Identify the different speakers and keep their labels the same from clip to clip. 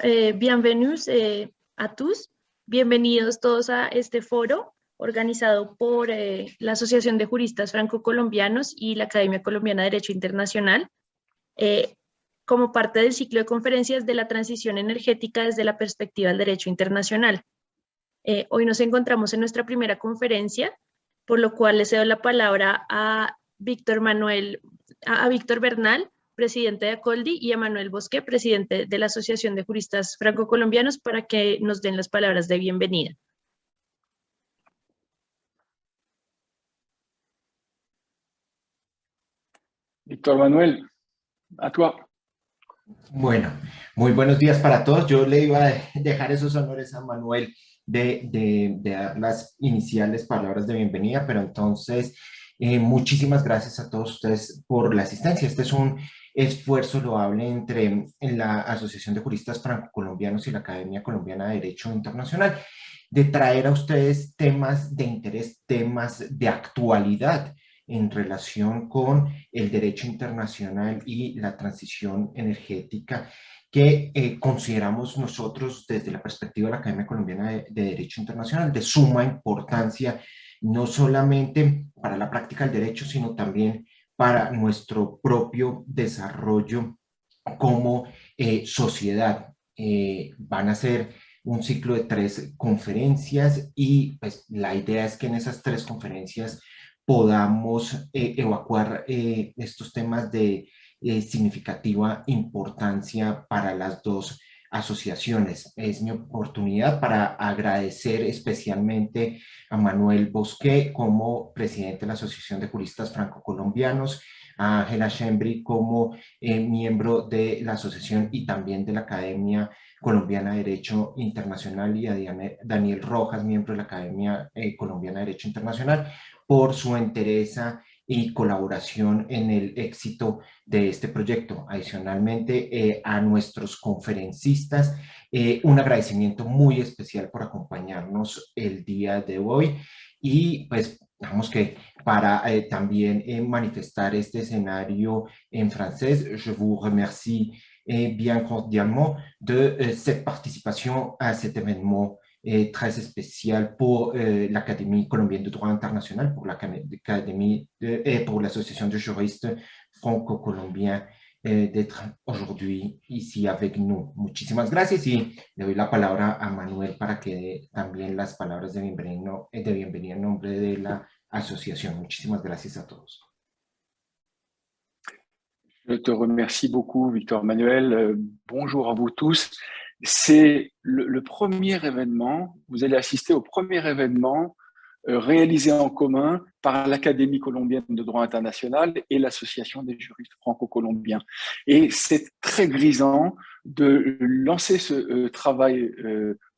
Speaker 1: Bienvenidos a todos, bienvenidos todos a este foro organizado por la Asociación de Juristas Franco-Colombianos y la Academia Colombiana de Derecho Internacional, eh, como parte del ciclo de conferencias de la transición energética desde la perspectiva del derecho internacional. Hoy nos encontramos en nuestra primera conferencia, por lo cual le cedo la palabra a Víctor Bernal, presidente de Acoldi, y a Manuel Bosque, presidente de la Asociación de Juristas Franco-Colombianos, para que nos den las palabras de bienvenida.
Speaker 2: Víctor Manuel, a toi.
Speaker 3: Bueno, muy buenos días para todos. Yo le iba a dejar esos honores a Manuel de dar las iniciales palabras de bienvenida, pero entonces muchísimas gracias a todos ustedes por la asistencia. Este es un esfuerzo loable entre la Asociación de Juristas Franco-Colombianos y la Academia Colombiana de Derecho Internacional, de traer a ustedes temas de interés, temas de actualidad en relación con el derecho internacional y la transición energética que consideramos nosotros desde la perspectiva de la Academia Colombiana de Derecho Internacional de suma importancia, no solamente para la práctica del derecho, sino también para nuestro propio desarrollo como sociedad. Van a ser un ciclo de 3 conferencias y pues la idea es que en esas 3 conferencias podamos evacuar estos temas de significativa importancia para las dos asociaciones. Es mi oportunidad para agradecer especialmente a Manuel Bosque como presidente de la Asociación de Juristas Franco-Colombianos, a Ángela Schembri como miembro de la asociación y también de la Academia Colombiana de Derecho Internacional, y a Daniel Rojas, miembro de la Academia Colombiana de Derecho Internacional, por su entereza y colaboración en el éxito de este proyecto. Adicionalmente, a nuestros conferencistas, un agradecimiento muy especial por acompañarnos el día de hoy, y pues digamos que para también manifestar este escenario en francés, je vous remercie bien cordialement de cette participation à cet événement très spécial pour l'Académie colombienne de droit international, pour l'Académie et pour l'Association de juristes franco-colombiens d'être aujourd'hui ici avec nous. Muchísimas gracias, y le doy la palabra a Manuel para que dé también las palabras de bienvenida en nombre de la asociación. Muchísimas gracias a todos.
Speaker 2: Je te remercie beaucoup, Victor Manuel. Bonjour à vous tous. C'est le premier événement, vous allez assister au premier événement réalisé en commun par l'Académie colombienne de droit international et l'Association des juristes franco-colombiens. Et c'est très grisant de lancer ce travail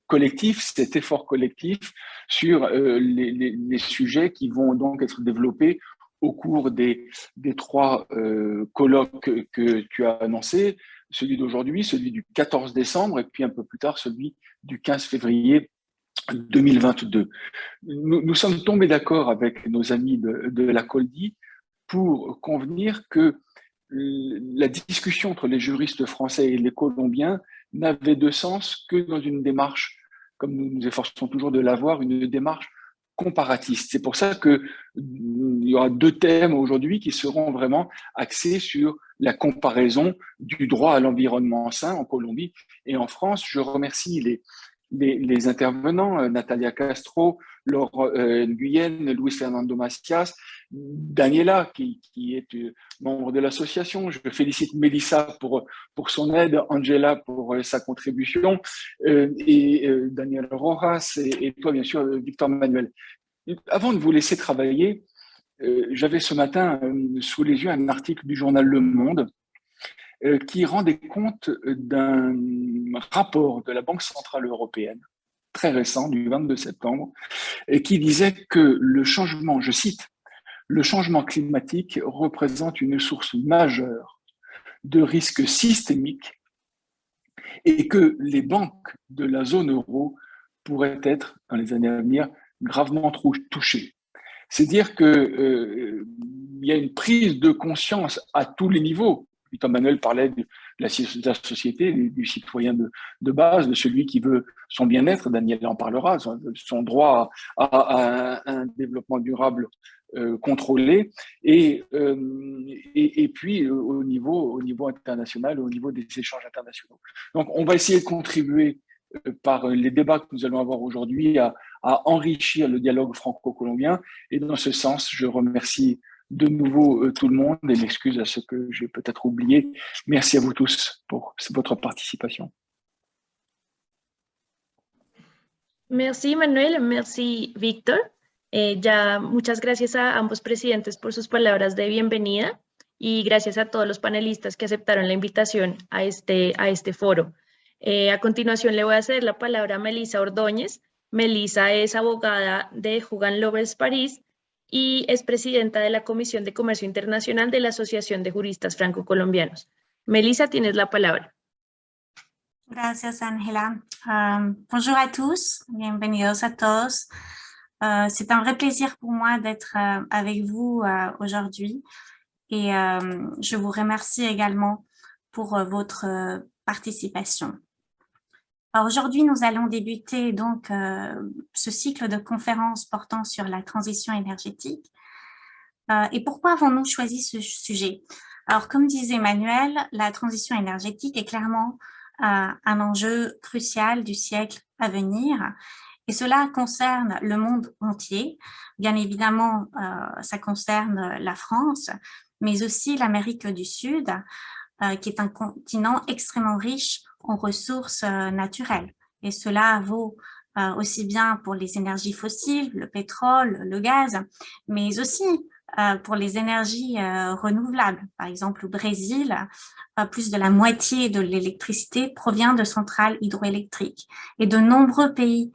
Speaker 2: collectif, cet effort collectif sur les sujets qui vont donc être développés au cours des 3 colloques que tu as annoncés, celui d'aujourd'hui, celui du 14 décembre et puis un peu plus tard celui du 15 février 2022. Nous sommes tombés d'accord avec nos amis de l'Acoldi pour convenir que la discussion entre les juristes français et les colombiens n'avait de sens que dans une démarche, comme nous nous efforçons toujours de l'avoir, une démarche comparatiste. C'est pour ça qu'il y aura 2 thèmes aujourd'hui qui seront vraiment axés sur la comparaison du droit à l'environnement sain en Colombie et en France. Je remercie les intervenants, Natalia Castro, Laure Nguyen, Luis Fernando Macias, Daniela, qui est membre de l'association. Je félicite Mélissa pour son aide, Angela pour sa contribution, et Daniel Rojas, et toi, bien sûr, Victor Manuel. Avant de vous laisser travailler, j'avais ce matin sous les yeux un article du journal Le Monde qui rendait compte d'un rapport de la Banque centrale européenne, très récent, du 22 septembre, et qui disait que le changement, je cite, « Le changement climatique représente une source majeure de risques systémiques et que les banques de la zone euro pourraient être, dans les années à venir, gravement touchées. » C'est dire qu'il y a une prise de conscience à tous les niveaux. Victor Manuel parlait la société, du citoyen de base, de celui qui veut son bien-être. Daniel en parlera, son droit à un développement durable contrôlé, et puis au niveau international, au niveau des échanges internationaux. Donc, on va essayer de contribuer par les débats que nous allons avoir aujourd'hui à enrichir le dialogue franco-colombien. Et dans ce sens, je remercie de nouveau tout le monde et m'excuse à ceux que j'ai peut-être oubliés. Merci à vous tous pour votre participation.
Speaker 1: Merci, Manuel. Merci, Víctor. Ya muchas gracias a ambos presidentes por sus palabras de bienvenida y gracias a todos los panelistas que aceptaron la invitación a este foro. A continuación le voy a ceder la palabra a Melissa Ordóñez. Melissa es abogada de Hogan Lovells París y es presidenta de la Comisión de Comercio Internacional de la Asociación de Juristas Franco-Colombianos. Melissa, tienes la palabra.
Speaker 4: Gracias, Ángela. Bonjour à tous, bienvenidos a todos. C'est un vrai plaisir pour moi d'être avec vous aujourd'hui et je vous remercie également pour votre participation. Alors aujourd'hui, nous allons débuter donc ce cycle de conférences portant sur la transition énergétique. Et pourquoi avons-nous choisi ce sujet? Alors, comme disait Manuel, la transition énergétique est clairement un enjeu crucial du siècle à venir. Et cela concerne le monde entier. Bien évidemment, ça concerne la France, mais aussi l'Amérique du Sud, qui est un continent extrêmement riche en ressources naturelles. Et cela vaut aussi bien pour les énergies fossiles, le pétrole, le gaz, mais aussi pour les énergies renouvelables. Par exemple, au Brésil, plus de la moitié de l'électricité provient de centrales hydroélectriques. Et de nombreux pays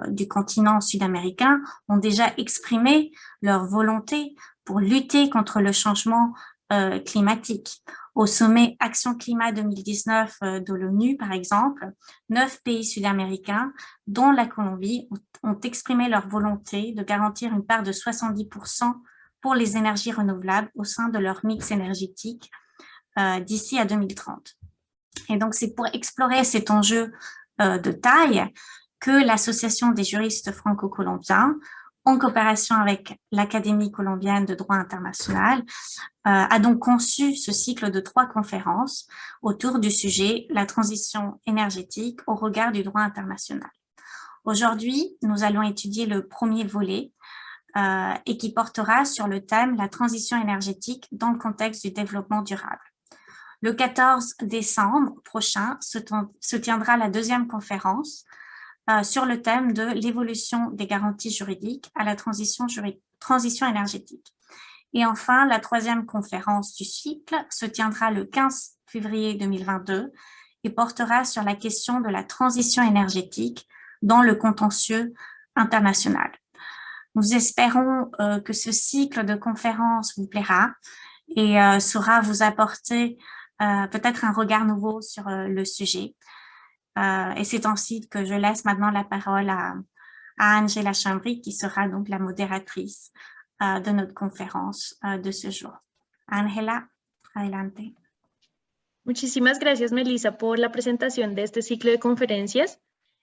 Speaker 4: du continent sud-américain ont déjà exprimé leur volonté pour lutter contre le changement climatique. Au sommet Action Climat 2019 de l'ONU, par exemple, 9 pays sud-américains, dont la Colombie, ont exprimé leur volonté de garantir une part de 70% pour les énergies renouvelables au sein de leur mix énergétique d'ici à 2030. Et donc, c'est pour explorer cet enjeu de taille que l'Association des juristes franco-colombiens, en coopération avec l'Académie colombienne de droit international, a donc conçu ce cycle de 3 conférences autour du sujet « La transition énergétique au regard du droit international ». Aujourd'hui, nous allons étudier le premier volet et qui portera sur le thème « La transition énergétique dans le contexte du développement durable ». Le 14 décembre prochain se tiendra la deuxième conférence sur le thème de l'évolution des garanties juridiques à la transition énergétique. Et enfin, la troisième conférence du cycle se tiendra le 15 février 2022 et portera sur la question de la transition énergétique dans le contentieux international. Nous espérons que ce cycle de conférences vous plaira et saura vous apporter peut-être un regard nouveau sur le sujet. Et c'est ainsi que je laisse maintenant la parole à Ángela Chambry, qui sera donc la modératrice de notre conférence de ce jour. Ángela, adelante.
Speaker 1: Muchísimas gracias, Melissa, por la presentación de este ciclo de conferencias.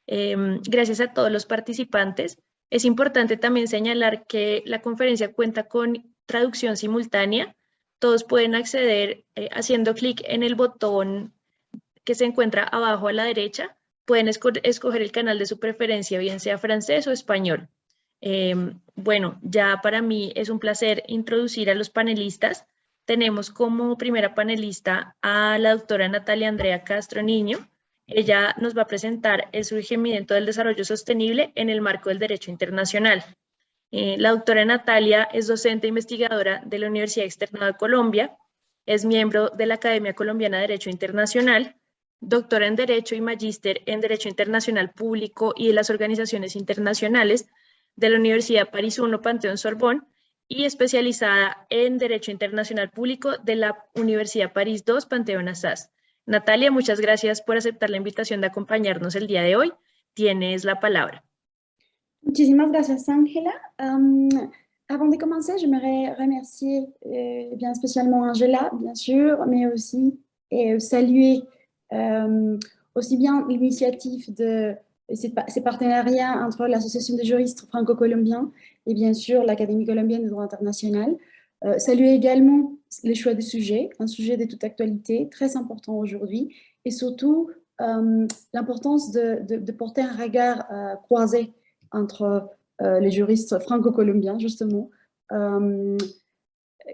Speaker 1: Gracias a todos los participantes. Es importante también señalar que la conferencia cuenta con traducción simultánea. Todos pueden acceder haciendo clic en el botón que se encuentra abajo a la derecha. Pueden escoger el canal de su preferencia, bien sea francés o español. Bueno, ya para mí es un placer introducir a los panelistas. Tenemos como primera panelista a la doctora Natalia Andrea Castro Niño. Ella nos va a presentar el surgimiento del desarrollo sostenible en el marco del derecho internacional. La doctora Natalia es docente e investigadora de la Universidad Externado de Colombia, es miembro de la Academia Colombiana de Derecho Internacional, doctora en Derecho y magíster en Derecho Internacional Público y de las Organizaciones Internacionales de la Universidad París I Panteón Sorbonne y especializada en Derecho Internacional Público de la Universidad París II Panteón Assas. Natalia, muchas gracias por aceptar la invitación de acompañarnos el día de hoy. Tienes la palabra.
Speaker 5: Muchísimas gracias, Ángela. Avant de commencer, j'aimerais remercier bien spécialement Ángela, bien sûr, mais aussi saluer aussi bien l'initiative de ces partenariats entre l'Association des juristes franco-colombiens et bien sûr l'Académie colombienne de droit international. Saluer également les choix de sujets, un sujet de toute actualité, très important aujourd'hui, et surtout l'importance de porter un regard croisé entre les juristes franco-colombiens, justement,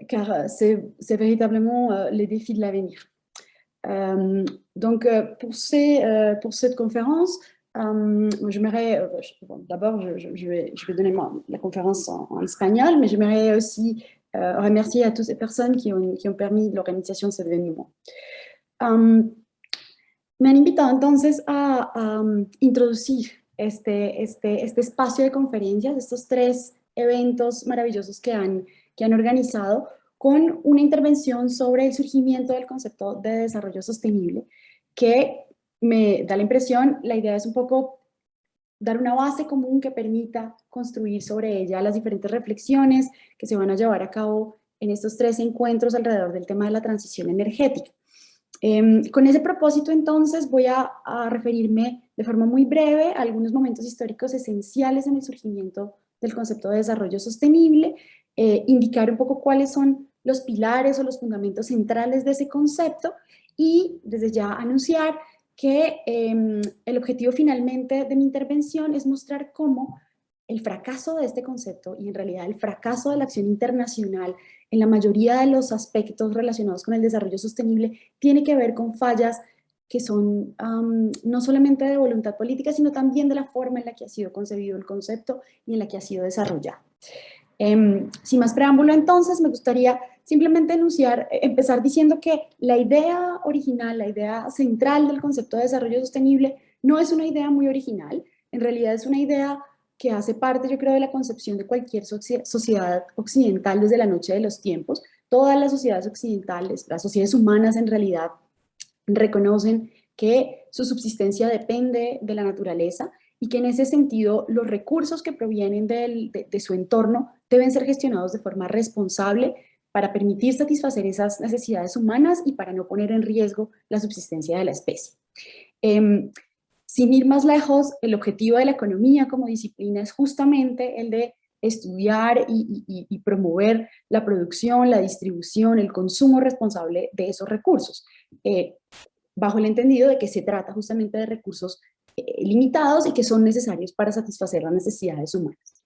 Speaker 5: car c'est véritablement les défis de l'avenir. Donc, pour cette conférence, j'aimerais, d'abord, je vais donner la conférence en espagnol, mais j'aimerais aussi remercier à toutes ces personnes qui ont permis l'organisation de cet événement. Me han invitado entonces a introducir este espacio de conferencias, estos 3 eventos maravillosos que han organizado, con una intervención sobre el surgimiento del concepto de desarrollo sostenible, que me da la impresión, la idea es un poco dar una base común que permita construir sobre ella las diferentes reflexiones que se van a llevar a cabo en estos 3 encuentros alrededor del tema de la transición energética. Con ese propósito, entonces, voy a referirme de forma muy breve a algunos momentos históricos esenciales en el surgimiento del concepto de desarrollo sostenible, indicar un poco cuáles son los pilares o los fundamentos centrales de ese concepto y desde ya anunciar que el objetivo finalmente de mi intervención es mostrar cómo el fracaso de este concepto y en realidad el fracaso de la acción internacional en la mayoría de los aspectos relacionados con el desarrollo sostenible tiene que ver con fallas que son no solamente de voluntad política, sino también de la forma en la que ha sido concebido el concepto y en la que ha sido desarrollado. Sin más preámbulo, entonces, me gustaría simplemente empezar diciendo que la idea original, la idea central del concepto de desarrollo sostenible no es una idea muy original, en realidad es una idea que hace parte, yo creo, de la concepción de cualquier sociedad occidental desde la noche de los tiempos. Todas las sociedades occidentales, las sociedades humanas en realidad, reconocen que su subsistencia depende de la naturaleza y que en ese sentido los recursos que provienen de su entorno deben ser gestionados de forma responsable para permitir satisfacer esas necesidades humanas y para no poner en riesgo la subsistencia de la especie. Sin ir más lejos, el objetivo de la economía como disciplina es justamente el de estudiar y promover la producción, la distribución, el consumo responsable de esos recursos, bajo el entendido de que se trata justamente de recursos limitados y que son necesarios para satisfacer las necesidades humanas.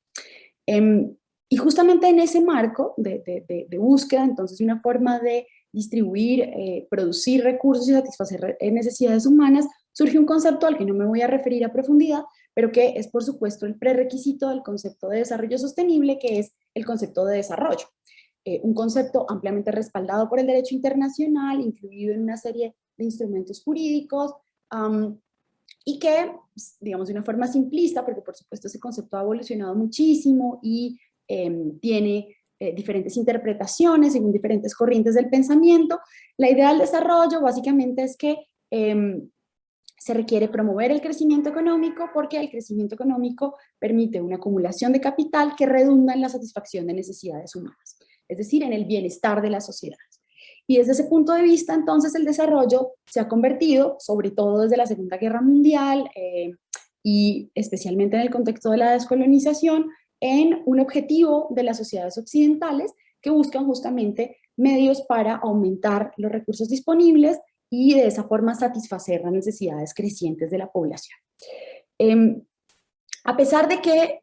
Speaker 5: Y justamente en ese marco de búsqueda, entonces, de una forma de distribuir, producir recursos y satisfacer necesidades humanas, surge un concepto al que no me voy a referir a profundidad, pero que es, por supuesto, el prerequisito del concepto de desarrollo sostenible, que es el concepto de desarrollo. Un concepto ampliamente respaldado por el derecho internacional, incluido en una serie de instrumentos jurídicos, y que, digamos, de una forma simplista, porque por supuesto ese concepto ha evolucionado muchísimo y tiene diferentes interpretaciones según diferentes corrientes del pensamiento, la idea del desarrollo básicamente es que se requiere promover el crecimiento económico porque el crecimiento económico permite una acumulación de capital que redunda en la satisfacción de necesidades humanas, es decir, en el bienestar de las sociedades. Y desde ese punto de vista, entonces, el desarrollo se ha convertido, sobre todo desde la Segunda Guerra Mundial y especialmente en el contexto de la descolonización, en un objetivo de las sociedades occidentales que buscan justamente medios para aumentar los recursos disponibles y de esa forma satisfacer las necesidades crecientes de la población. A pesar de que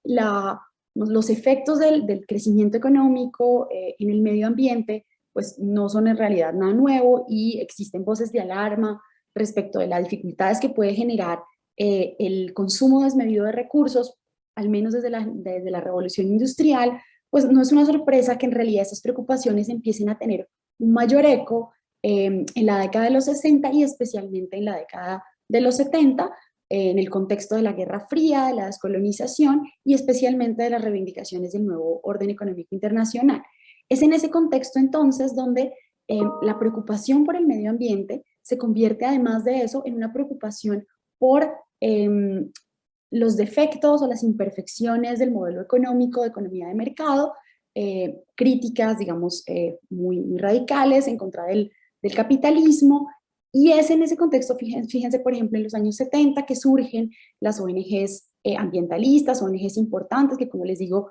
Speaker 5: los efectos del crecimiento económico en el medio ambiente pues no son en realidad nada nuevo y existen voces de alarma respecto de las dificultades que puede generar el consumo desmedido de recursos, al menos desde la revolución industrial, pues no es una sorpresa que en realidad esas preocupaciones empiecen a tener un mayor eco en la década de los 60 y especialmente en la década de los 70, en el contexto de la Guerra Fría, de la descolonización y especialmente de las reivindicaciones del nuevo orden económico internacional. Es en ese contexto entonces donde la preocupación por el medio ambiente se convierte además de eso en una preocupación por los defectos o las imperfecciones del modelo económico de economía de mercado, críticas, digamos, muy radicales en contra del capitalismo Y es en ese contexto, fíjense, por ejemplo, en los años 70 que surgen las ONGs ambientalistas, ONGs importantes que, como les digo,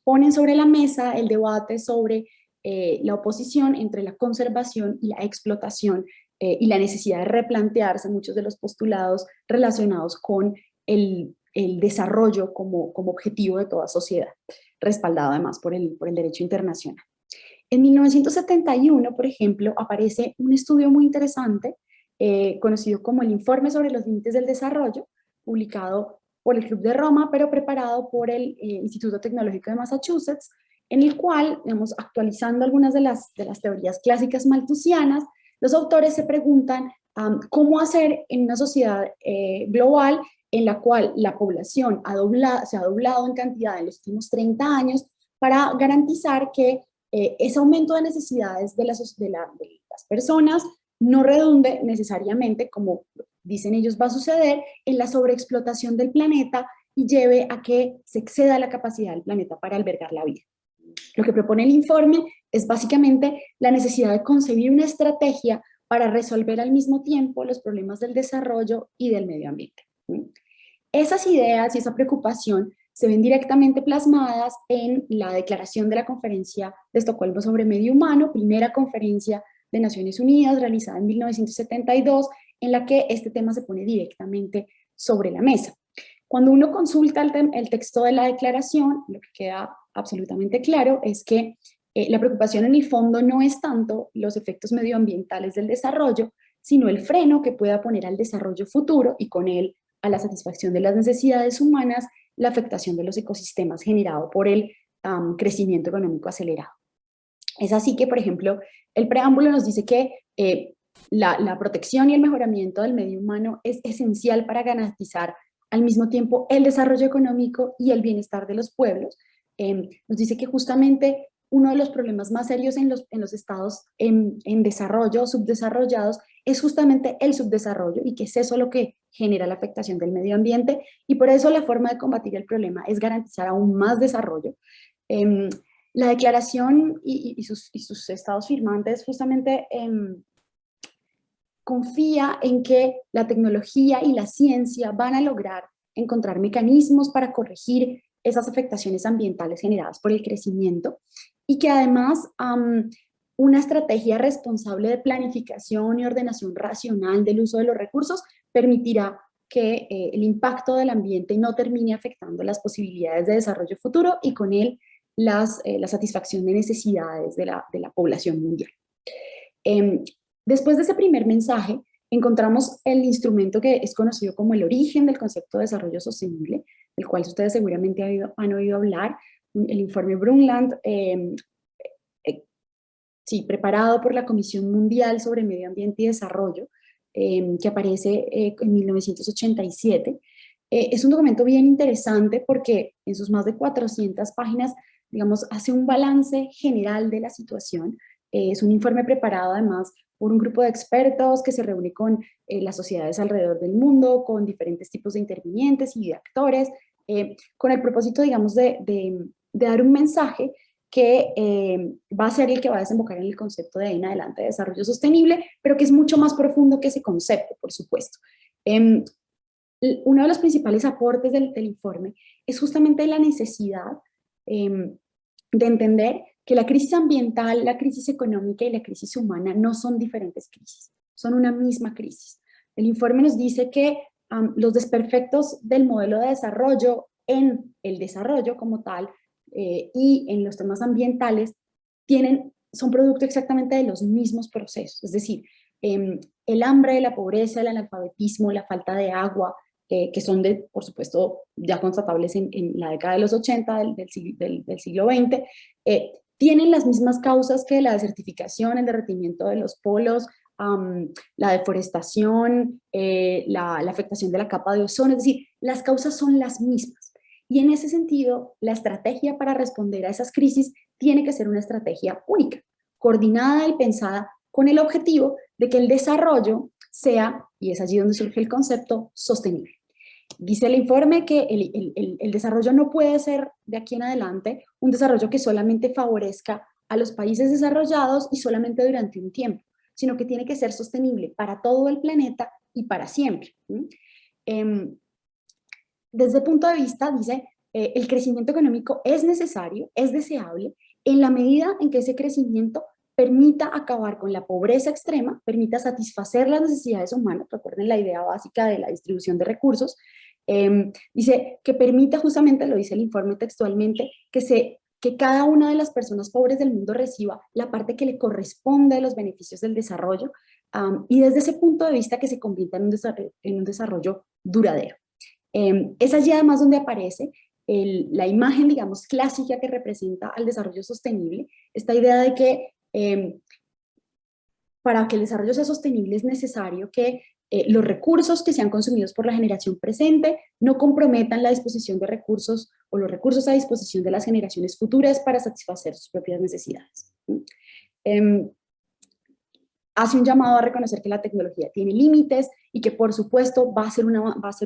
Speaker 5: ponen sobre la mesa el debate sobre la oposición entre la conservación y la explotación y la necesidad de replantearse muchos de los postulados relacionados con el desarrollo como objetivo de toda sociedad, respaldado además por el derecho internacional. En 1971, por ejemplo, aparece un estudio muy interesante, conocido como el Informe sobre los Límites del Desarrollo, publicado por el Club de Roma, pero preparado por el Instituto Tecnológico de Massachusetts, en el cual, digamos, actualizando algunas de las teorías clásicas malthusianas, los autores se preguntan cómo hacer en una sociedad global en la cual la población se ha doblado en cantidad en los últimos 30 años para garantizar que ese aumento de necesidades de las personas no redunde necesariamente, como dicen ellos va a suceder, en la sobreexplotación del planeta y lleve a que se exceda la capacidad del planeta para albergar la vida. Lo que propone el informe es básicamente la necesidad de concebir una estrategia para resolver al mismo tiempo los problemas del desarrollo y del medio ambiente. Esas ideas y esa preocupación se ven directamente plasmadas en la declaración de la Conferencia de Estocolmo sobre Medio Humano, primera conferencia de Naciones Unidas realizada en 1972, en la que este tema se pone directamente sobre la mesa. Cuando uno consulta el texto de la declaración, lo que queda absolutamente claro es que la preocupación en el fondo no es tanto los efectos medioambientales del desarrollo, sino el freno que pueda poner al desarrollo futuro y con él a la satisfacción de las necesidades humanas, la afectación de los ecosistemas generado por el crecimiento económico acelerado. Es así que, por ejemplo, el preámbulo nos dice que la protección y el mejoramiento del medio humano es esencial para garantizar al mismo tiempo el desarrollo económico y el bienestar de los pueblos. Nos dice que justamente uno de los problemas más serios en los estados en desarrollo o subdesarrollados es justamente el subdesarrollo y que es eso lo que genera la afectación del medio ambiente y por eso la forma de combatir el problema es garantizar aún más desarrollo. La declaración y sus estados firmantes justamente confía en que la tecnología y la ciencia van a lograr encontrar mecanismos para corregir esas afectaciones ambientales generadas por el crecimiento y que además una estrategia responsable de planificación y ordenación racional del uso de los recursos permitirá que el impacto del ambiente no termine afectando las posibilidades de desarrollo futuro y con él la satisfacción de necesidades de la población mundial. Después de ese primer mensaje, encontramos el instrumento que es conocido como el origen del concepto de desarrollo sostenible, del cual ustedes seguramente han oído hablar, el informe Brundtland, preparado por la Comisión Mundial sobre Medio Ambiente y Desarrollo, que aparece en 1987. Es un documento bien interesante porque en sus más de 400 páginas, digamos, hace un balance general de la situación. Es un informe preparado además por un grupo de expertos que se reúne con las sociedades alrededor del mundo, con diferentes tipos de intervinientes y de actores, con el propósito, digamos, de dar un mensaje que va a ser el que va a desembocar en el concepto de ahí en adelante de desarrollo sostenible, pero que es mucho más profundo que ese concepto, por supuesto. Uno de los principales aportes del informe es justamente la necesidad de entender que la crisis ambiental, la crisis económica y la crisis humana no son diferentes crisis, son una misma crisis. El informe nos dice que los desperfectos del modelo de desarrollo en el desarrollo como tal y en los temas ambientales son producto exactamente de los mismos procesos, es decir, el hambre, la pobreza, el analfabetismo, la falta de agua, que son, por supuesto, ya constatables en la década de los 80 del siglo XX, tienen las mismas causas que la desertificación, el derretimiento de los polos, la deforestación, la afectación de la capa de ozono, es decir, las causas son las mismas. Y en ese sentido, la estrategia para responder a esas crisis tiene que ser una estrategia única, coordinada y pensada con el objetivo de que el desarrollo sea, y es allí donde surge el concepto, sostenible. Dice el informe que el desarrollo no puede ser de aquí en adelante un desarrollo que solamente favorezca a los países desarrollados y solamente durante un tiempo, sino que tiene que ser sostenible para todo el planeta y para siempre. Desde el punto de vista, dice, el crecimiento económico es necesario, es deseable, en la medida en que ese crecimiento permita acabar con la pobreza extrema, permita satisfacer las necesidades humanas, recuerden la idea básica de la distribución de recursos, dice que permita justamente, lo dice el informe textualmente, que cada una de las personas pobres del mundo reciba la parte que le corresponde de los beneficios del desarrollo, y desde ese punto de vista que se convierta en un desarrollo duradero. Es allí además donde aparece la imagen, digamos, clásica que representa al desarrollo sostenible, esta idea de que para que el desarrollo sea sostenible es necesario que los recursos que sean consumidos por la generación presente no comprometan la disposición de recursos o los recursos a disposición de las generaciones futuras para satisfacer sus propias necesidades. Hace un llamado a reconocer que la tecnología tiene límites y que por supuesto va a ser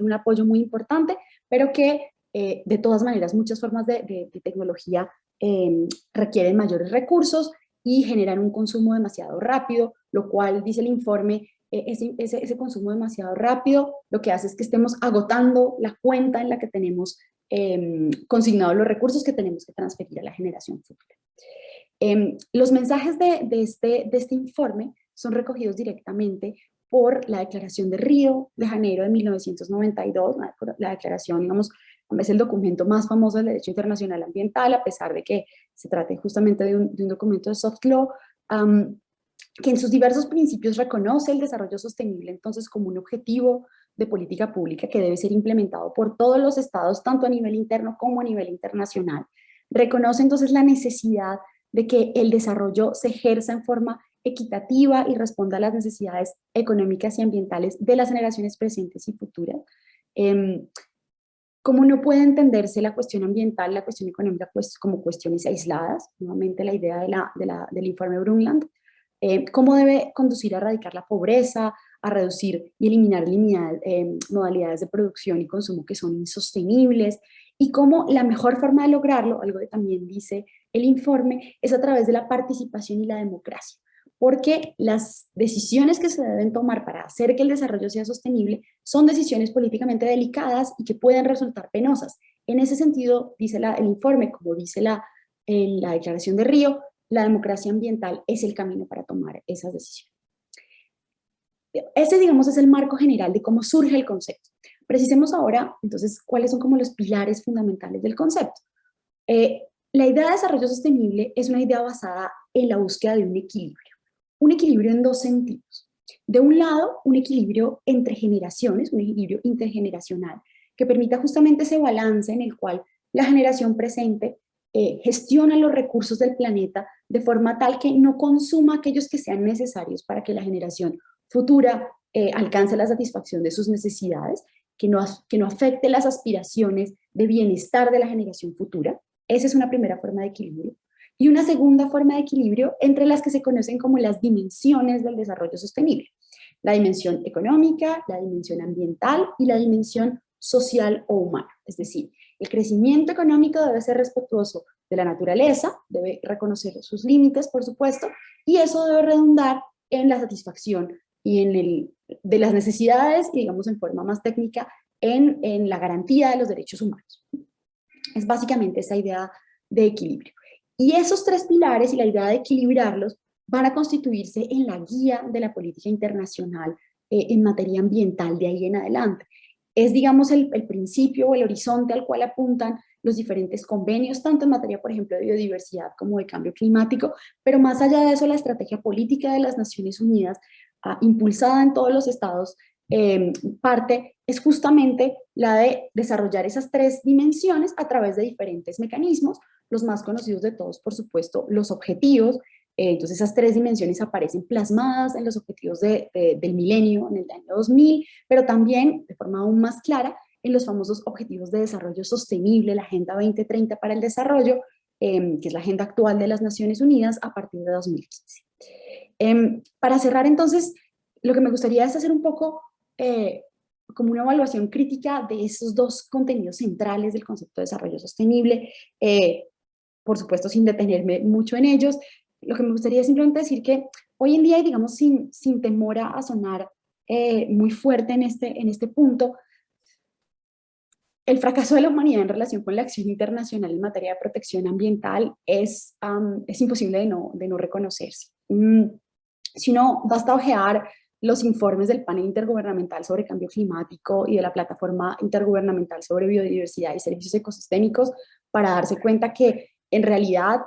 Speaker 5: un apoyo muy importante, pero que de todas maneras muchas formas de tecnología requieren mayores recursos y generan un consumo demasiado rápido, lo cual, dice el informe, ese consumo demasiado rápido lo que hace es que estemos agotando la cuenta en la que tenemos consignados los recursos que tenemos que transferir a la generación futura. Los mensajes de este informe son recogidos directamente por la Declaración de Río de Janeiro de 1992, la declaración, digamos, es el documento más famoso del derecho internacional ambiental, a pesar de que se trate justamente de un documento de soft law, que en sus diversos principios reconoce el desarrollo sostenible entonces como un objetivo de política pública que debe ser implementado por todos los estados, tanto a nivel interno como a nivel internacional. Reconoce entonces la necesidad de que el desarrollo se ejerza en forma equitativa y responda a las necesidades económicas y ambientales de las generaciones presentes y futuras. Como no puede entenderse la cuestión ambiental, la cuestión económica, pues, como cuestiones aisladas, nuevamente la idea del informe Brundtland, cómo debe conducir a erradicar la pobreza, a reducir y eliminar modalidades de producción y consumo que son insostenibles, y cómo la mejor forma de lograrlo, algo que también dice el informe, es a través de la participación y la democracia, porque las decisiones que se deben tomar para hacer que el desarrollo sea sostenible son decisiones políticamente delicadas y que pueden resultar penosas. En ese sentido, dice el informe, como dice la Declaración de Río, la democracia ambiental es el camino para tomar esas decisiones. Ese, digamos, es el marco general de cómo surge el concepto. Precisemos ahora, entonces, cuáles son como los pilares fundamentales del concepto. La idea de desarrollo sostenible es una idea basada en la búsqueda de un equilibrio en dos sentidos. De un lado, un equilibrio entre generaciones, un equilibrio intergeneracional, que permita justamente ese balance en el cual la generación presente gestiona los recursos del planeta de forma tal que no consuma aquellos que sean necesarios para que la generación futura alcance la satisfacción de sus necesidades, que no afecte las aspiraciones de bienestar de la generación futura. Esa es una primera forma de equilibrio. Y una segunda forma de equilibrio entre las que se conocen como las dimensiones del desarrollo sostenible. La dimensión económica, la dimensión ambiental y la dimensión social o humana. Es decir, el crecimiento económico debe ser respetuoso de la naturaleza, debe reconocer sus límites, por supuesto, y eso debe redundar en la satisfacción y de las necesidades, y digamos en forma más técnica, en la garantía de los derechos humanos. Es básicamente esa idea de equilibrio. Y esos tres pilares y la idea de equilibrarlos van a constituirse en la guía de la política internacional en materia ambiental de ahí en adelante. Es, digamos, el principio o el horizonte al cual apuntan los diferentes convenios, tanto en materia, por ejemplo, de biodiversidad como de cambio climático, pero más allá de eso, la estrategia política de las Naciones Unidas, impulsada en todos los estados, parte es justamente la de desarrollar esas tres dimensiones a través de diferentes mecanismos, los más conocidos de todos, por supuesto, los objetivos. Entonces esas tres dimensiones aparecen plasmadas en los objetivos del milenio, en el año 2000, pero también de forma aún más clara en los famosos objetivos de desarrollo sostenible, la Agenda 2030 para el Desarrollo, que es la agenda actual de las Naciones Unidas a partir de 2015. Para cerrar entonces, lo que me gustaría es hacer un poco como una evaluación crítica de esos dos contenidos centrales del concepto de desarrollo sostenible, por supuesto sin detenerme mucho en ellos. Lo que me gustaría es simplemente decir que Hoy en día, y digamos sin temor a sonar muy fuerte en este punto, el fracaso de la humanidad en relación con la acción internacional en materia de protección ambiental es imposible de no reconocerse. Si no, basta ojear los informes del panel intergubernamental sobre cambio climático y de la plataforma intergubernamental sobre biodiversidad y servicios ecosistémicos para darse cuenta que en realidad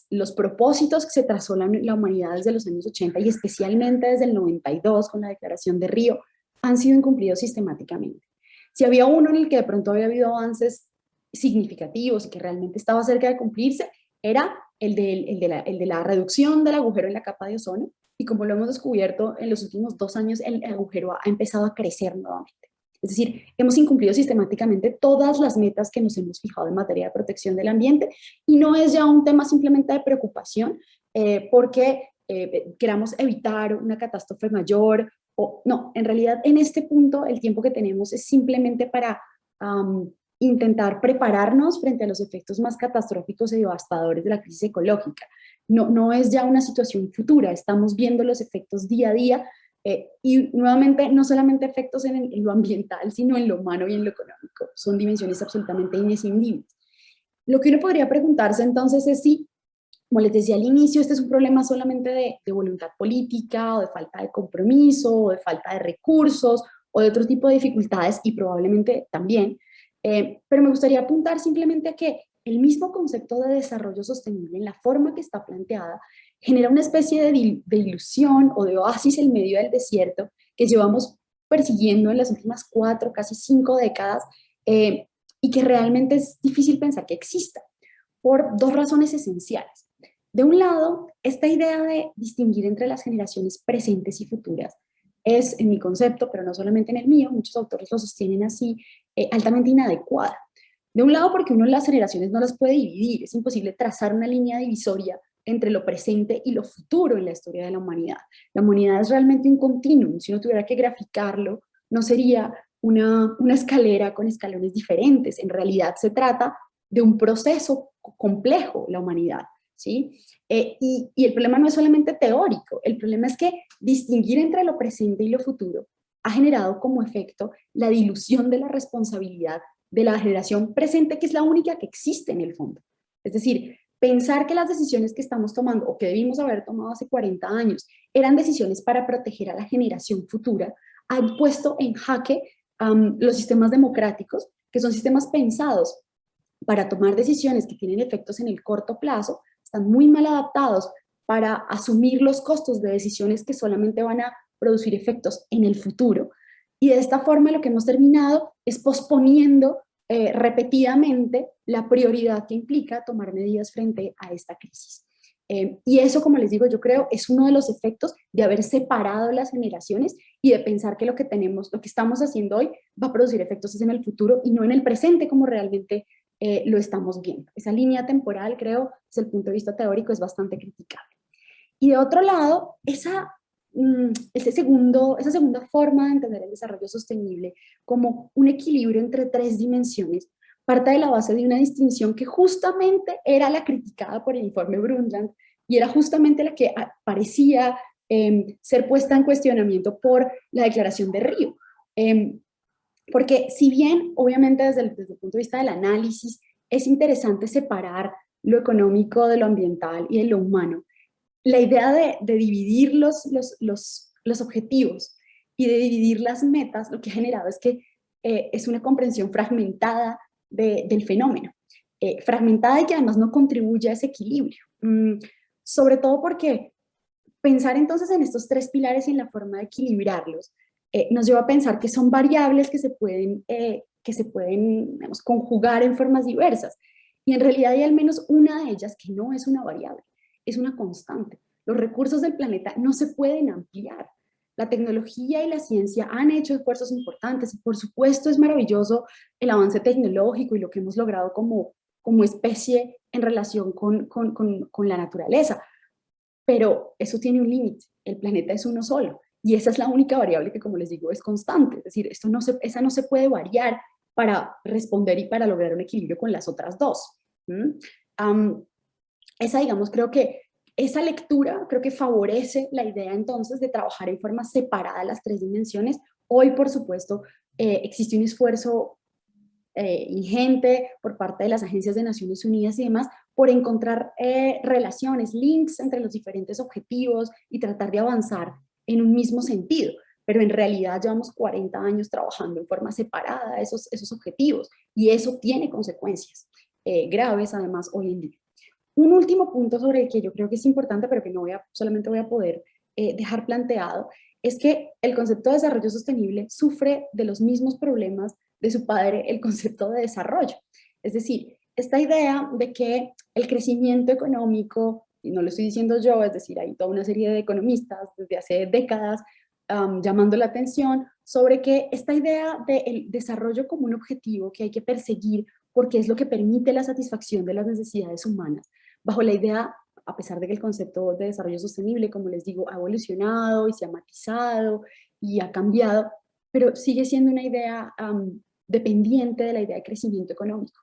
Speaker 5: los propósitos que se trazó la humanidad desde los años 80 y especialmente desde el 92 con la Declaración de Río han sido incumplidos sistemáticamente. Si había uno en el que de pronto había habido avances significativos y que realmente estaba cerca de cumplirse, era el de la reducción del agujero en la capa de ozono, y como lo hemos descubierto en los últimos 2 años, el agujero ha empezado a crecer nuevamente. Es decir, hemos incumplido sistemáticamente todas las metas que nos hemos fijado en materia de protección del ambiente, y no es ya un tema simplemente de preocupación porque queramos evitar una catástrofe mayor. No, en realidad en este punto el tiempo que tenemos es simplemente para intentar prepararnos frente a los efectos más catastróficos y devastadores de la crisis ecológica. No es ya una situación futura, estamos viendo los efectos día a día y nuevamente no solamente efectos en lo ambiental, sino en lo humano y en lo económico. Son dimensiones absolutamente inescindibles. Lo que uno podría preguntarse entonces es si, como les decía al inicio, este es un problema solamente de voluntad política o de falta de compromiso o de falta de recursos o de otro tipo de dificultades, y probablemente también, pero me gustaría apuntar simplemente a que el mismo concepto de desarrollo sostenible en la forma que está planteada genera una especie de ilusión o de oasis en medio del desierto que llevamos persiguiendo en las últimas 4, casi 5 décadas y que realmente es difícil pensar que exista por 2 razones esenciales. De un lado, esta idea de distinguir entre las generaciones presentes y futuras es, en mi concepto, pero no solamente en el mío, muchos autores lo sostienen así, altamente inadecuada. De un lado, porque uno las generaciones no las puede dividir, es imposible trazar una línea divisoria entre lo presente y lo futuro en la historia de la humanidad. La humanidad es realmente un continuum. Si uno tuviera que graficarlo, no sería una escalera con escalones diferentes. En realidad se trata de un proceso complejo, la humanidad, ¿sí? Y el problema no es solamente teórico, el problema es que distinguir entre lo presente y lo futuro ha generado como efecto la dilución de la responsabilidad de la generación presente, que es la única que existe en el fondo. Es decir, pensar que las decisiones que estamos tomando o que debimos haber tomado hace 40 años eran decisiones para proteger a la generación futura, han puesto en jaque los sistemas democráticos, que son sistemas pensados para tomar decisiones que tienen efectos en el corto plazo, están muy mal adaptados para asumir los costos de decisiones que solamente van a producir efectos en el futuro. Y de esta forma lo que hemos terminado es posponiendo repetidamente la prioridad que implica tomar medidas frente a esta crisis. Y eso, como les digo, yo creo es uno de los efectos de haber separado las generaciones y de pensar que lo que estamos haciendo hoy va a producir efectos en el futuro y no en el presente como realmente lo estamos viendo. Esa línea temporal, creo, desde el punto de vista teórico, es bastante criticable. Y de otro lado, esa segunda forma de entender el desarrollo sostenible como un equilibrio entre 3 dimensiones parte de la base de una distinción que justamente era la criticada por el informe Brundtland y era justamente la que parecía ser puesta en cuestionamiento por la Declaración de Río. Porque si bien, obviamente, desde el punto de vista del análisis, es interesante separar lo económico de lo ambiental y de lo humano, la idea de dividir los objetivos y de dividir las metas, lo que ha generado es que es una comprensión fragmentada del fenómeno. Fragmentada y que además no contribuye a ese equilibrio. Sobre todo porque pensar entonces en estos 3 pilares y en la forma de equilibrarlos nos lleva a pensar que son variables que se pueden, digamos, conjugar en formas diversas. Y en realidad hay al menos una de ellas que no es una variable, es una constante. Los recursos del planeta no se pueden ampliar. La tecnología y la ciencia han hecho esfuerzos importantes y por supuesto es maravilloso el avance tecnológico y lo que hemos logrado como especie en relación con la naturaleza. Pero eso tiene un límite, el planeta es uno solo. Y esa es la única variable que, como les digo, es constante. Es decir, esa no se puede variar para responder y para lograr un equilibrio con las otras 2. Esa, digamos, creo que esa lectura creo que favorece la idea entonces de trabajar en forma separada las tres dimensiones. Hoy, por supuesto, existe un esfuerzo ingente por parte de las agencias de Naciones Unidas y demás por encontrar relaciones, links entre los diferentes objetivos y tratar de avanzar en un mismo sentido. Pero en realidad llevamos 40 años trabajando en forma separada esos objetivos y eso tiene consecuencias graves además hoy en día. Un último punto sobre el que yo creo que es importante, pero que solamente voy a poder dejar planteado, es que el concepto de desarrollo sostenible sufre de los mismos problemas de su padre, el concepto de desarrollo. Es decir, esta idea de que el crecimiento económico, y no lo estoy diciendo yo, es decir, hay toda una serie de economistas desde hace décadas llamando la atención sobre que esta idea del desarrollo como un objetivo que hay que perseguir porque es lo que permite la satisfacción de las necesidades humanas, bajo la idea, a pesar de que el concepto de desarrollo sostenible, como les digo, ha evolucionado y se ha matizado y ha cambiado, pero sigue siendo una idea dependiente de la idea de crecimiento económico.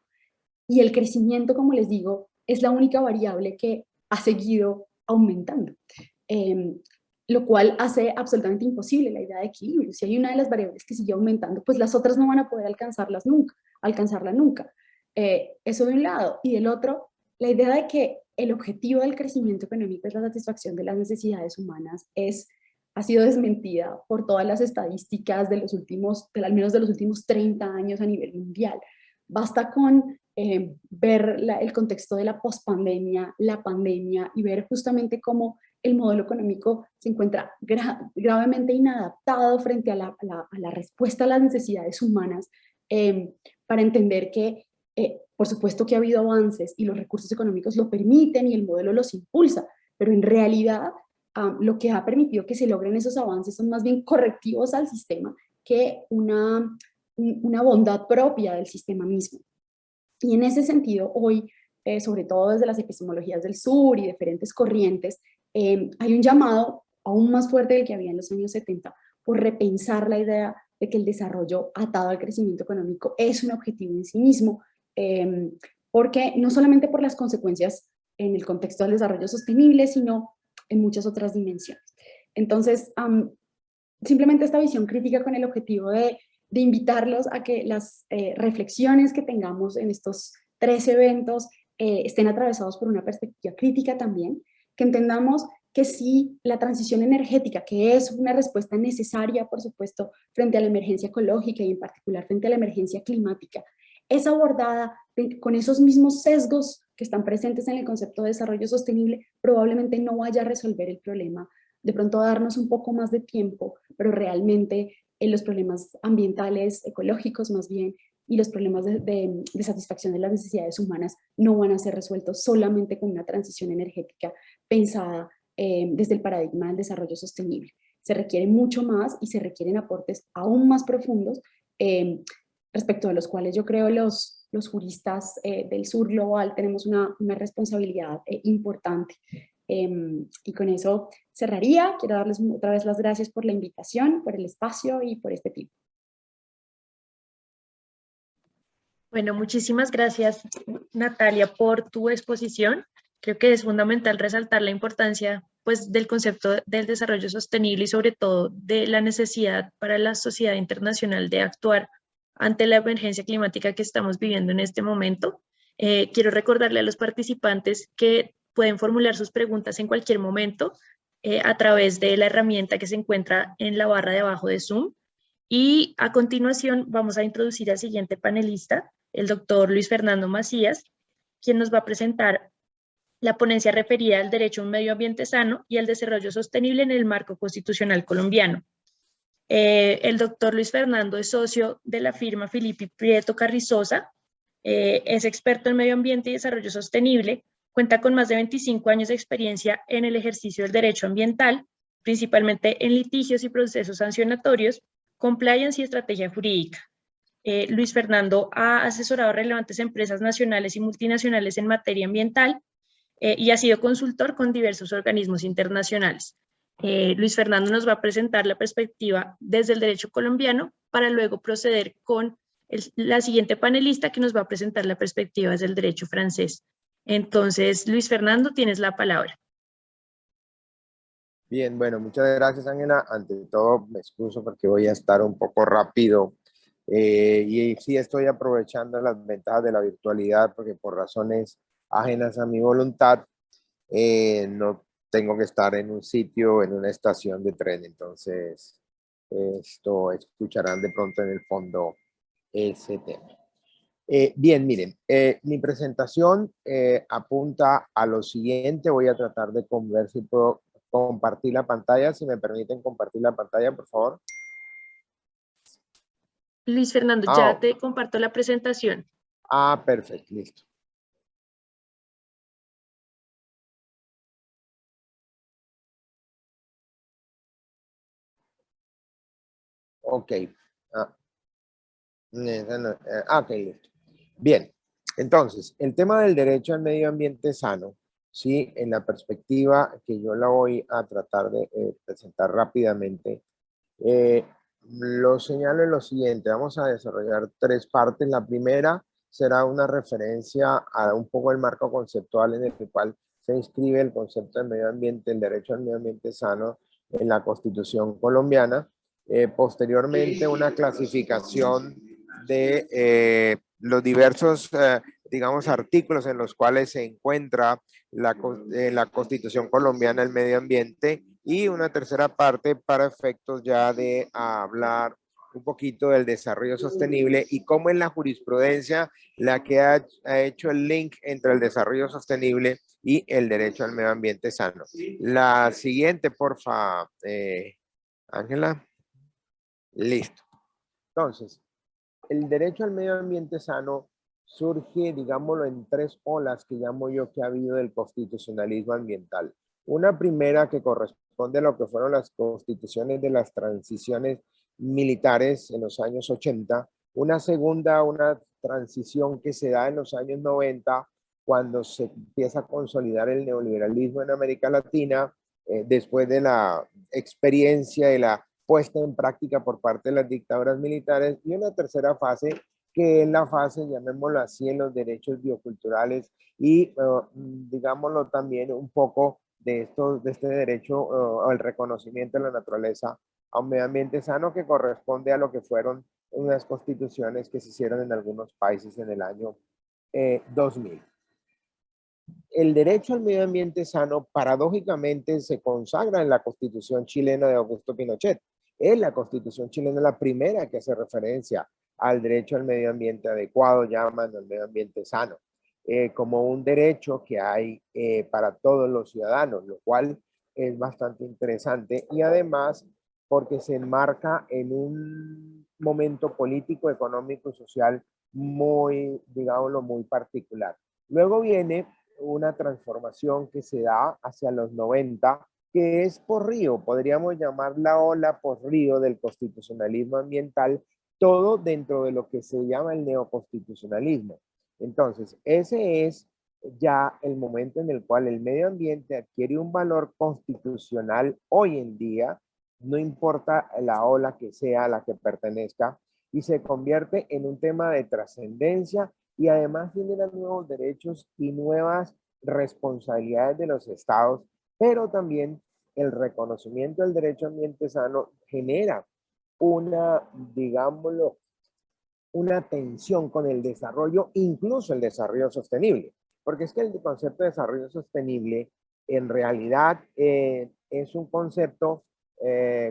Speaker 5: Y el crecimiento, como les digo, es la única variable que ha seguido aumentando, lo cual hace absolutamente imposible la idea de equilibrio. Si hay una de las variables que sigue aumentando, pues las otras no van a poder alcanzarla nunca. Eso de un lado. Y del otro, la idea de que el objetivo del crecimiento económico es la satisfacción de las necesidades humanas ha sido desmentida por todas las estadísticas de al menos de los últimos 30 años a nivel mundial. Basta con ver el contexto de la pospandemia, la pandemia, y ver justamente cómo el modelo económico se encuentra gravemente inadaptado frente a la respuesta a las necesidades humanas, para entender que, por supuesto que ha habido avances y los recursos económicos lo permiten y el modelo los impulsa, pero en realidad lo que ha permitido que se logren esos avances son más bien correctivos al sistema que una bondad propia del sistema mismo. Y en ese sentido, hoy, sobre todo desde las epistemologías del sur y diferentes corrientes, hay un llamado aún más fuerte del que había en los años 70 por repensar la idea de que el desarrollo atado al crecimiento económico es un objetivo en sí mismo, porque no solamente por las consecuencias en el contexto del desarrollo sostenible, sino en muchas otras dimensiones. Entonces, simplemente esta visión crítica con el objetivo de invitarlos a que las reflexiones que tengamos en estos 3 eventos estén atravesados por una perspectiva crítica también, que entendamos que sí, la transición energética, que es una respuesta necesaria, por supuesto, frente a la emergencia ecológica y en particular frente a la emergencia climática, es abordada con esos mismos sesgos que están presentes en el concepto de desarrollo sostenible, probablemente no vaya a resolver el problema. De pronto darnos un poco más de tiempo, pero realmente los problemas ambientales, ecológicos más bien, y los problemas de satisfacción de las necesidades humanas no van a ser resueltos solamente con una transición energética pensada desde el paradigma del desarrollo sostenible. Se requiere mucho más y se requieren aportes aún más profundos, respecto a los cuales yo creo los juristas del sur global tenemos una responsabilidad importante. Y con eso cerraría. Quiero darles otra vez las gracias por la invitación, por el espacio y por este tiempo.
Speaker 1: Bueno, muchísimas gracias, Natalia, por tu exposición. Creo que es fundamental resaltar la importancia, pues, del concepto del desarrollo sostenible y sobre todo de la necesidad para la sociedad internacional de actuar ante la emergencia climática que estamos viviendo en este momento. Quiero recordarle a los participantes que pueden formular sus preguntas en cualquier momento a través de la herramienta que se encuentra en la barra de abajo de Zoom. Y a continuación vamos a introducir al siguiente panelista, el doctor Luis Fernando Macías, quien nos va a presentar la ponencia referida al derecho a un medio ambiente sano y al desarrollo sostenible en el marco constitucional colombiano. El doctor Luis Fernando es socio de la firma Filippi Prieto Carrizosa, es experto en medio ambiente y desarrollo sostenible, cuenta con más de 25 años de experiencia en el ejercicio del derecho ambiental, principalmente en litigios y procesos sancionatorios, compliance y estrategia jurídica. Luis Fernando ha asesorado a relevantes empresas nacionales y multinacionales en materia ambiental y ha sido consultor con diversos organismos internacionales. Luis Fernando nos va a presentar la perspectiva desde el derecho colombiano para luego proceder con la siguiente panelista que nos va a presentar la perspectiva desde el derecho francés. Entonces, Luis Fernando, tienes la palabra.
Speaker 6: Bien, bueno, muchas gracias, Ángela. Ante todo, me excuso porque voy a estar un poco rápido. Y sí estoy aprovechando las ventajas de la virtualidad porque por razones ajenas a mi voluntad, no tengo que estar en un sitio, en una estación de tren. Entonces, esto escucharán de pronto en el fondo ese tema. Bien, miren, mi presentación apunta a lo siguiente. Voy a tratar de ver si puedo compartir la pantalla. Si me permiten compartir la pantalla, por favor.
Speaker 1: Luis Fernando, ya te comparto la presentación.
Speaker 6: Perfecto, listo. Ok. Ok, listo. Bien, entonces, el tema del derecho al medio ambiente sano, ¿sí? En la perspectiva que yo la voy a tratar de presentar rápidamente, lo señalo en lo siguiente. Vamos a desarrollar tres partes. La primera será una referencia a un poco el marco conceptual en el cual se inscribe el concepto de medio ambiente, el derecho al medio ambiente sano en la Constitución colombiana. Posteriormente, una clasificación de los diversos, digamos, artículos en los cuales se encuentra la Constitución colombiana el medio ambiente, y una tercera parte para efectos ya de hablar un poquito del desarrollo sostenible y cómo en la jurisprudencia la que ha hecho el link entre el desarrollo sostenible y el derecho al medio ambiente sano. La siguiente, porfa, Ángela. Listo. Entonces, el derecho al medio ambiente sano surge, digámoslo, en tres olas que llamo yo que ha habido del constitucionalismo ambiental. Una primera que corresponde a lo que fueron las constituciones de las transiciones militares en los años 80. Una segunda, una transición que se da en los años 90, cuando se empieza a consolidar el neoliberalismo en América Latina, después de la experiencia y la puesta en práctica por parte de las dictaduras militares, y una tercera fase que es la fase, llamémoslo así, en los derechos bioculturales y digámoslo también un poco de este derecho al reconocimiento de la naturaleza a un medio ambiente sano, que corresponde a lo que fueron unas constituciones que se hicieron en algunos países en el año 2000. El derecho al medio ambiente sano paradójicamente se consagra en la Constitución chilena de Augusto Pinochet. Es la Constitución chilena la primera que hace referencia al derecho al medio ambiente adecuado, llaman al medio ambiente sano, como un derecho que hay para todos los ciudadanos, lo cual es bastante interesante, y además porque se enmarca en un momento político, económico y social muy, digámoslo, muy particular. Luego viene una transformación que se da hacia los 90, que es por río, podríamos llamar la ola por río del constitucionalismo ambiental, todo dentro de lo que se llama el neoconstitucionalismo. Entonces, ese es ya el momento en el cual el medio ambiente adquiere un valor constitucional hoy en día, no importa la ola que sea a la que pertenezca, y se convierte en un tema de trascendencia, y además genera nuevos derechos y nuevas responsabilidades de los estados, pero también el reconocimiento del derecho a ambiente sano genera una, digámoslo, una tensión con el desarrollo, incluso el desarrollo sostenible, porque es que el concepto de desarrollo sostenible en realidad es un concepto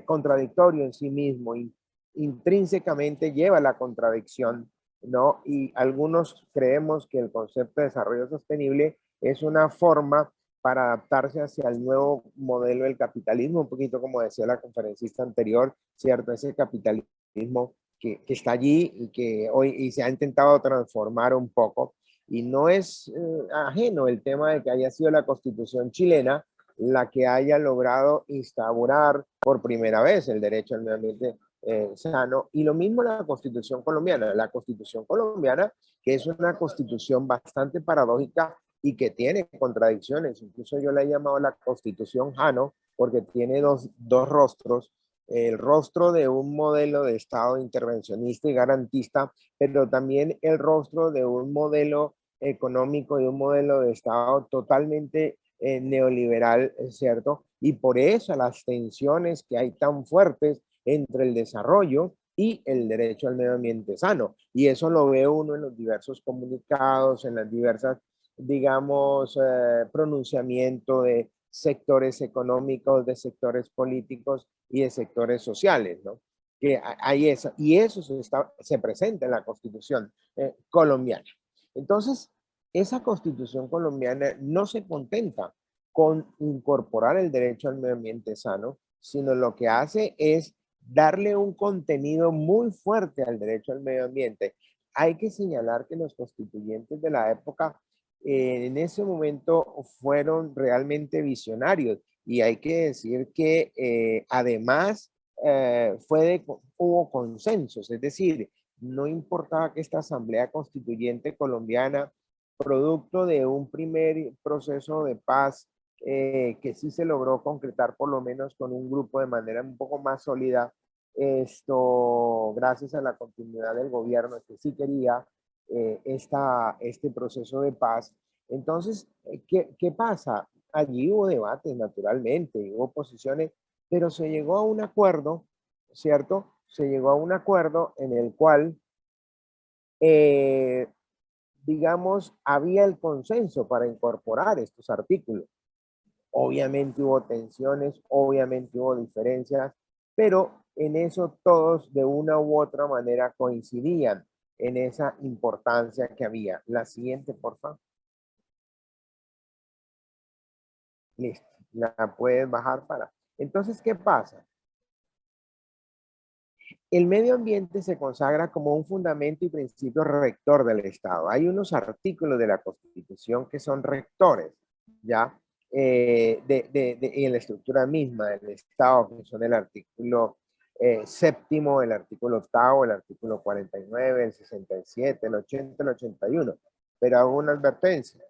Speaker 6: contradictorio en sí mismo, y intrínsecamente lleva a la contradicción, ¿no? Y algunos creemos que el concepto de desarrollo sostenible es una forma para adaptarse hacia el nuevo modelo del capitalismo, un poquito como decía la conferencista anterior, ¿cierto? Ese capitalismo que está allí y que hoy y se ha intentado transformar un poco. Y no es ajeno el tema de que haya sido la Constitución chilena la que haya logrado instaurar por primera vez el derecho al medio ambiente sano, y lo mismo la Constitución colombiana. La Constitución colombiana, que es una constitución bastante paradójica y que tiene contradicciones, incluso yo la he llamado la Constitución Jano, porque tiene dos rostros: el rostro de un modelo de Estado intervencionista y garantista, pero también el rostro de un modelo económico y un modelo de Estado totalmente neoliberal, ¿cierto? Y por eso las tensiones que hay tan fuertes entre el desarrollo y el derecho al medio ambiente sano. Y eso lo ve uno en los diversos comunicados, en las diversas, digamos, pronunciamiento de sectores económicos, de sectores políticos y de sectores sociales, ¿no? Que hay eso, y eso se presenta en la Constitución colombiana. Entonces, esa Constitución colombiana no se contenta con incorporar el derecho al medio ambiente sano, sino lo que hace es darle un contenido muy fuerte al derecho al medio ambiente. Hay que señalar que los constituyentes de la época en ese momento fueron realmente visionarios, y hay que decir que además hubo consensos, es decir, no importaba que esta Asamblea Constituyente colombiana, producto de un primer proceso de paz que sí se logró concretar por lo menos con un grupo de manera un poco más sólida, gracias a la continuidad del gobierno que sí quería este proceso de paz. Entonces, ¿qué pasa? Allí hubo debates, naturalmente, hubo posiciones, pero se llegó a un acuerdo, ¿cierto? Se llegó a un acuerdo en el cual, digamos, había el consenso para incorporar estos artículos. Obviamente hubo tensiones, obviamente hubo diferencias, pero en eso todos de una u otra manera coincidían en esa importancia que había. La siguiente, por favor. Listo, la puedes bajar para... Entonces, ¿qué pasa? El medio ambiente se consagra como un fundamento y principio rector del Estado. Hay unos artículos de la Constitución que son rectores, ¿ya? En la estructura misma del Estado, que son el artículo séptimo, el artículo octavo, el artículo 49, el 67, el 80, el 81. Pero hago una advertencia.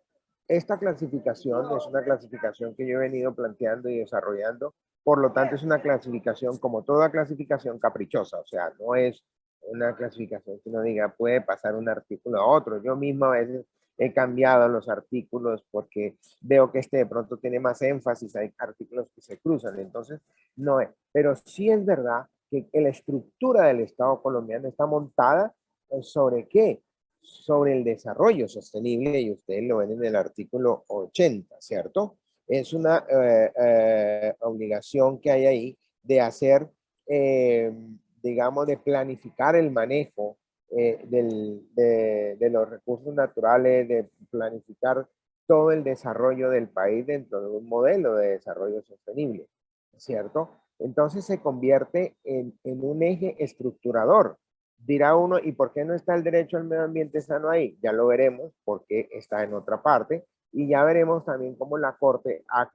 Speaker 6: Esta clasificación es una clasificación que yo he venido planteando y desarrollando. Por lo tanto, es una clasificación, como toda clasificación, caprichosa. O sea, no es una clasificación que uno diga, puede pasar un artículo a otro. Yo mismo a veces he cambiado los artículos porque veo que este de pronto tiene más énfasis, hay artículos que se cruzan. Entonces, no es. Pero sí es verdad que la estructura del Estado colombiano está montada ¿sobre qué? Sobre el desarrollo sostenible, y ustedes lo ven en el artículo 80, ¿cierto? Es una obligación que hay ahí de hacer, digamos, de planificar el manejo de los recursos naturales, de planificar todo el desarrollo del país dentro de un modelo de desarrollo sostenible, ¿cierto? Entonces se convierte en un eje estructurador. Dirá uno, ¿y por qué no está el derecho al medio ambiente sano ahí? Ya lo veremos, porque está en otra parte. Y ya veremos también cómo la Corte ha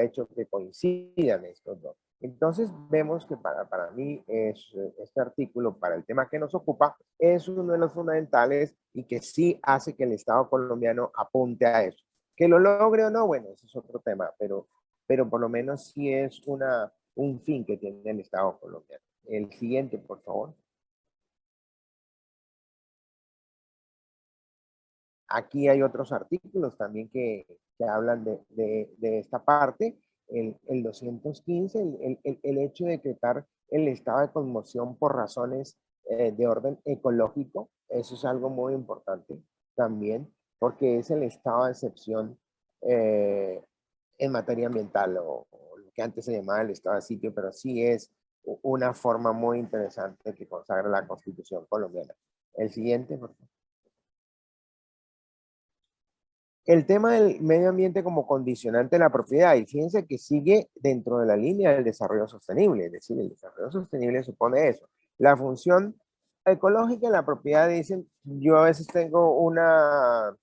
Speaker 6: hecho que coincidan estos dos. Entonces vemos que para mí este artículo, para el tema que nos ocupa, es uno de los fundamentales y que sí hace que el Estado colombiano apunte a eso. Que lo logre o no, bueno, ese es otro tema, pero por lo menos sí es un fin que tiene el Estado colombiano. El siguiente, por favor. Aquí hay otros artículos también que hablan de esta parte. El 215, el hecho de decretar el estado de conmoción por razones de orden ecológico, eso es algo muy importante también, porque es el estado de excepción en materia ambiental, o lo que antes se llamaba el estado de sitio, pero sí es una forma muy interesante que consagra la Constitución colombiana. El siguiente, por favor. El tema del medio ambiente como condicionante de la propiedad, y fíjense que sigue dentro de la línea del desarrollo sostenible, es decir, el desarrollo sostenible supone eso. La función ecológica en la propiedad, dicen, yo a veces tengo una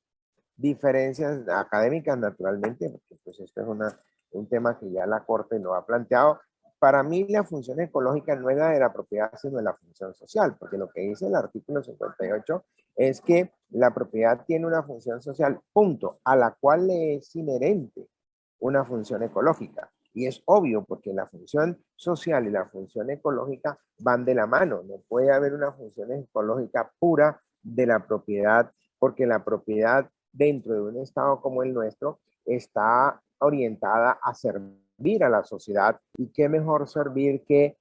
Speaker 6: diferencias académicas naturalmente, porque pues esto es un tema que ya la Corte lo ha planteado. Para mí la función ecológica no es la de la propiedad, sino la función social, porque lo que dice el artículo 58 es que la propiedad tiene una función social, punto, a la cual le es inherente una función ecológica. Y es obvio, porque la función social y la función ecológica van de la mano. No puede haber una función ecológica pura de la propiedad, porque la propiedad dentro de un estado como el nuestro está orientada a servir servir a la sociedad, y qué mejor servir que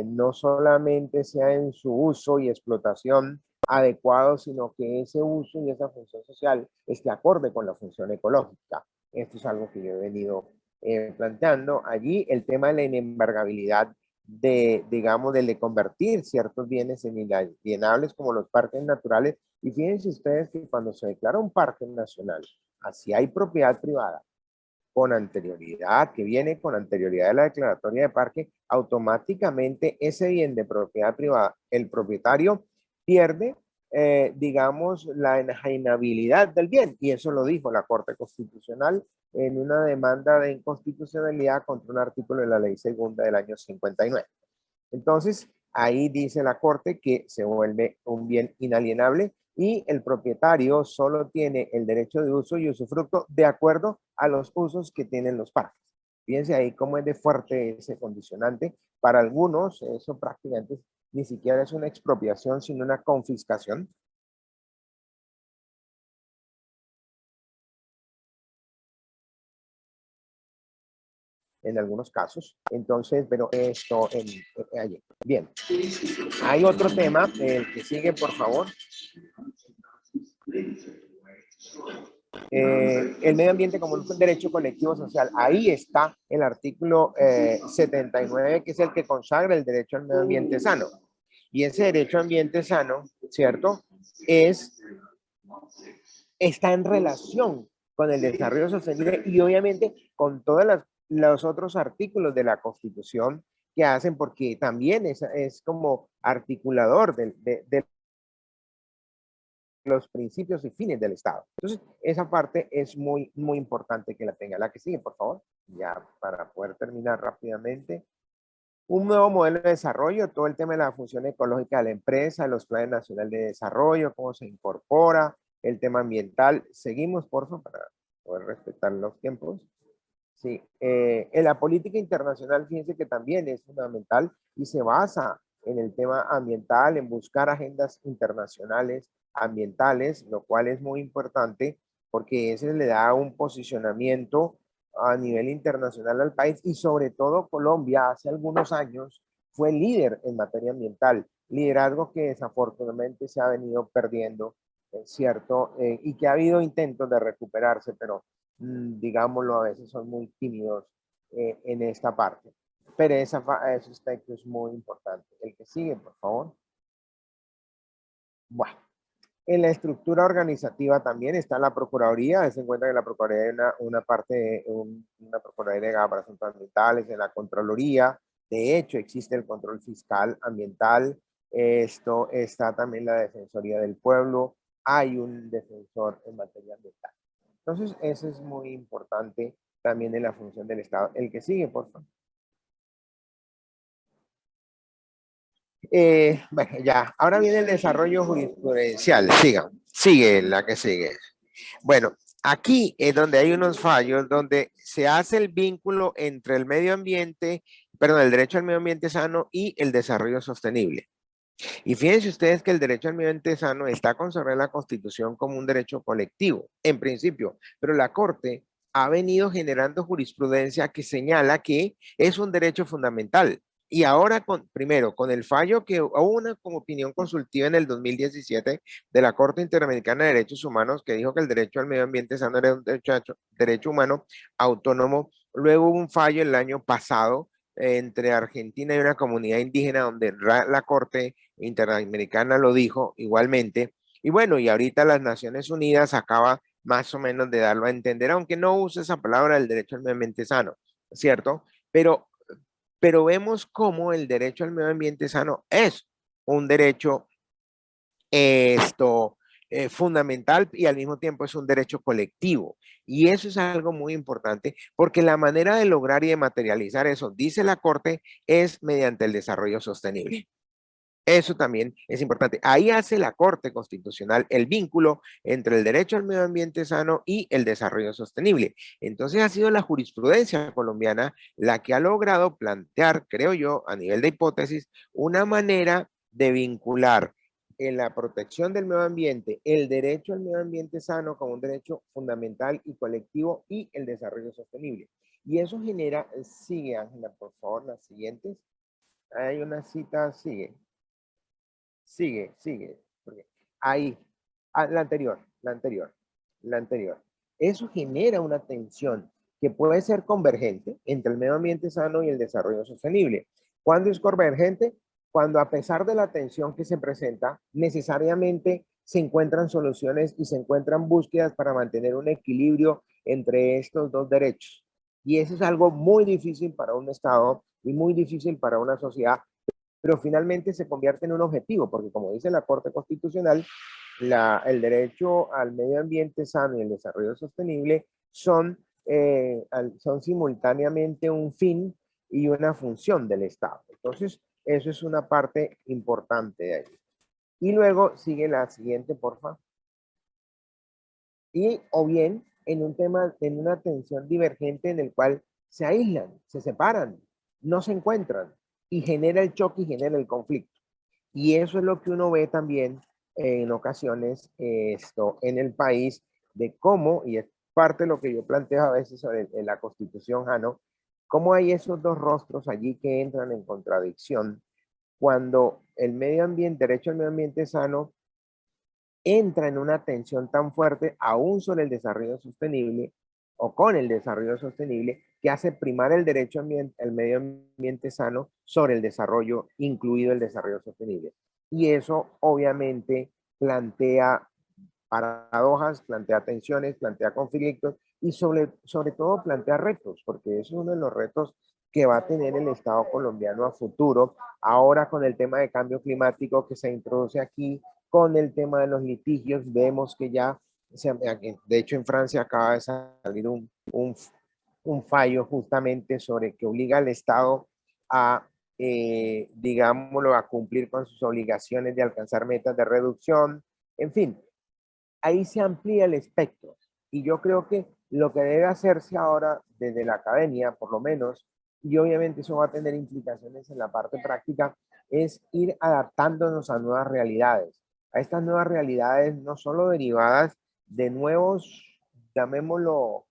Speaker 6: no solamente sea en su uso y explotación adecuado, sino que ese uso y esa función social esté acorde con la función ecológica. Esto es algo que yo he venido planteando. Allí el tema de la inembargabilidad digamos, de convertir ciertos bienes en inalienables como los parques naturales. Y fíjense ustedes que cuando se declara un parque nacional, así hay propiedad privada con anterioridad, que viene con anterioridad de la declaratoria de parque, automáticamente ese bien de propiedad privada, el propietario pierde, digamos, la enajenabilidad del bien. Y eso lo dijo la Corte Constitucional en una demanda de inconstitucionalidad contra un artículo de la Ley Segunda del año 59. Entonces, ahí dice la Corte que se vuelve un bien inalienable y el propietario solo tiene el derecho de uso y usufructo de acuerdo a los usos que tienen los parques. Fíjense ahí cómo es de fuerte ese condicionante. Para algunos, eso prácticamente ni siquiera es una expropiación, sino una confiscación. En algunos casos. Entonces, pero esto allí. Bien. Hay otro tema, el que sigue, por favor. El medio ambiente como un derecho colectivo social. Ahí está el artículo 79, que es el que consagra el derecho al medio ambiente sano. Y ese derecho al ambiente sano, ¿cierto? Está en relación con el desarrollo sostenible y obviamente con todos los otros artículos de la Constitución que hacen, porque también es como articulador de los principios y fines del Estado. Entonces, esa parte es muy, muy importante que la tenga. La que sigue, por favor, ya para poder terminar rápidamente. Un nuevo modelo de desarrollo, todo el tema de la función ecológica de la empresa, los planes nacionales de desarrollo, cómo se incorpora, el tema ambiental. Seguimos, por favor, para poder respetar los tiempos. Sí, en la política internacional, fíjense que también es fundamental y se basa en el tema ambiental, en buscar agendas internacionales ambientales, lo cual es muy importante porque ese le da un posicionamiento a nivel internacional al país y sobre todo Colombia hace algunos años fue líder en materia ambiental, liderazgo que desafortunadamente se ha venido perdiendo, ¿cierto? Y que ha habido intentos de recuperarse, pero digámoslo, a veces son muy tímidos en esta parte. Pero ese aspecto es muy importante. El que sigue, por favor. Bueno, en la estructura organizativa también está la Procuraduría. Se encuentra que la Procuraduría es una parte, una Procuraduría para asuntos ambientales, en la Contraloría. De hecho, existe el control fiscal ambiental. Esto está también la Defensoría del Pueblo. Hay un defensor en materia ambiental. Entonces, eso es muy importante también en la función del Estado. El que sigue, por favor. Bueno, ya. Ahora viene el desarrollo jurisprudencial. Sigue la que sigue. Bueno, aquí es donde hay unos fallos, donde se hace el vínculo entre el medio ambiente, perdón, el derecho al medio ambiente sano y el desarrollo sostenible. Y fíjense ustedes que el derecho al medio ambiente sano está consagrado en la Constitución como un derecho colectivo, en principio, pero la Corte ha venido generando jurisprudencia que señala que es un derecho fundamental. Y ahora, primero, con el fallo que hubo una como opinión consultiva en el 2017 de la Corte Interamericana de Derechos Humanos que dijo que el derecho al medio ambiente sano era un derecho humano autónomo. Luego hubo un fallo el año pasado entre Argentina y una comunidad indígena donde la Corte Interamericana lo dijo igualmente. Y bueno, y ahorita las Naciones Unidas acaba más o menos de darlo a entender, aunque no use esa palabra del derecho al medio ambiente sano, ¿cierto? Pero vemos cómo el derecho al medio ambiente sano es un derecho fundamental y al mismo tiempo es un derecho colectivo. Y eso es algo muy importante porque la manera de lograr y de materializar eso, dice la Corte, es mediante el desarrollo sostenible. Eso también es importante. Ahí hace la Corte Constitucional el vínculo entre el derecho al medio ambiente sano y el desarrollo sostenible. Entonces ha sido la jurisprudencia colombiana la que ha logrado plantear, creo yo, a nivel de hipótesis, una manera de vincular en la protección del medio ambiente el derecho al medio ambiente sano como un derecho fundamental y colectivo y el desarrollo sostenible. Y eso genera, sigue Ángela, por favor, las siguientes. Hay una cita, sigue, porque ahí, la anterior. Eso genera una tensión que puede ser convergente entre el medio ambiente sano y el desarrollo sostenible. ¿Cuándo es convergente? Cuando a pesar de la tensión que se presenta, necesariamente se encuentran soluciones y se encuentran búsquedas para mantener un equilibrio entre estos dos derechos. Y eso es algo muy difícil para un Estado y muy difícil para una sociedad, pero finalmente se convierte en un objetivo, porque como dice la Corte Constitucional, el derecho al medio ambiente sano y el desarrollo sostenible son simultáneamente un fin y una función del Estado. Entonces, eso es una parte importante de ahí. Y luego sigue la siguiente, por favor. Y o bien en un tema, en una tensión divergente en el cual se aíslan, se separan, no se encuentran y genera el choque y genera el conflicto. Y eso es lo que uno ve también en ocasiones en el país, de cómo, y es parte de lo que yo planteo a veces sobre la Constitución, Jano, cómo hay esos dos rostros allí que entran en contradicción cuando el medio ambiente, derecho al medio ambiente sano, entra en una tensión tan fuerte aún sobre el desarrollo sostenible o con el desarrollo sostenible que hace primar el derecho al medio ambiente sano sobre el desarrollo, incluido el desarrollo sostenible. Y eso obviamente plantea paradojas, plantea tensiones, plantea conflictos y sobre todo plantea retos, porque eso es uno de los retos que va a tener el Estado colombiano a futuro, ahora con el tema de cambio climático que se introduce aquí, con el tema de los litigios, vemos que ya, de hecho en Francia acaba de salir un fallo justamente sobre que obliga al Estado a, digámoslo, a cumplir con sus obligaciones de alcanzar metas de reducción, en fin, ahí se amplía el espectro. Y yo creo que lo que debe hacerse ahora desde la academia, por lo menos, y obviamente eso va a tener implicaciones en la parte práctica, es ir adaptándonos a nuevas realidades. A estas nuevas realidades no solo derivadas de nuevos, llamémoslo,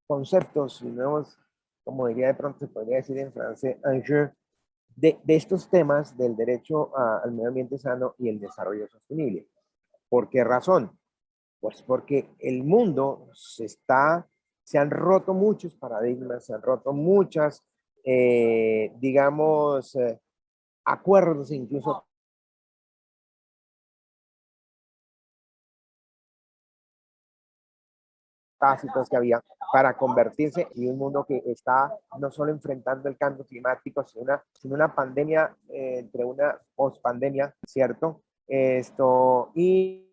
Speaker 6: conceptos y nuevos, como diría de pronto se podría decir en francés, enjeux, de estos temas del derecho al medio ambiente sano y el desarrollo sostenible. ¿Por qué razón? Pues porque el mundo se han roto muchos paradigmas, se han roto muchas, digamos, acuerdos incluso tácitos que había para convertirse en un mundo que está no solo enfrentando el cambio climático, sino una pandemia, entre una pospandemia, ¿cierto? Y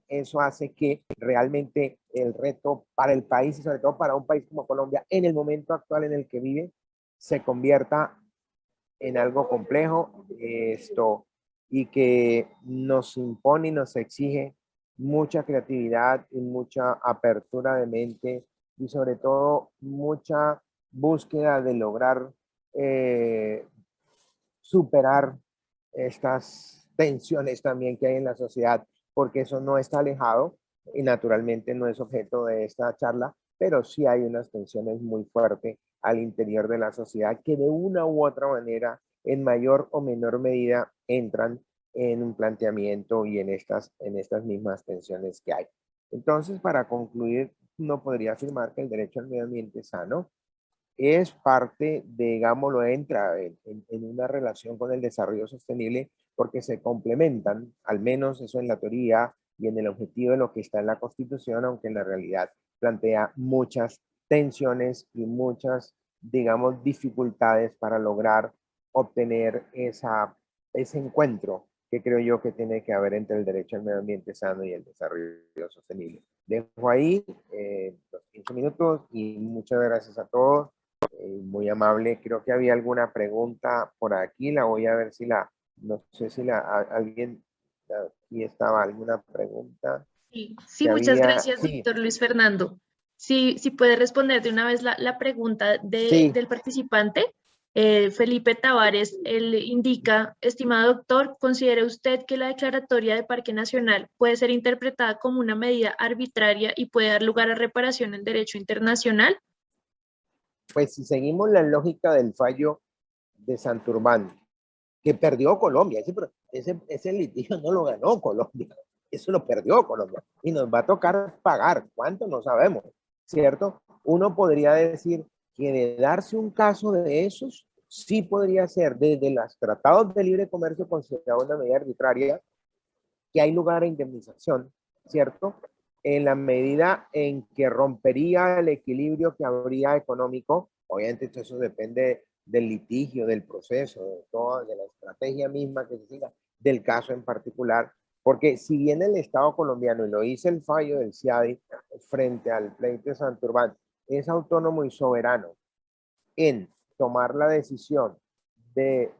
Speaker 6: eso hace que realmente el reto para el país y sobre todo para un país como Colombia en el momento actual en el que vive se convierta en algo complejo y que nos impone y nos exige mucha creatividad y mucha apertura de mente y sobre todo mucha búsqueda de lograr superar estas tensiones también que hay en la sociedad, porque eso no está alejado y naturalmente no es objeto de esta charla, pero sí hay unas tensiones muy fuertes al interior de la sociedad que de una u otra manera, en mayor o menor medida, entran en un planteamiento y en estas mismas tensiones que hay. Entonces, para concluir, uno podría afirmar que el derecho al medio ambiente sano es parte, digámoslo, entra en una relación con el desarrollo sostenible porque se complementan, al menos eso en la teoría y en el objetivo de lo que está en la Constitución, aunque en la realidad plantea muchas tensiones y muchas, digamos, dificultades para lograr obtener ese encuentro que creo yo que tiene que haber entre el derecho al medio ambiente sano y el desarrollo sostenible. Dejo ahí los 15 minutos y muchas gracias a todos. Muy amable. Creo que había alguna pregunta por aquí. La voy a ver si no sé si alguien, aquí estaba alguna pregunta.
Speaker 1: Sí, muchas gracias,
Speaker 6: Sí.
Speaker 1: doctor Luis Fernando. Sí, puede responder de una vez la pregunta
Speaker 6: Sí.
Speaker 1: del participante. Felipe Tavares, él indica: estimado doctor, ¿considera usted que la declaratoria de Parque Nacional puede ser interpretada como una medida arbitraria y puede dar lugar a reparación en derecho internacional?
Speaker 6: Pues si seguimos la lógica del fallo de Santurbán, que perdió Colombia, ese litigio no lo ganó Colombia, eso lo perdió Colombia y nos va a tocar pagar, ¿cuánto? No sabemos, ¿cierto? Uno podría decir que de darse un caso de esos, sí podría ser desde los tratados de libre comercio considerado una medida arbitraria, que hay lugar a indemnización, ¿cierto? En la medida en que rompería el equilibrio que habría económico, obviamente eso depende del litigio, del proceso, de la estrategia misma que se siga, del caso en particular, porque si bien el Estado colombiano, y lo hizo el fallo del CIADI frente al pleito de Santurbán, es autónomo y soberano en tomar la decisión de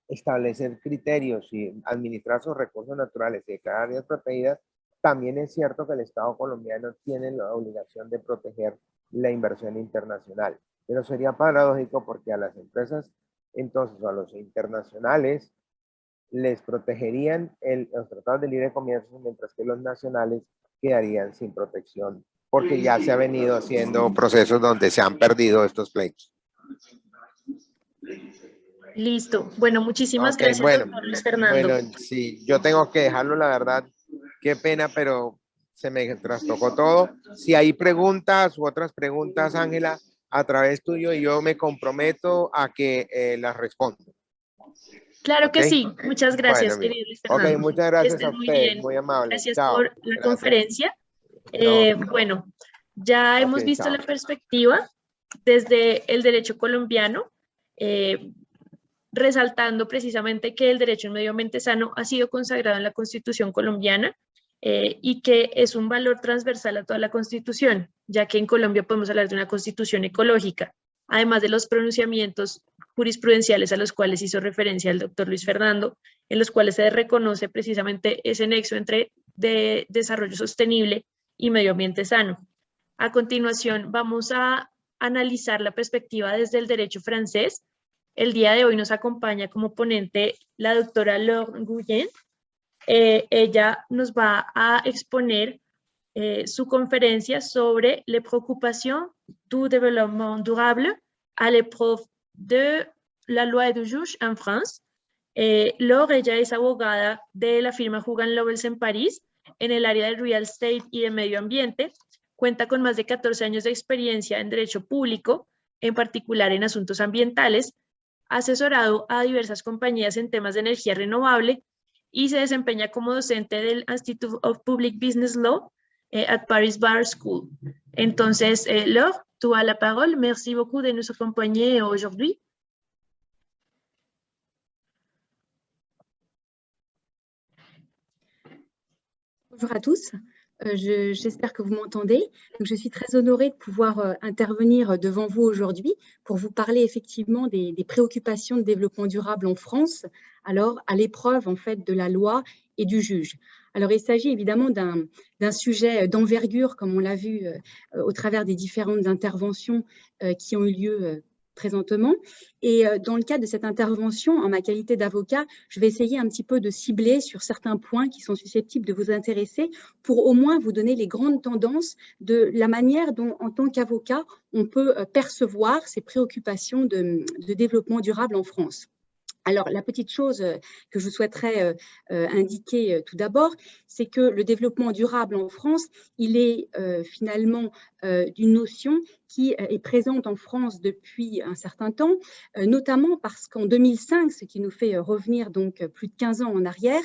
Speaker 6: establecer criterios y administrar sus recursos naturales y declarar áreas protegidas, también es cierto que el Estado colombiano tiene la obligación de proteger la inversión internacional. Pero sería paradójico porque a las empresas, entonces, a los internacionales, les protegerían los tratados de libre comercio, mientras que los nacionales quedarían sin protección, porque ya se ha venido haciendo procesos donde se han perdido estos pleitos.
Speaker 1: Listo. Bueno, muchísimas gracias, doctor Luis Fernando.
Speaker 6: Bueno, sí, yo tengo que dejarlo, la verdad, qué pena, pero se me trastocó todo. Si hay preguntas u otras preguntas, Ángela, a través tuyo, y yo me comprometo a que las respondo.
Speaker 1: Claro que sí. Muchas gracias,
Speaker 6: Bueno,
Speaker 1: querido Luis Fernando.
Speaker 6: ok, muchas gracias a ustedes, muy amable.
Speaker 1: Gracias
Speaker 6: Chao.
Speaker 1: por la conferencia. Bueno, ya hemos visto
Speaker 6: chao.
Speaker 1: la perspectiva desde el derecho colombiano, resaltando precisamente que el derecho a un medio ambiente sano ha sido consagrado en la Constitución colombiana y que es un valor transversal a toda la Constitución, ya que en Colombia podemos hablar de una Constitución ecológica, además de los pronunciamientos jurisprudenciales a los cuales hizo referencia el doctor Luis Fernando, en los cuales se reconoce precisamente ese nexo entre desarrollo sostenible y medio ambiente sano. A continuación, vamos a analizar la perspectiva desde el derecho francés. El día de hoy nos acompaña como ponente la doctora Laure Guyen. Ella nos va a exponer su conferencia sobre les préoccupations du développement durable à l'épreuve de la loi du juge en France. Laure, ella es abogada de la firma Hogan Lovells en París, en el área de real estate y de medio ambiente. Cuenta con más de 14 años de experiencia en derecho público, en particular en asuntos ambientales. Ha asesorado a diversas compañías en temas de energía renovable y se desempeña como docente del Institute of Public Business Law at Paris Bar School. Entonces, Laure, tu as la parole. Merci beaucoup de nous accompagner aujourd'hui.
Speaker 7: Bonjour à tous, j'espère que vous m'entendez. Je suis très honorée de pouvoir intervenir devant vous aujourd'hui pour vous parler effectivement des préoccupations de développement durable en France, alors à l'épreuve en fait de la loi et du juge. Alors il s'agit évidemment d'un sujet d'envergure, comme on l'a vu au travers des différentes interventions qui ont eu lieu présentement. Et dans le cadre de cette intervention, en ma qualité d'avocat, je vais essayer un petit peu de cibler sur certains points qui sont susceptibles de vous intéresser pour au moins vous donner les grandes tendances de la manière dont, en tant qu'avocat, on peut percevoir ces préoccupations de développement durable en France. Alors, la petite chose que je souhaiterais indiquer tout d'abord, c'est que le développement durable en France, il est finalement d'une notion qui est présente en France depuis un certain temps, notamment parce qu'en 2005, ce qui nous fait revenir donc plus de 15 ans en arrière,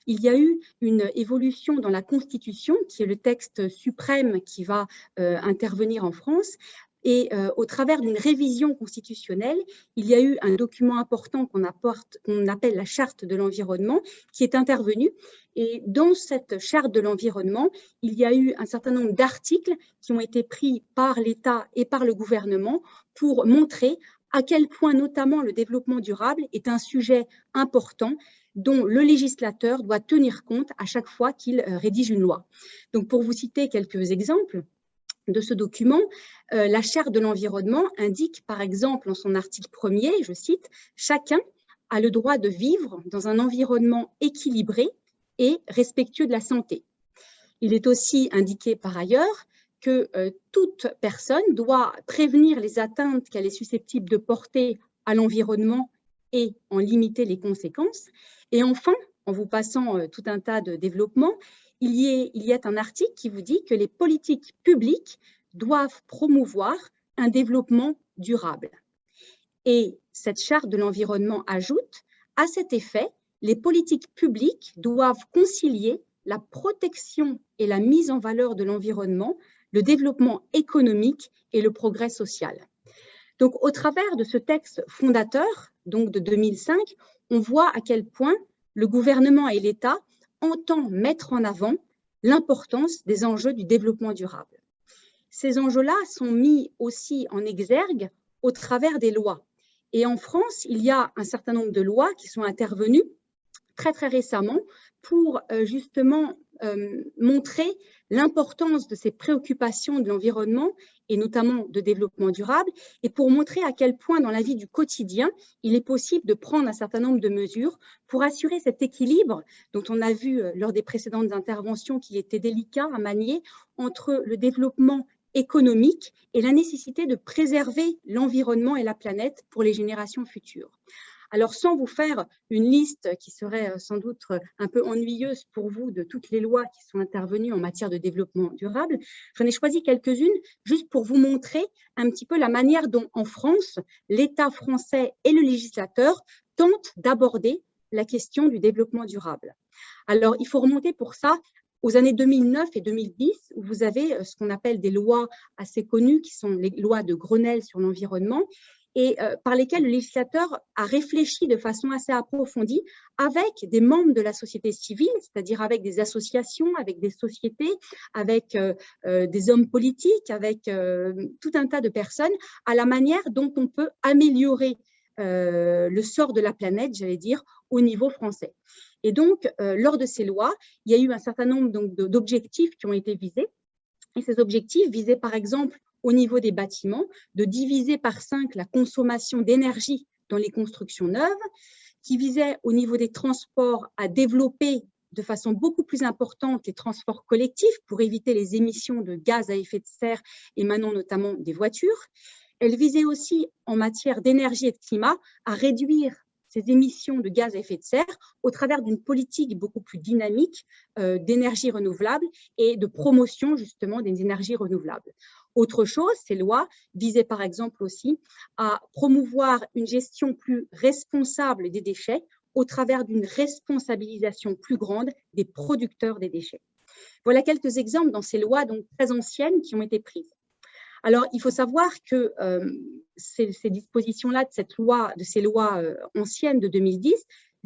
Speaker 7: il y a eu une évolution dans la Constitution, qui est le texte suprême qui va intervenir en France. Et au travers d'une révision constitutionnelle, il y a eu un document important qu'on appelle la Charte de l'environnement qui est intervenu. Et dans cette Charte de l'environnement, il y a eu un certain nombre d'articles qui ont été pris par l'État et par le gouvernement pour montrer à quel point notamment le développement durable est un sujet important dont le législateur doit tenir compte à chaque fois qu'il rédige une loi. Donc pour vous citer quelques exemples, de ce document, la Charte de l'environnement indique par exemple en son article 1er, je cite, « Chacun a le droit de vivre dans un environnement équilibré et respectueux de la santé ». Il est aussi indiqué par ailleurs que toute personne doit prévenir les atteintes qu'elle est susceptible de porter à l'environnement et en limiter les conséquences. Et enfin, en vous passant tout un tas de développements, il y a un article qui vous dit que les politiques publiques doivent promouvoir un développement durable. Et cette charte de l'environnement ajoute, à cet effet, les politiques publiques doivent concilier la protection et la mise en valeur de l'environnement, le développement économique et le progrès social. Donc, au travers de ce texte fondateur, donc de 2005, on voit à quel point le gouvernement et l'État entendent mettre en avant l'importance des enjeux du développement durable. Ces enjeux-là sont mis aussi en exergue au travers des lois. Et en France, il y a un certain nombre de lois qui sont intervenues très récemment pour justement montrer l'importance de ces préoccupations de l'environnement et notamment de développement durable, et pour montrer à quel point dans la vie du quotidien, il est possible de prendre un certain nombre de mesures pour assurer cet équilibre dont on a vu lors des précédentes interventions qu'il était délicat à manier entre le développement économique et la nécessité de préserver l'environnement et la planète pour les générations futures. Alors, sans vous faire une liste qui serait sans doute un peu ennuyeuse pour vous de toutes les lois qui sont intervenues en matière de développement durable, j'en ai choisi quelques-unes juste pour vous montrer un petit peu la manière dont, en France, l'État français et le législateur tentent d'aborder la question du développement durable. Alors, il faut remonter pour ça aux années 2009 et 2010, où vous avez ce qu'on appelle des lois assez connues, qui sont les lois de Grenelle sur l'environnement, et par lesquelles le législateur a réfléchi de façon assez approfondie avec des membres de la société civile, c'est-à-dire avec des associations, avec des sociétés, avec des hommes politiques, avec tout un tas de personnes, à la manière dont on peut améliorer le sort de la planète, j'allais dire, au niveau français. Et donc, lors de ces lois, il y a eu un certain nombre d'objectifs qui ont été visés. Et ces objectifs visaient par exemple au niveau des bâtiments de diviser par 5 la consommation d'énergie dans les constructions neuves, qui visaient au niveau des transports à développer de façon beaucoup plus importante les transports collectifs pour éviter les émissions de gaz à effet de serre émanant notamment des voitures. Elle visait aussi en matière d'énergie et de climat à réduire ces émissions de gaz à effet de serre au travers d'une politique beaucoup plus dynamique d'énergie renouvelable et de promotion justement des énergies renouvelables. Autre chose, ces lois visaient par exemple aussi à promouvoir une gestion plus responsable des déchets au travers d'une responsabilisation plus grande des producteurs des déchets. Voilà quelques exemples dans ces lois donc très anciennes qui ont été prises. Alors, il faut savoir que ces dispositions-là de ces lois anciennes de 2010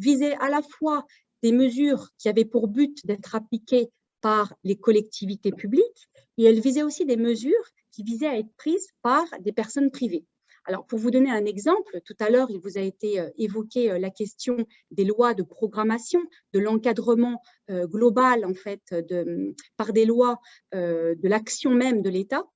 Speaker 7: visaient à la fois des mesures qui avaient pour but d'être appliquées par les collectivités publiques et elles visaient aussi des mesures qui visaient à être prises par des personnes privées. Alors, pour vous donner un exemple, tout à l'heure, il vous a été évoqué la question des lois de programmation, de l'encadrement global, en fait, par des lois de l'action même de l'État.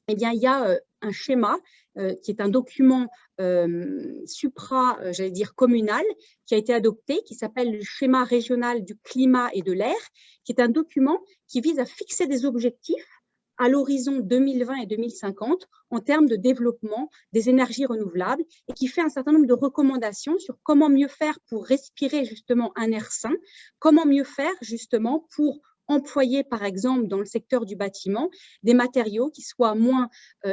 Speaker 7: Eh bien, il y a un schéma qui est un document j'allais dire communal, qui a été adopté, qui s'appelle le schéma régional du climat et de l'air, qui est un document qui vise à fixer des objectifs à l'horizon 2020 et 2050 en termes de développement des énergies renouvelables et qui fait un certain nombre de recommandations sur comment mieux faire pour respirer justement un air sain, comment mieux faire justement pour employer par exemple dans le secteur du bâtiment des matériaux qui soient moins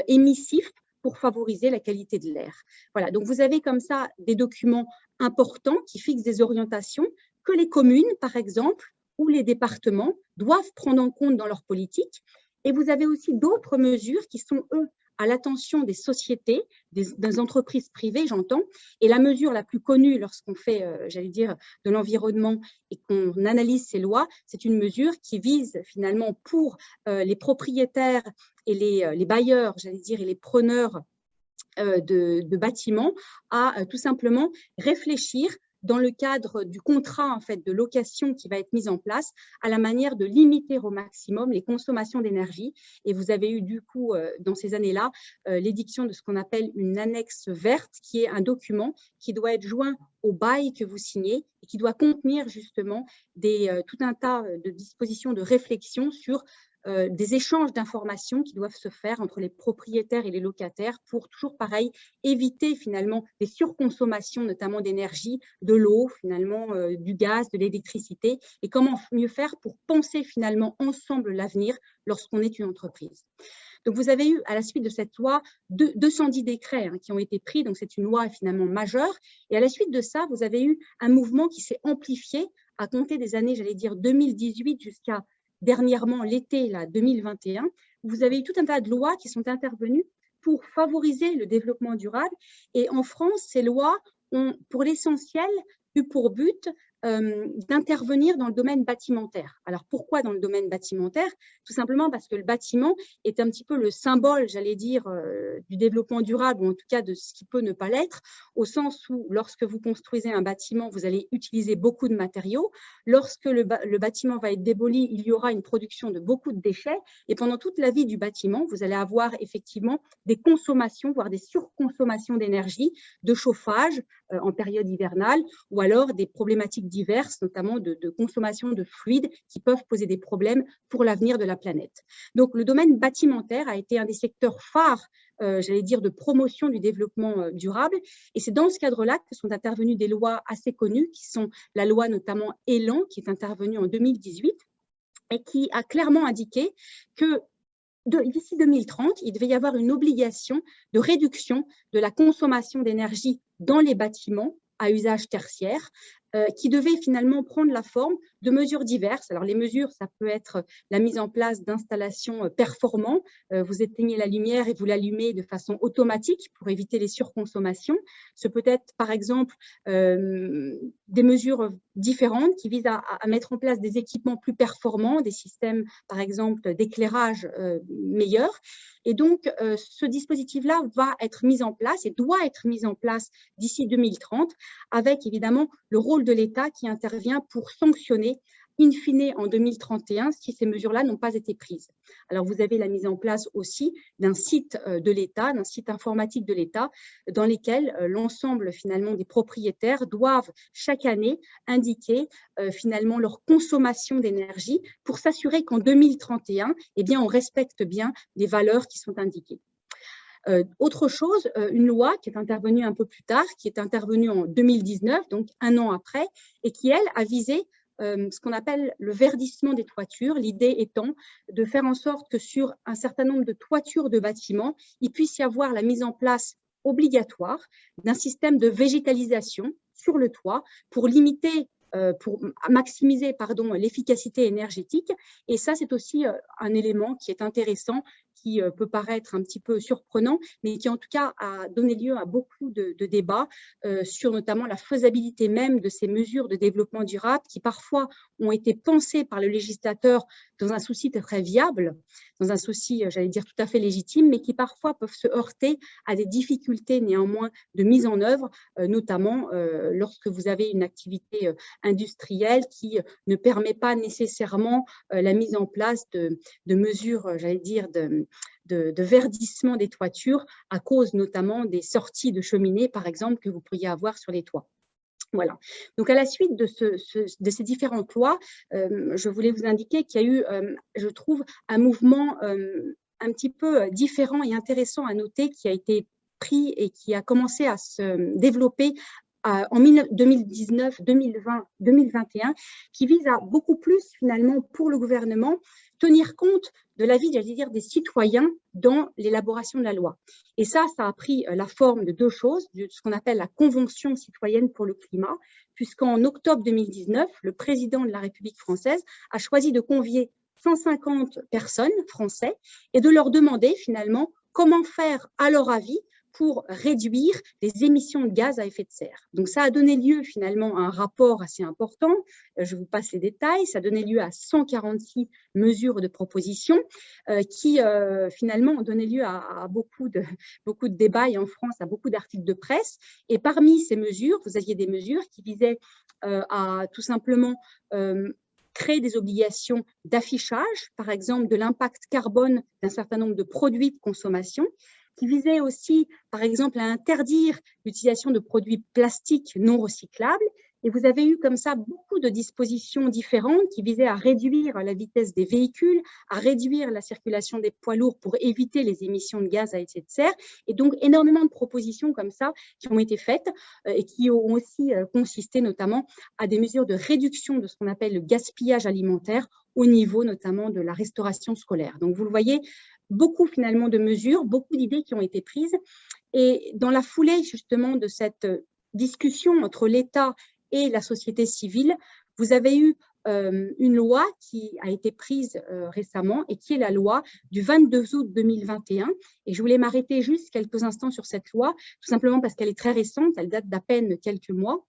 Speaker 7: émissifs pour favoriser la qualité de l'air. Voilà, donc vous avez comme ça des documents importants qui fixent des orientations que les communes par exemple ou les départements doivent prendre en compte dans leur politique. Et vous avez aussi d'autres mesures qui sont, eux, à l'attention des sociétés, des entreprises privées, j'entends. Et la mesure la plus connue lorsqu'on fait, j'allais dire, de l'environnement et qu'on analyse ces lois, c'est une mesure qui vise finalement pour les propriétaires et les bailleurs, j'allais dire, et les preneurs de bâtiments à tout simplement réfléchir dans le cadre du contrat en fait, de location qui va être mis en place, à la manière de limiter au maximum les consommations d'énergie. Et vous avez eu du coup, dans ces années-là, l'édiction de ce qu'on appelle une annexe verte, qui est un document qui doit être joint au bail que vous signez et qui doit contenir justement tout un tas de dispositions de réflexion sur des échanges d'informations qui doivent se faire entre les propriétaires et les locataires pour toujours pareil éviter finalement des surconsommations notamment d'énergie, de l'eau finalement, du gaz, de l'électricité, et comment mieux faire pour penser finalement ensemble l'avenir lorsqu'on est une entreprise. Donc vous avez eu à la suite de cette loi 210 décrets qui ont été pris, donc c'est une loi finalement majeure, et à la suite de ça vous avez eu un mouvement qui s'est amplifié à compter des années, j'allais dire 2018 jusqu'à dernièrement l'été 2021, vous avez eu tout un tas de lois qui sont intervenues pour favoriser le développement durable. Et en France, ces lois ont pour l'essentiel eu pour but d'intervenir dans le domaine bâtimentaire. Alors pourquoi dans le domaine bâtimentaire? Tout simplement parce que le bâtiment est un petit peu le symbole, j'allais dire, du développement durable, ou en tout cas de ce qui peut ne pas l'être, au sens où lorsque vous construisez un bâtiment, vous allez utiliser beaucoup de matériaux. Lorsque le bâtiment va être démoli, il y aura une production de beaucoup de déchets, et pendant toute la vie du bâtiment, vous allez avoir effectivement des consommations, voire des surconsommations d'énergie, de chauffage en période hivernale, ou alors des problématiques diverses, notamment de consommation de fluides qui peuvent poser des problèmes pour l'avenir de la planète. Donc, le domaine bâtimentaire a été un des secteurs phares, j'allais dire, de promotion du développement durable. Et c'est dans ce cadre-là que sont intervenues des lois assez connues, qui sont la loi notamment Elan, qui est intervenue en 2018, et qui a clairement indiqué que d'ici 2030, il devait y avoir une obligation de réduction de la consommation d'énergie dans les bâtiments à usage tertiaire, qui devait finalement prendre la forme de mesures diverses. Alors les mesures, ça peut être la mise en place d'installations performantes, vous éteignez la lumière et vous l'allumez de façon automatique pour éviter les surconsommations. Ce peut être par exemple des mesures différentes qui visent à mettre en place des équipements plus performants, des systèmes par exemple d'éclairage meilleurs. Et donc ce dispositif-là va être mis en place et doit être mis en place d'ici 2030, avec évidemment le rôle de l'État qui intervient pour sanctionner in fine en 2031 si ces mesures-là n'ont pas été prises. Alors vous avez la mise en place aussi d'un site de l'État, d'un site informatique de l'État, dans lesquels l'ensemble finalement des propriétaires doivent chaque année indiquer finalement leur consommation d'énergie pour s'assurer qu'en 2031, eh bien, on respecte bien les valeurs qui sont indiquées. Autre chose, une loi qui est intervenue un peu plus tard, qui est intervenue en 2019, donc un an après, et qui, elle, a visé ce qu'on appelle le verdissement des toitures, l'idée étant de faire en sorte que sur un certain nombre de toitures de bâtiments, il puisse y avoir la mise en place obligatoire d'un système de végétalisation sur le toit pour limiter pour maximiser l'efficacité énergétique. Et ça, c'est aussi un élément qui est intéressant, qui peut paraître un petit peu surprenant, mais qui en tout cas a donné lieu à beaucoup de débats sur notamment la faisabilité même de ces mesures de développement durable qui parfois ont été pensées par le législateur dans un souci très viable, dans un souci, j'allais dire, tout à fait légitime, mais qui parfois peuvent se heurter à des difficultés néanmoins de mise en œuvre, notamment lorsque vous avez une activité industrielle qui ne permet pas nécessairement la mise en place de mesures, j'allais dire, de verdissement des toitures à cause notamment des sorties de cheminées, par exemple, que vous pourriez avoir sur les toits. Voilà. Donc, à la suite de ces différentes lois, je voulais vous indiquer qu'il y a eu, je trouve, un mouvement un petit peu différent et intéressant à noter qui a été pris et qui a commencé à se développer en 2019, 2020, 2021, qui vise à beaucoup plus, finalement, pour le gouvernement, tenir compte de l'avis, j'allais dire, des citoyens dans l'élaboration de la loi. Et ça a pris la forme de deux choses, de ce qu'on appelle la Convention citoyenne pour le climat, puisqu'en octobre 2019, le président de la République française a choisi de convier 150 personnes français et de leur demander, finalement, comment faire, à leur avis, pour réduire les émissions de gaz à effet de serre. Donc, ça a donné lieu finalement à un rapport assez important. Je vous passe les détails. Ça a donné lieu à 146 mesures de propositions qui finalement ont donné lieu à beaucoup de débats et en France à beaucoup d'articles de presse. Et parmi ces mesures, vous aviez des mesures qui visaient à tout simplement créer des obligations d'affichage, par exemple de l'impact carbone d'un certain nombre de produits de consommation, qui visait aussi, par exemple, à interdire l'utilisation de produits plastiques non recyclables. Et vous avez eu comme ça beaucoup de dispositions différentes qui visaient à réduire la vitesse des véhicules, à réduire la circulation des poids lourds pour éviter les émissions de gaz à effet de serre. Et donc, énormément de propositions comme ça qui ont été faites et qui ont aussi consisté notamment à des mesures de réduction de ce qu'on appelle le gaspillage alimentaire au niveau notamment de la restauration scolaire. Donc, vous le voyez, beaucoup finalement de mesures, beaucoup d'idées qui ont été prises. Et dans la foulée justement de cette discussion entre l'État et la société civile, vous avez eu une loi qui a été prise récemment et qui est la loi du 22 août 2021. Et je voulais m'arrêter juste quelques instants sur cette loi, tout simplement parce qu'elle est très récente, elle date d'à peine quelques mois.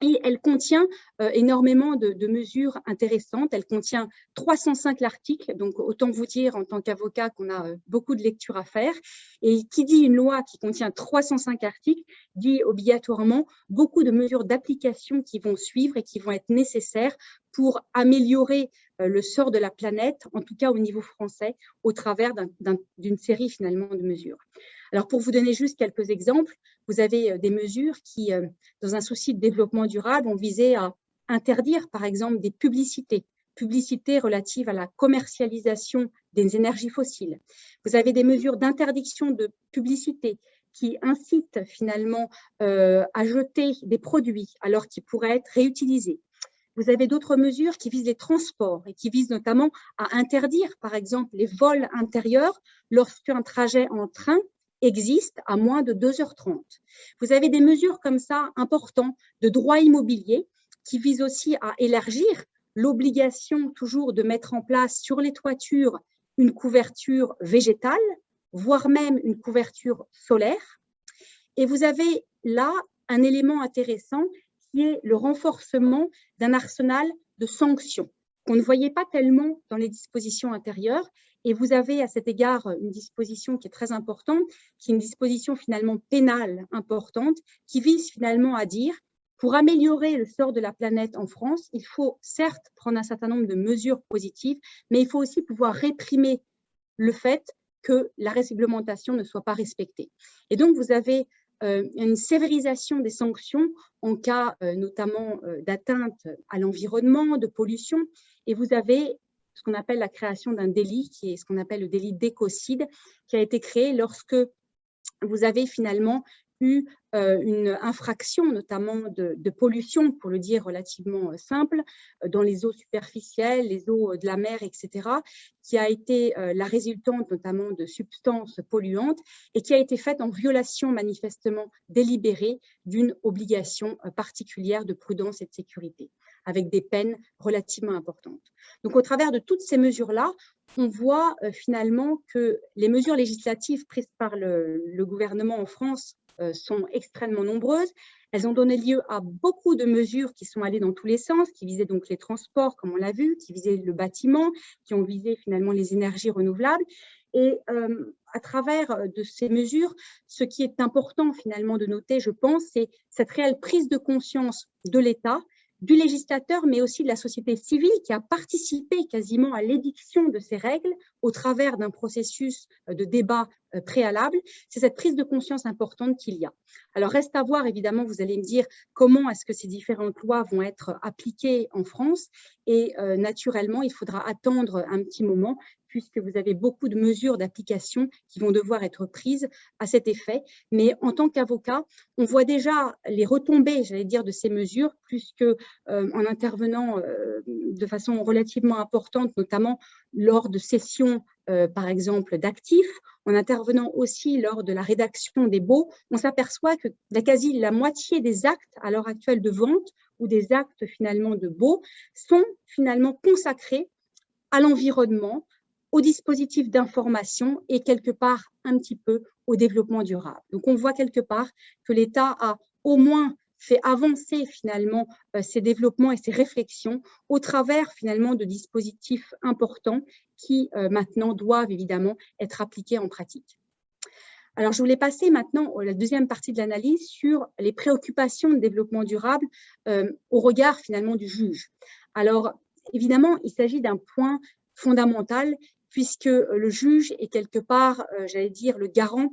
Speaker 7: Et elle contient énormément de mesures intéressantes. Elle contient 305 articles, donc autant vous dire en tant qu'avocat qu'on a beaucoup de lectures à faire. Et qui dit une loi qui contient 305 articles, dit obligatoirement beaucoup de mesures d'application qui vont suivre et qui vont être nécessaires pour améliorer le sort de la planète, en tout cas au niveau français, au travers d'une série finalement de mesures. Alors pour vous donner juste quelques exemples, vous avez des mesures qui, dans un souci de développement durable, ont visé à interdire par exemple des publicités relatives à la commercialisation des énergies fossiles. Vous avez des mesures d'interdiction de publicité qui incitent finalement à jeter des produits alors qu'ils pourraient être réutilisés. Vous avez d'autres mesures qui visent les transports et qui visent notamment à interdire, par exemple, les vols intérieurs lorsqu'un trajet en train existe à moins de 2h30. Vous avez des mesures comme ça importantes de droit immobilier qui visent aussi à élargir l'obligation toujours de mettre en place sur les toitures une couverture végétale, voire même une couverture solaire. Et vous avez là un élément intéressant qui est le renforcement d'un arsenal de sanctions qu'on ne voyait pas tellement dans les dispositions antérieures. Et vous avez à cet égard une disposition qui est très importante, qui est une disposition finalement pénale importante, qui vise finalement à dire, pour améliorer le sort de la planète en France, il faut certes prendre un certain nombre de mesures positives, mais il faut aussi pouvoir réprimer le fait que la réglementation ne soit pas respectée. Et donc, vous avez une sévérisation des sanctions en cas notamment d'atteinte à l'environnement, de pollution, et vous avez ce qu'on appelle la création d'un délit, qui est ce qu'on appelle le délit d'écocide, qui a été créé lorsque vous avez finalement eu une infraction, notamment de pollution, pour le dire relativement simple, dans les eaux superficielles, les eaux de la mer, etc., qui a été la résultante notamment de substances polluantes et qui a été faite en violation manifestement délibérée d'une obligation particulière de prudence et de sécurité, avec des peines relativement importantes. Donc, au travers de toutes ces mesures-là, on voit finalement que les mesures législatives prises par le gouvernement en France sont extrêmement nombreuses. Elles ont donné lieu à beaucoup de mesures qui sont allées dans tous les sens, qui visaient donc les transports, comme on l'a vu, qui visaient le bâtiment, qui ont visé finalement les énergies renouvelables. Et à travers de ces mesures, ce qui est important finalement de noter, je pense, c'est cette réelle prise de conscience de l'État, du législateur, mais aussi de la société civile qui a participé quasiment à l'édiction de ces règles au travers d'un processus de débat préalable. C'est cette prise de conscience importante qu'il y a. Alors, reste à voir, évidemment, vous allez me dire comment est-ce que ces différentes lois vont être appliquées en France et naturellement, il faudra attendre un petit moment puisque vous avez beaucoup de mesures d'application qui vont devoir être prises à cet effet. Mais en tant qu'avocat, on voit déjà les retombées, j'allais dire, de ces mesures, puisque en intervenant de façon relativement importante, notamment lors de sessions, par exemple, d'actifs, en intervenant aussi lors de la rédaction des baux, on s'aperçoit que quasi la moitié des actes à l'heure actuelle de vente ou des actes finalement de baux sont finalement consacrés à l'environnement, au dispositif d'information et quelque part un petit peu au développement durable. Donc, on voit quelque part que l'État a au moins fait avancer finalement ces développements et ces réflexions au travers finalement de dispositifs importants qui maintenant doivent évidemment être appliqués en pratique. Alors, je voulais passer maintenant à la deuxième partie de l'analyse sur les préoccupations de développement durable au regard finalement du juge. Alors, évidemment, il s'agit d'un point fondamental puisque le juge est quelque part, j'allais dire, le garant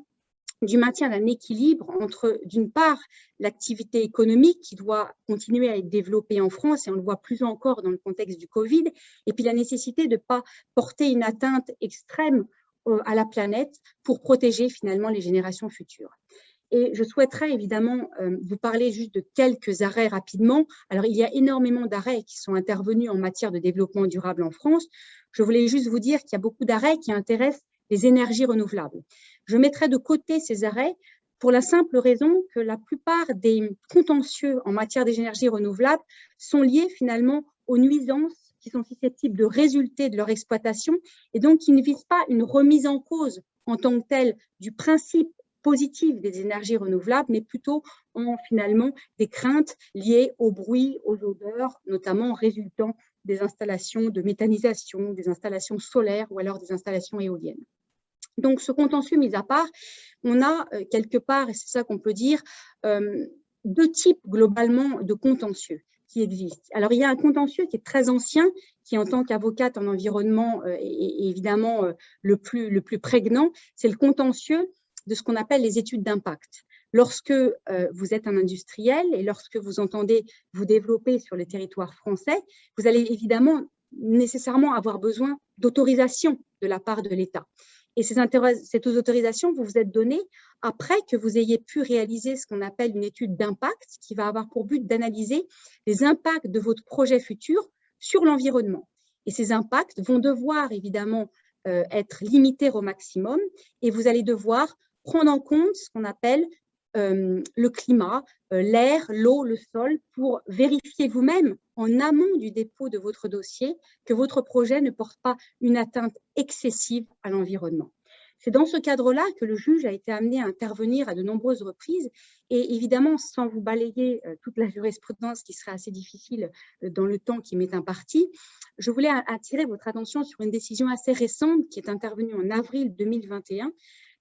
Speaker 7: du maintien d'un équilibre entre, d'une part, l'activité économique qui doit continuer à être développée en France, et on le voit plus encore dans le contexte du Covid, et puis la nécessité de ne pas porter une atteinte extrême à la planète pour protéger finalement les générations futures. Et je souhaiterais évidemment vous parler juste de quelques arrêts rapidement. Alors, il y a énormément d'arrêts qui sont intervenus en matière de développement durable en France. Je voulais juste vous dire qu'il y a beaucoup d'arrêts qui intéressent les énergies renouvelables. Je mettrai de côté ces arrêts pour la simple raison que la plupart des contentieux en matière d'énergies renouvelables sont liés finalement aux nuisances qui sont susceptibles de résulter de leur exploitation et donc qui ne visent pas une remise en cause en tant que telle du principe positif des énergies renouvelables, mais plutôt en finalement des craintes liées au bruit, aux odeurs, notamment résultant des installations de méthanisation, des installations solaires ou alors des installations éoliennes. Donc, ce contentieux mis à part, on a quelque part, et c'est ça qu'on peut dire, deux types globalement de contentieux qui existent. Alors, il y a un contentieux qui est très ancien, qui en tant qu'avocate en environnement est évidemment le plus prégnant, c'est le contentieux de ce qu'on appelle les études d'impact. Lorsque vous êtes un industriel et lorsque vous entendez vous développer sur les territoires français, vous allez évidemment nécessairement avoir besoin d'autorisation de la part de l'État. Et ces autorisations vous êtes données après que vous ayez pu réaliser ce qu'on appelle une étude d'impact qui va avoir pour but d'analyser les impacts de votre projet futur sur l'environnement. Et ces impacts vont devoir évidemment être limités au maximum et vous allez devoir prendre en compte ce qu'on appelle le climat, l'air, l'eau, le sol, pour vérifier vous-même en amont du dépôt de votre dossier que votre projet ne porte pas une atteinte excessive à l'environnement. C'est dans ce cadre-là que le juge a été amené à intervenir à de nombreuses reprises et évidemment, sans vous balayer toute la jurisprudence qui serait assez difficile dans le temps qui m'est imparti, je voulais attirer votre attention sur une décision assez récente qui est intervenue en avril 2021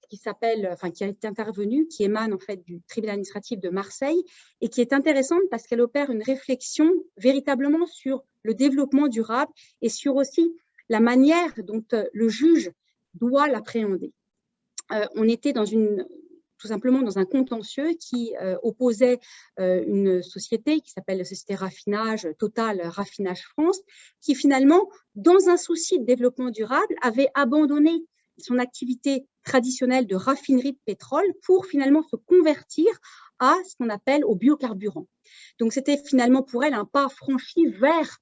Speaker 7: qui a été intervenue, qui émane en fait du tribunal administratif de Marseille et qui est intéressante parce qu'elle opère une réflexion véritablement sur le développement durable et sur aussi la manière dont le juge doit l'appréhender. On était tout simplement dans un contentieux qui opposait une société qui s'appelle la société Raffinage, Total Raffinage France, qui finalement, dans un souci de développement durable, avait abandonné son activité traditionnelle de raffinerie de pétrole pour finalement se convertir à ce qu'on appelle au biocarburant. Donc, c'était finalement pour elle un pas franchi vers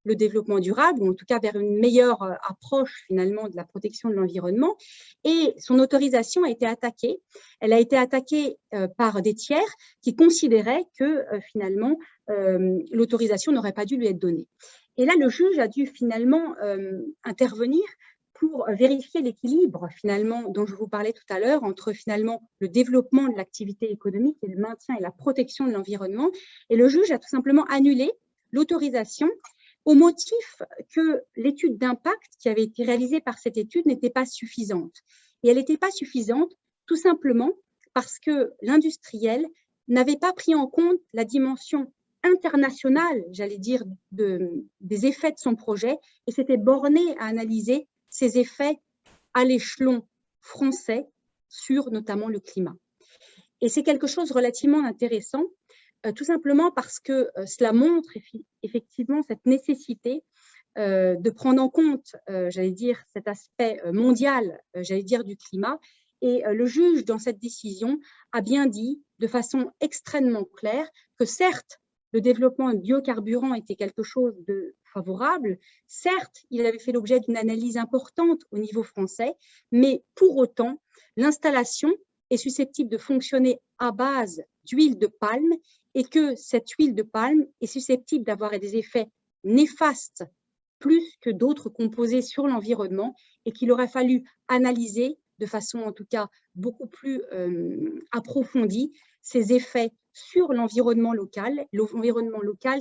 Speaker 7: le développement durable, ou en tout cas vers une meilleure approche finalement de la protection de l'environnement. Et son autorisation a été attaquée. Elle a été attaquée par des tiers qui considéraient que finalement l'autorisation n'aurait pas dû lui être donnée. Et là, le juge a dû finalement intervenir pour vérifier l'équilibre finalement dont je vous parlais tout à l'heure entre finalement le développement de l'activité économique et le maintien et la protection de l'environnement. Et le juge a tout simplement annulé l'autorisation au motif que l'étude d'impact qui avait été réalisée par cette étude n'était pas suffisante. Et elle n'était pas suffisante tout simplement parce que l'industriel n'avait pas pris en compte la dimension internationale, j'allais dire, des effets de son projet et s'était borné à analyser ces effets à l'échelon français sur notamment le climat. Et c'est quelque chose de relativement intéressant, tout simplement parce que cela montre effectivement cette nécessité de prendre en compte, j'allais dire, cet aspect mondial, j'allais dire, du climat. Et le juge, dans cette décision, a bien dit de façon extrêmement claire que certes, le développement de biocarburants était quelque chose de favorable. Certes, il avait fait l'objet d'une analyse importante au niveau français, mais pour autant, l'installation est susceptible de fonctionner à base d'huile de palme et que cette huile de palme est susceptible d'avoir des effets néfastes plus que d'autres composés sur l'environnement et qu'il aurait fallu analyser de façon en tout cas beaucoup plus approfondie ses effets sur l'environnement local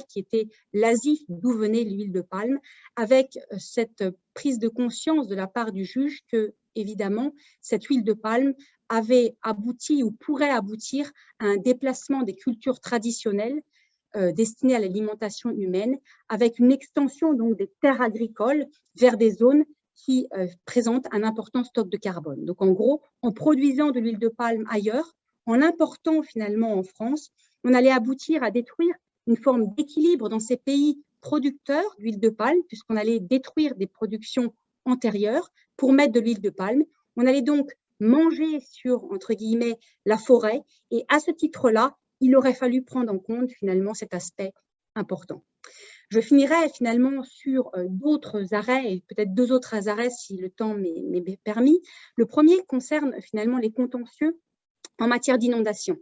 Speaker 7: qui était l'Asie d'où venait l'huile de palme, avec cette prise de conscience de la part du juge que, évidemment, cette huile de palme avait abouti ou pourrait aboutir à un déplacement des cultures traditionnelles destinées à l'alimentation humaine, avec une extension donc des terres agricoles vers des zones qui présentent un important stock de carbone. Donc en gros, en produisant de l'huile de palme ailleurs, en l'important finalement en France, on allait aboutir à détruire une forme d'équilibre dans ces pays producteurs d'huile de palme, puisqu'on allait détruire des productions antérieures pour mettre de l'huile de palme. On allait donc manger sur, entre guillemets, la forêt, et à ce titre-là, il aurait fallu prendre en compte finalement cet aspect important. Je finirai finalement sur d'autres arrêts, et peut-être 2 autres arrêts si le temps m'est permis. Le premier concerne finalement les contentieux en matière d'inondation.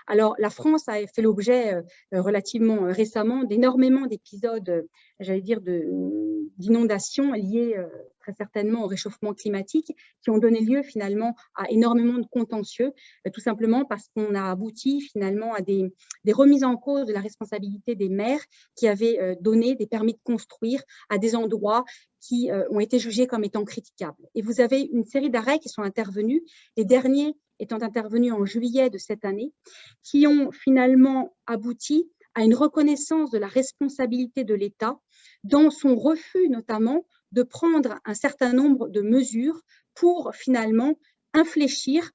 Speaker 7: Alors, la France a fait l'objet relativement récemment d'énormément d'épisodes, j'allais dire, d'inondations liées très certainement au réchauffement climatique, qui ont donné lieu finalement à énormément de contentieux, tout simplement parce qu'on a abouti finalement à des remises en cause de la responsabilité des maires qui avaient donné des permis de construire à des endroits qui ont été jugés comme étant critiquables. Et vous avez une série d'arrêts qui sont intervenus, les derniers étant intervenus en juillet de cette année, qui ont finalement abouti à une reconnaissance de la responsabilité de l'État dans son refus notamment de prendre un certain nombre de mesures pour finalement infléchir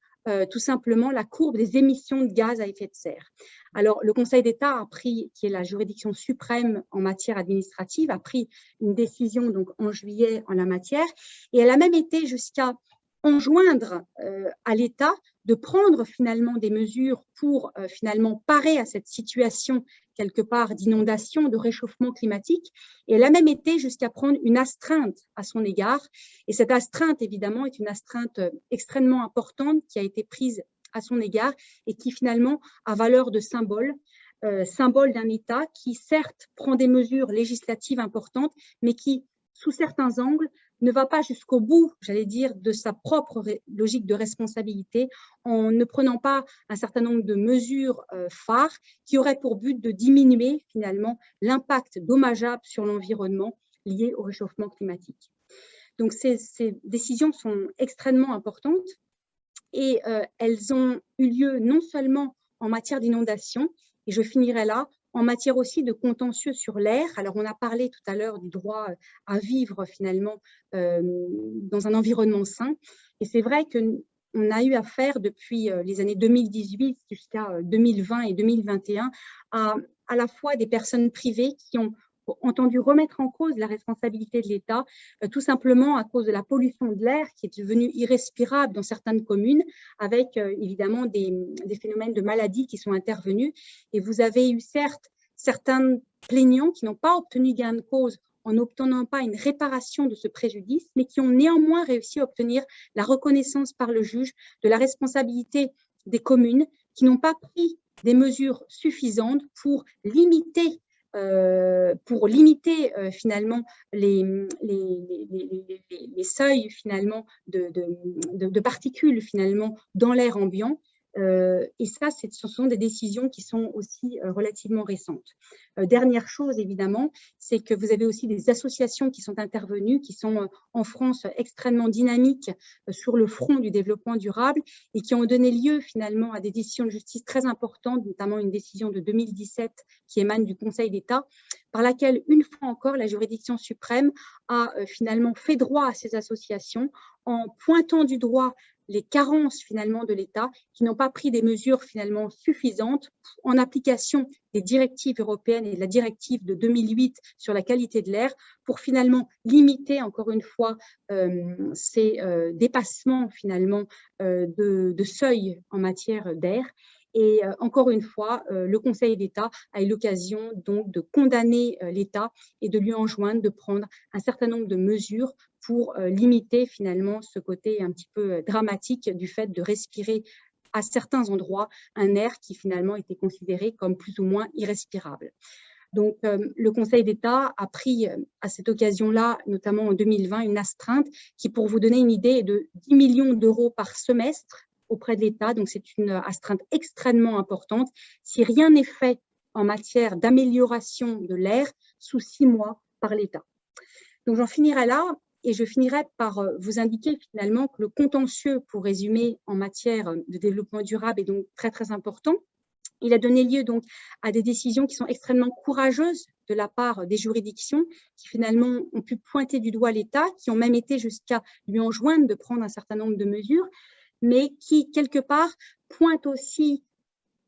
Speaker 7: tout simplement la courbe des émissions de gaz à effet de serre. Alors, le Conseil d'État a pris, qui est la juridiction suprême en matière administrative, a pris une décision donc en juillet en la matière, et elle a même été jusqu'à enjoindre à l'État de prendre finalement des mesures pour finalement parer à cette situation quelque part d'inondation, de réchauffement climatique, et elle a même été jusqu'à prendre une astreinte à son égard, et cette astreinte évidemment est une astreinte extrêmement importante qui a été prise à son égard et qui finalement a valeur de symbole, symbole d'un État qui certes prend des mesures législatives importantes, mais qui, sous certains angles, ne va pas jusqu'au bout, j'allais dire, de sa propre logique de responsabilité en ne prenant pas un certain nombre de mesures phares qui auraient pour but de diminuer finalement l'impact dommageable sur l'environnement lié au réchauffement climatique. Donc ces décisions sont extrêmement importantes et elles ont eu lieu non seulement en matière d'inondation, et je finirai là, en matière aussi de contentieux sur l'air. Alors, on a parlé tout à l'heure du droit à vivre finalement dans un environnement sain. Et c'est vrai qu'on a eu affaire depuis les années 2018 jusqu'à 2020 et 2021 à la fois des personnes privées qui ont entendu remettre en cause la responsabilité de l'État, tout simplement à cause de la pollution de l'air qui est devenue irrespirable dans certaines communes, avec évidemment des phénomènes de maladies qui sont intervenus. Et vous avez eu certes certains plaignants qui n'ont pas obtenu gain de cause en n'obtenant pas une réparation de ce préjudice, mais qui ont néanmoins réussi à obtenir la reconnaissance par le juge de la responsabilité des communes qui n'ont pas pris des mesures suffisantes pour limiter finalement les seuils finalement de particules finalement dans l'air ambiant. Et ça, ce sont des décisions qui sont aussi relativement récentes. Dernière chose, évidemment, c'est que vous avez aussi des associations qui sont intervenues, qui sont en France extrêmement dynamiques sur le front du développement durable et qui ont donné lieu finalement à des décisions de justice très importantes, notamment une décision de 2017 qui émane du Conseil d'État, par laquelle, une fois encore, la juridiction suprême a finalement fait droit à ces associations en pointant du doigt les carences finalement de l'État qui n'ont pas pris des mesures finalement suffisantes en application des directives européennes et de la directive de 2008 sur la qualité de l'air pour finalement limiter encore une fois ces dépassements finalement de seuil en matière d'air. Et encore une fois, le Conseil d'État a eu l'occasion donc de condamner l'État et de lui enjoindre de prendre un certain nombre de mesures pour limiter finalement ce côté un petit peu dramatique du fait de respirer à certains endroits un air qui finalement était considéré comme plus ou moins irrespirable. Donc, le Conseil d'État a pris à cette occasion-là, notamment en 2020, une astreinte qui, pour vous donner une idée, est de 10 millions d'euros par semestre auprès de l'État. Donc, c'est une astreinte extrêmement importante. Si rien n'est fait en matière d'amélioration de l'air sous 6 mois par l'État. Donc, j'en finirai là et je finirai par vous indiquer finalement que le contentieux, pour résumer, en matière de développement durable est donc très, très important. Il a donné lieu donc à des décisions qui sont extrêmement courageuses de la part des juridictions qui finalement ont pu pointer du doigt l'État, qui ont même été jusqu'à lui enjoindre de prendre un certain nombre de mesures, mais qui quelque part pointent aussi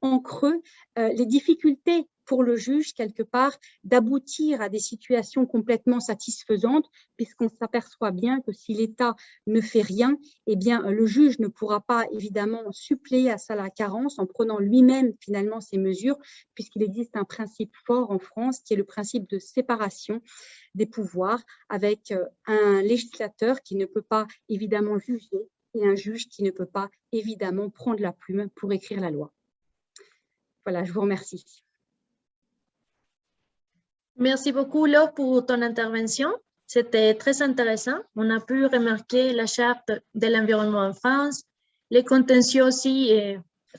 Speaker 7: en creux les difficultés pour le juge, quelque part, d'aboutir à des situations complètement satisfaisantes, puisqu'on s'aperçoit bien que si l'État ne fait rien, eh bien, le juge ne pourra pas, évidemment, suppléer à ça la carence en prenant lui-même, finalement, ces mesures, puisqu'il existe un principe fort en France, qui est le principe de séparation des pouvoirs, avec un législateur qui ne peut pas, évidemment, juger, et un juge qui ne peut pas, évidemment, prendre la plume pour écrire la loi. Voilà, je vous remercie.
Speaker 1: Merci beaucoup, Laure, pour ton intervention. C'était très intéressant. On a pu remarquer la charte de l'environnement en France, les contentieux aussi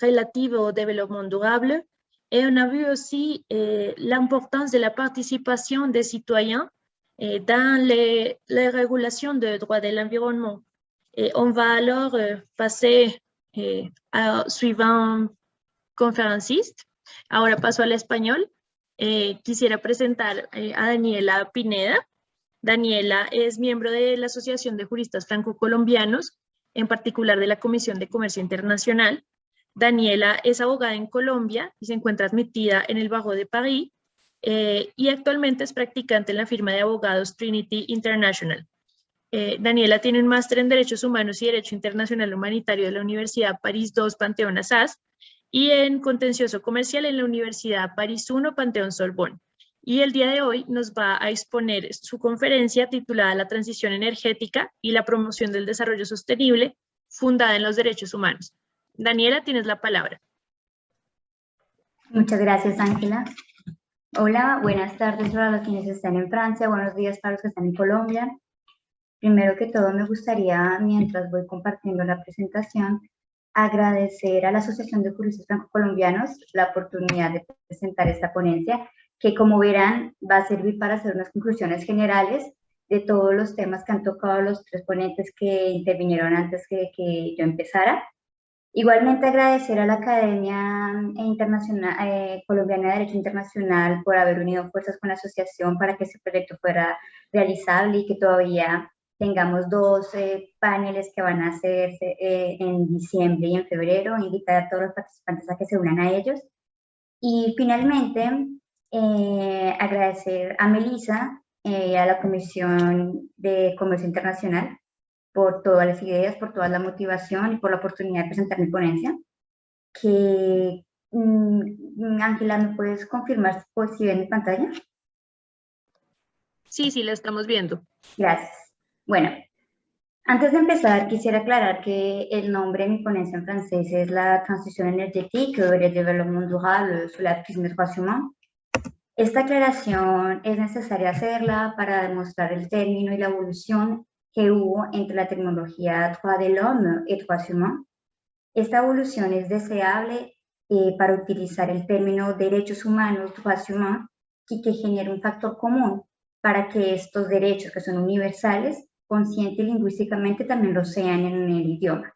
Speaker 1: relatifs au développement durable, et on a vu aussi l'importance de la participation des citoyens dans les régulations de droit de l'environnement. Et on va alors passer au suivant conferenciste. Ahora paso al español. Quisiera presentar a Daniela Pineda. Daniela es miembro de la Asociación de Juristas Franco-Colombianos, en particular de la Comisión de Comercio Internacional. Daniela es abogada en Colombia y se encuentra admitida en el Barreau de París y actualmente es practicante en la firma de abogados Trinity International. Daniela tiene un máster en Derechos Humanos y Derecho Internacional Humanitario de la Universidad París II Panteón Assas y en Contencioso Comercial en la Universidad París I Panteón Sorbonne. Y el día de hoy nos va a exponer su conferencia titulada La transición energética y la promoción del desarrollo sostenible fundada en los derechos humanos. Daniela, tienes la palabra.
Speaker 8: Muchas gracias, Ángela. Hola, buenas tardes para los quienes están en Francia, buenos días para los que están en Colombia. Primero que todo, me gustaría, mientras voy compartiendo la presentación, agradecer a la Asociación de Juristas Franco-Colombianos la oportunidad de presentar esta ponencia, que como verán va a servir para hacer unas conclusiones generales de todos los temas que han tocado los tres ponentes que intervinieron antes de que yo empezara. Igualmente agradecer a la Academia Internacional, Colombiana de Derecho Internacional por haber unido fuerzas con la asociación para que este proyecto fuera realizable y que todavía tengamos dos paneles que van a hacerse en diciembre y en febrero. Invitar a todos los participantes a que se unan a ellos. Y finalmente, agradecer a Melissa y a la Comisión de Comercio Internacional por todas las ideas, por toda la motivación y por la oportunidad de presentar mi ponencia. Que, Ángela, ¿me puedes confirmar si ven mi pantalla?
Speaker 1: Sí, sí, la estamos viendo.
Speaker 8: Gracias. Bueno, antes de empezar, quisiera aclarar que el nombre de mi ponencia en francés es la transición énergétique et le développement durable sous la prisme des droits humains. Esta aclaración es necesaria hacerla para demostrar el término y la evolución que hubo entre la terminología droit de l'homme et droits humains. Esta evolución es deseable para utilizar el término derechos humanos, droits humains, y que genere un factor común para que estos derechos, que son universales, consciente y lingüísticamente también lo sean en el idioma,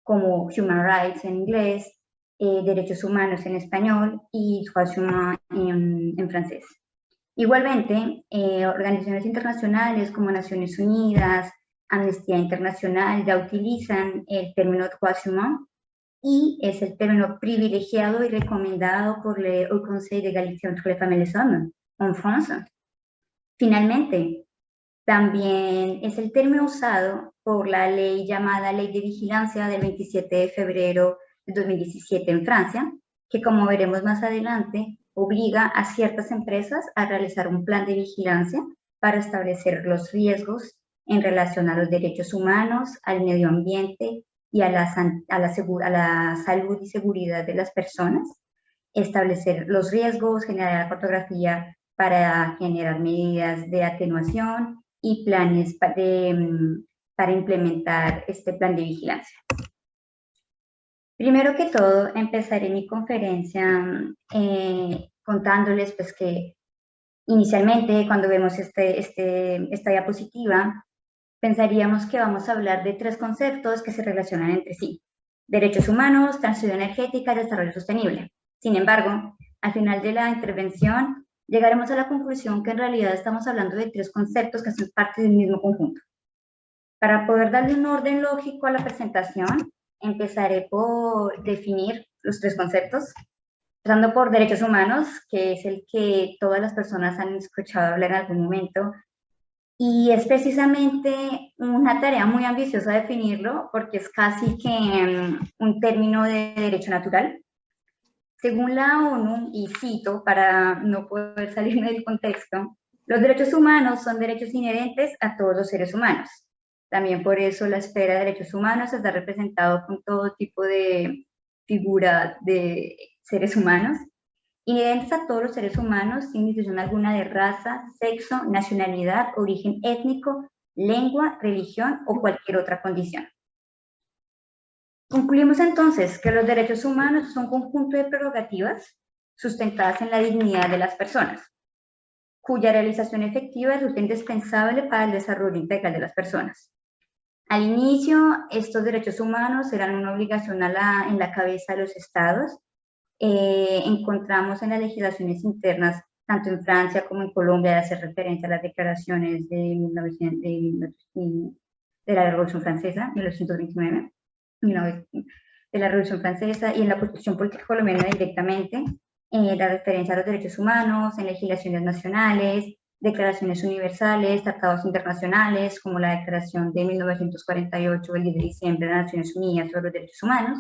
Speaker 8: como human rights en inglés, derechos humanos en español y droits humains en francés. Igualmente, organizaciones internacionales como Naciones Unidas, Amnistía Internacional ya utilizan el término droits humains y es el término privilegiado y recomendado por el Conseil d'égalité entre les femmes et les hommes en France. Finalmente, también es el término usado por la ley llamada Ley de Vigilancia del 27 de febrero de 2017 en Francia, que como veremos más adelante, obliga a ciertas empresas a realizar un plan de vigilancia para establecer los riesgos en relación a los derechos humanos, al medio ambiente y a la salud y seguridad de las personas, establecer los riesgos, generar la cartografía para generar medidas de atenuación y planes para implementar este plan de vigilancia. Primero que todo, empezaré mi conferencia contándoles pues, que inicialmente cuando vemos esta diapositiva, pensaríamos que vamos a hablar de tres conceptos que se relacionan entre sí: derechos humanos, transición energética y desarrollo sostenible. Sin embargo, al final de la intervención, llegaremos a la conclusión que en realidad estamos hablando de tres conceptos que hacen parte del mismo conjunto. Para poder darle un orden lógico a la presentación, empezaré por definir los tres conceptos, empezando por derechos humanos, que es el que todas las personas han escuchado hablar en algún momento, y es precisamente una tarea muy ambiciosa definirlo, porque es casi que un término de derecho natural. Según la ONU, y cito para no poder salirme del contexto, los derechos humanos son derechos inherentes a todos los seres humanos. También por eso la esfera de derechos humanos está representado con todo tipo de figura de seres humanos, inherentes a todos los seres humanos sin distinción alguna de raza, sexo, nacionalidad, origen étnico, lengua, religión o cualquier otra condición. Concluimos entonces que los derechos humanos son un conjunto de prerrogativas sustentadas en la dignidad de las personas, cuya realización efectiva resulta indispensable para el desarrollo integral de las personas. Al inicio, estos derechos humanos eran una obligación en la cabeza de los estados. Encontramos en las legislaciones internas, tanto en Francia como en Colombia, de hacer referencia a las declaraciones de la Revolución Francesa, 1929, de la Revolución Francesa, y en la Constitución Política Colombiana directamente, la referencia a los derechos humanos, en legislaciones nacionales, declaraciones universales, tratados internacionales, como la Declaración de 1948, el 10 de diciembre de las Naciones Unidas sobre los Derechos Humanos.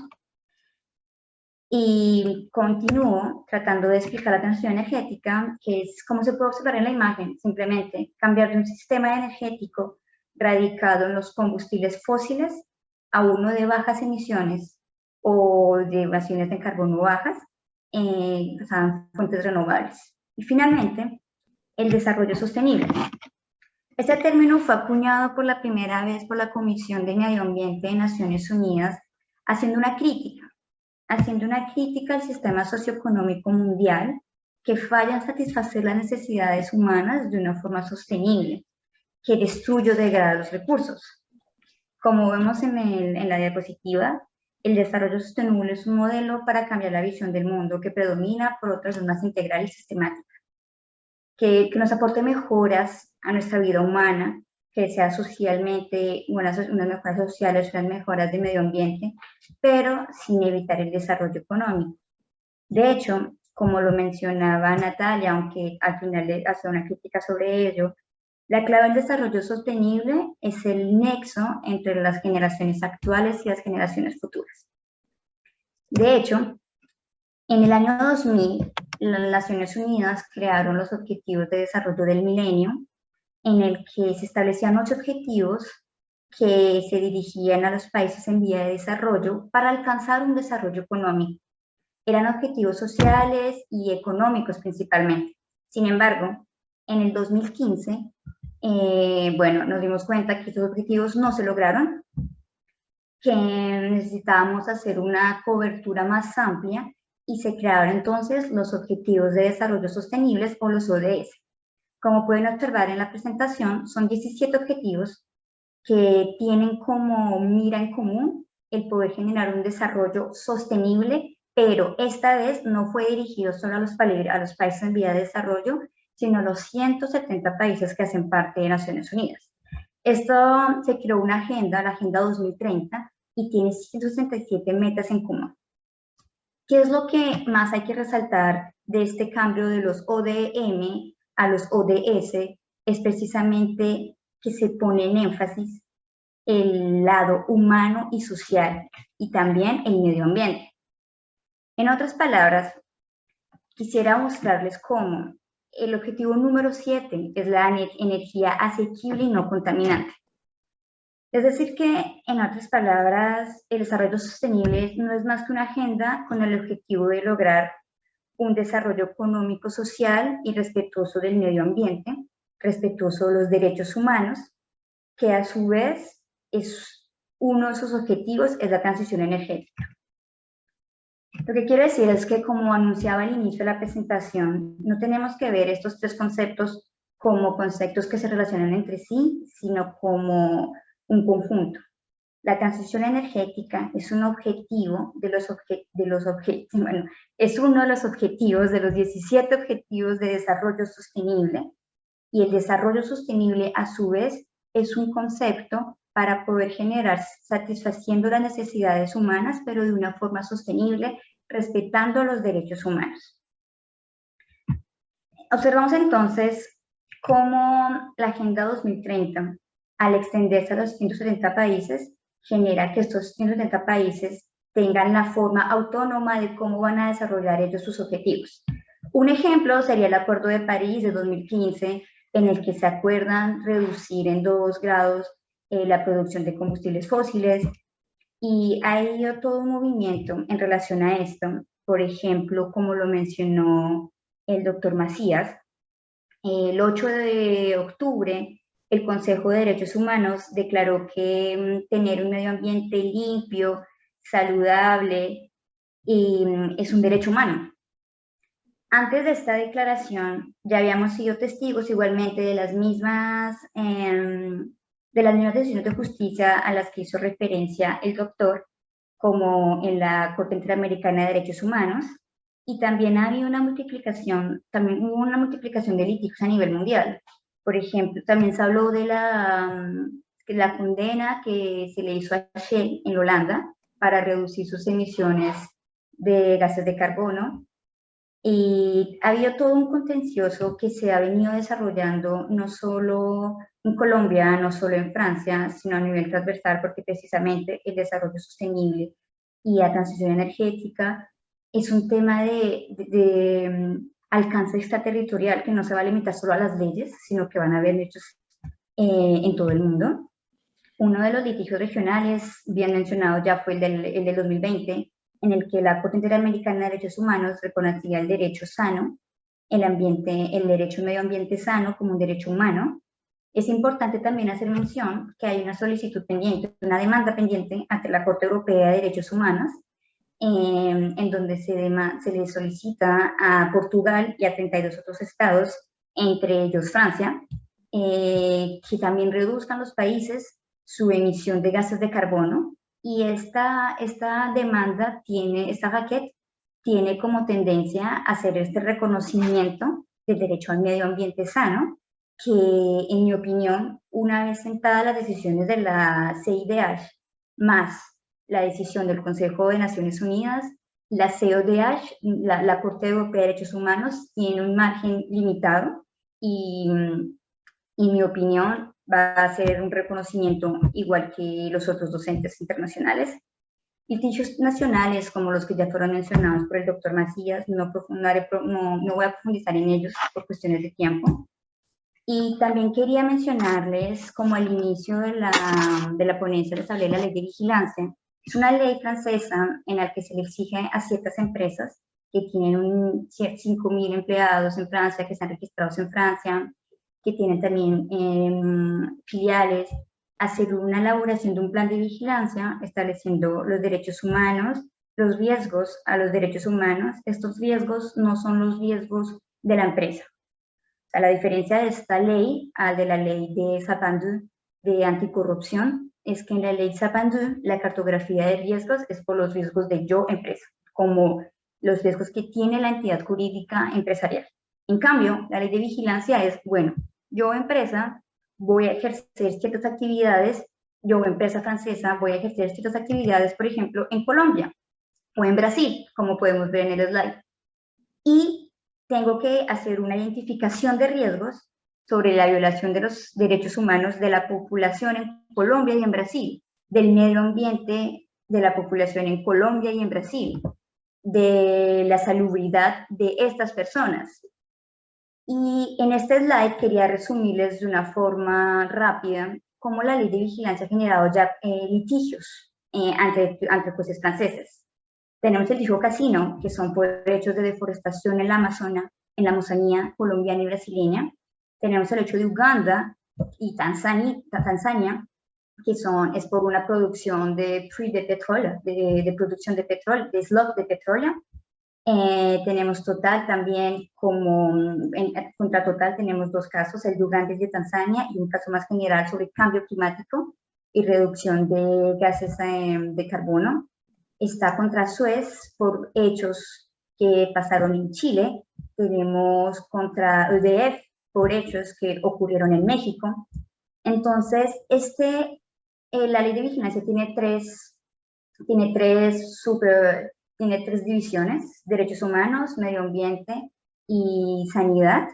Speaker 8: Y continúo tratando de explicar la transición energética, que es, como se puede observar en la imagen, simplemente cambiar de un sistema energético radicado en los combustibles fósiles a uno de bajas emisiones o de emisiones de carbono bajas, basadas en fuentes renovables. Y finalmente, el desarrollo sostenible. Este término fue acuñado por la primera vez por la Comisión de Medio Ambiente de Naciones Unidas, haciendo una crítica al sistema socioeconómico mundial que falla en satisfacer las necesidades humanas de una forma sostenible, que destruye o degrada los recursos. Como vemos en la diapositiva, el desarrollo sostenible es un modelo para cambiar la visión del mundo que predomina por otras más integral y sistemática, que nos aporte mejoras a nuestra vida humana, que sea socialmente, unas mejoras sociales, unas mejoras de medio ambiente, pero sin evitar el desarrollo económico. De hecho, como lo mencionaba Natalia, aunque al final le hace una crítica sobre ello, la clave del desarrollo sostenible es el nexo entre las generaciones actuales y las generaciones futuras. De hecho, en el año 2000, las Naciones Unidas crearon los Objetivos de Desarrollo del Milenio, en el que se establecían 8 objetivos que se dirigían a los países en vía de desarrollo para alcanzar un desarrollo económico. Eran objetivos sociales y económicos principalmente. Sin embargo, en el 2015, nos dimos cuenta que estos objetivos no se lograron, que necesitábamos hacer una cobertura más amplia y se crearon entonces los Objetivos de Desarrollo Sostenibles o los ODS. Como pueden observar en la presentación, son 17 objetivos que tienen como mira en común el poder generar un desarrollo sostenible, pero esta vez no fue dirigido solo a los países en vía de desarrollo, sino a los 170 países que hacen parte de Naciones Unidas. Esto se creó una agenda, la Agenda 2030, y tiene 167 metas en común. ¿Qué es lo que más hay que resaltar de este cambio de los ODM a los ODS? Es precisamente que se pone en énfasis el lado humano y social, y también el medio ambiente. En otras palabras, quisiera mostrarles cómo el objetivo número 7 es la energía asequible y no contaminante. Es decir que, en otras palabras, el desarrollo sostenible no es más que una agenda con el objetivo de lograr un desarrollo económico, social y respetuoso del medio ambiente, respetuoso de los derechos humanos, que a su vez es uno de sus objetivos es la transición energética. Lo que quiero decir es que, como anunciaba al inicio de la presentación, no tenemos que ver estos tres conceptos como conceptos que se relacionan entre sí, sino como un conjunto. La transición energética es un objetivo es uno de los objetivos de los 17 objetivos de desarrollo sostenible, y el desarrollo sostenible a su vez es un concepto para poder generar satisfaciendo las necesidades humanas, pero de una forma sostenible, respetando los derechos humanos. Observamos entonces cómo la Agenda 2030, al extenderse a los 170 países, genera que estos 170 países tengan la forma autónoma de cómo van a desarrollar ellos sus objetivos. Un ejemplo sería el Acuerdo de París de 2015, en el que se acuerdan reducir en 2 grados la producción de combustibles fósiles, y hay todo un movimiento en relación a esto. Por ejemplo, como lo mencionó el doctor Macías, el 8 de octubre el Consejo de Derechos Humanos declaró que tener un medio ambiente limpio, saludable, es un derecho humano. Antes de esta declaración ya habíamos sido testigos igualmente de las mismas decisiones de justicia a las que hizo referencia el doctor, como en la Corte Interamericana de Derechos Humanos, y también ha habido una multiplicación de litigios a nivel mundial. Por ejemplo, también se habló de la condena que se le hizo a Shell en Holanda para reducir sus emisiones de gases de carbono. Y ha habido todo un contencioso que se ha venido desarrollando no solo en Colombia, no solo en Francia, sino a nivel transversal, porque precisamente el desarrollo sostenible y la transición energética es un tema de alcance extraterritorial que no se va a limitar solo a las leyes, sino que van a haber hechos en todo el mundo. Uno de los litigios regionales, bien mencionado ya, fue el del 2020, en el que la Corte Interamericana de Derechos Humanos reconocía el derecho sano, el derecho a un medio ambiente sano como un derecho humano. Es importante también hacer mención que hay una solicitud pendiente, una demanda pendiente ante la Corte Europea de Derechos Humanos, en donde se le solicita a Portugal y a 32 otros estados, entre ellos Francia, que también reduzcan los países su emisión de gases de carbono. Y esta demanda esta raquete tiene como tendencia a hacer este reconocimiento del derecho al medio ambiente sano, que en mi opinión, una vez sentadas las decisiones de la CIDH más la decisión del Consejo de Naciones Unidas, la CODH, la Corte Europea de Derechos Humanos, tiene un margen limitado y en mi opinión va a ser un reconocimiento igual que los otros docentes internacionales. Litigios nacionales como los que ya fueron mencionados por el doctor Macías, no voy a profundizar en ellos por cuestiones de tiempo. Y también quería mencionarles, como al inicio de la ponencia les hablé de la ley de vigilancia. Es una ley francesa en la que se le exige a ciertas empresas que tienen 5.000 empleados en Francia, que están registrados en Francia, que tienen también filiales, hacer una elaboración de un plan de vigilancia estableciendo los derechos humanos, los riesgos a los derechos humanos. Estos riesgos no son los riesgos de la empresa. O sea, la diferencia de esta ley a de la ley de Sapin II de anticorrupción es que en la ley Sapin II la cartografía de riesgos es por los riesgos de yo empresa, como los riesgos que tiene la entidad jurídica empresarial. En cambio, la ley de vigilancia es, bueno, yo empresa voy a ejercer ciertas actividades, yo empresa francesa voy a ejercer ciertas actividades, por ejemplo, en Colombia o en Brasil, como podemos ver en el slide. Y tengo que hacer una identificación de riesgos sobre la violación de los derechos humanos de la población en Colombia y en Brasil, del medio ambiente de la población en Colombia y en Brasil, de la salubridad de estas personas. Y en este slide quería resumirles de una forma rápida cómo la ley de vigilancia ha generado ya litigios ante jueces franceses. Tenemos el Dijo Casino, que son por hechos de deforestación en la Amazonía colombiana y brasileña. Tenemos el hecho de Uganda y Tanzania, que es por una producción de petróleo, de producción de petróleo, de slot de petróleo. Tenemos Total también, contra Total tenemos 2 casos, el de Uganda y de Tanzania, y un caso más general sobre cambio climático y reducción de gases de carbono. Está contra Suez por hechos que pasaron en Chile. Tenemos contra EDF por hechos que ocurrieron en México. Entonces, la ley de vigilancia tiene tres divisiones: derechos humanos, medio ambiente y sanidad,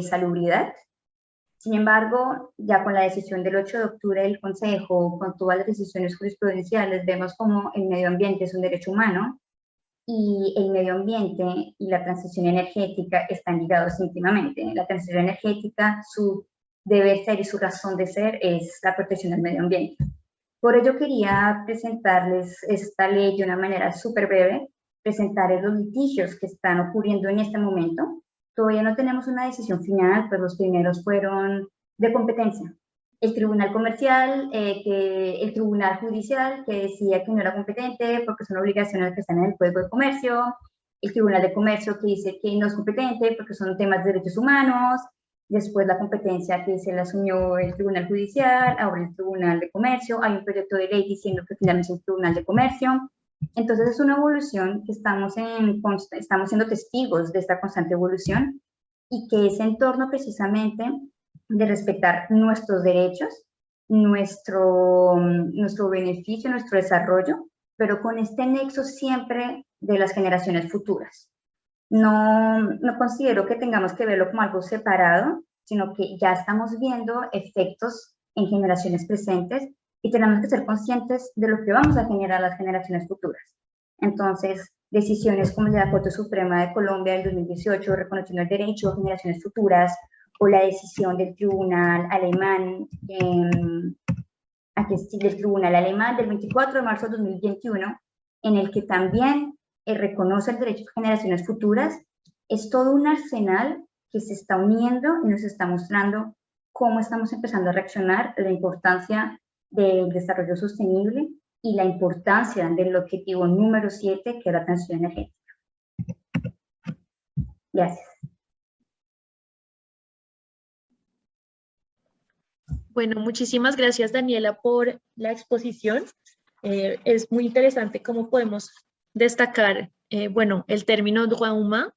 Speaker 8: salubridad. Sin embargo, ya con la decisión del 8 de octubre del Consejo, con todas las decisiones jurisprudenciales, vemos como el medio ambiente es un derecho humano y el medio ambiente y la transición energética están ligados íntimamente. La transición energética, su deber ser y su razón de ser es la protección del medio ambiente. Por ello quería presentarles esta ley de una manera súper breve, presentarles los litigios que están ocurriendo en este momento. Todavía no tenemos una decisión final, pero los primeros fueron de competencia. El Tribunal Comercial, el Tribunal Judicial, que decía que no era competente porque son obligaciones que están en el Código de Comercio. El Tribunal de Comercio, que dice que no es competente porque son temas de derechos humanos. Después la competencia que se la asumió el Tribunal Judicial, ahora el Tribunal de Comercio. Hay un proyecto de ley diciendo que finalmente es el Tribunal de Comercio. Entonces es una evolución que estamos siendo testigos de esta constante evolución, y que es en torno precisamente de respetar nuestros derechos, nuestro beneficio, nuestro desarrollo, pero con este nexo siempre de las generaciones futuras. No considero que tengamos que verlo como algo separado, sino que ya estamos viendo efectos en generaciones presentes y tenemos que ser conscientes de lo que vamos a generar las generaciones futuras. Entonces, decisiones como la Corte Suprema de Colombia del 2018, reconociendo el derecho a generaciones futuras, o la decisión del Tribunal Alemán, del Tribunal Alemán del 24 de marzo de 2021, en el que también reconoce el derecho a generaciones futuras. Es todo un arsenal que se está uniendo y nos está mostrando cómo estamos empezando a reaccionar, la importancia del desarrollo sostenible y la importancia del objetivo número 7, que es la transición energética. Gracias.
Speaker 1: Bueno, muchísimas gracias, Daniela, por la exposición. Es muy interesante cómo podemos destacar, el término droit humain,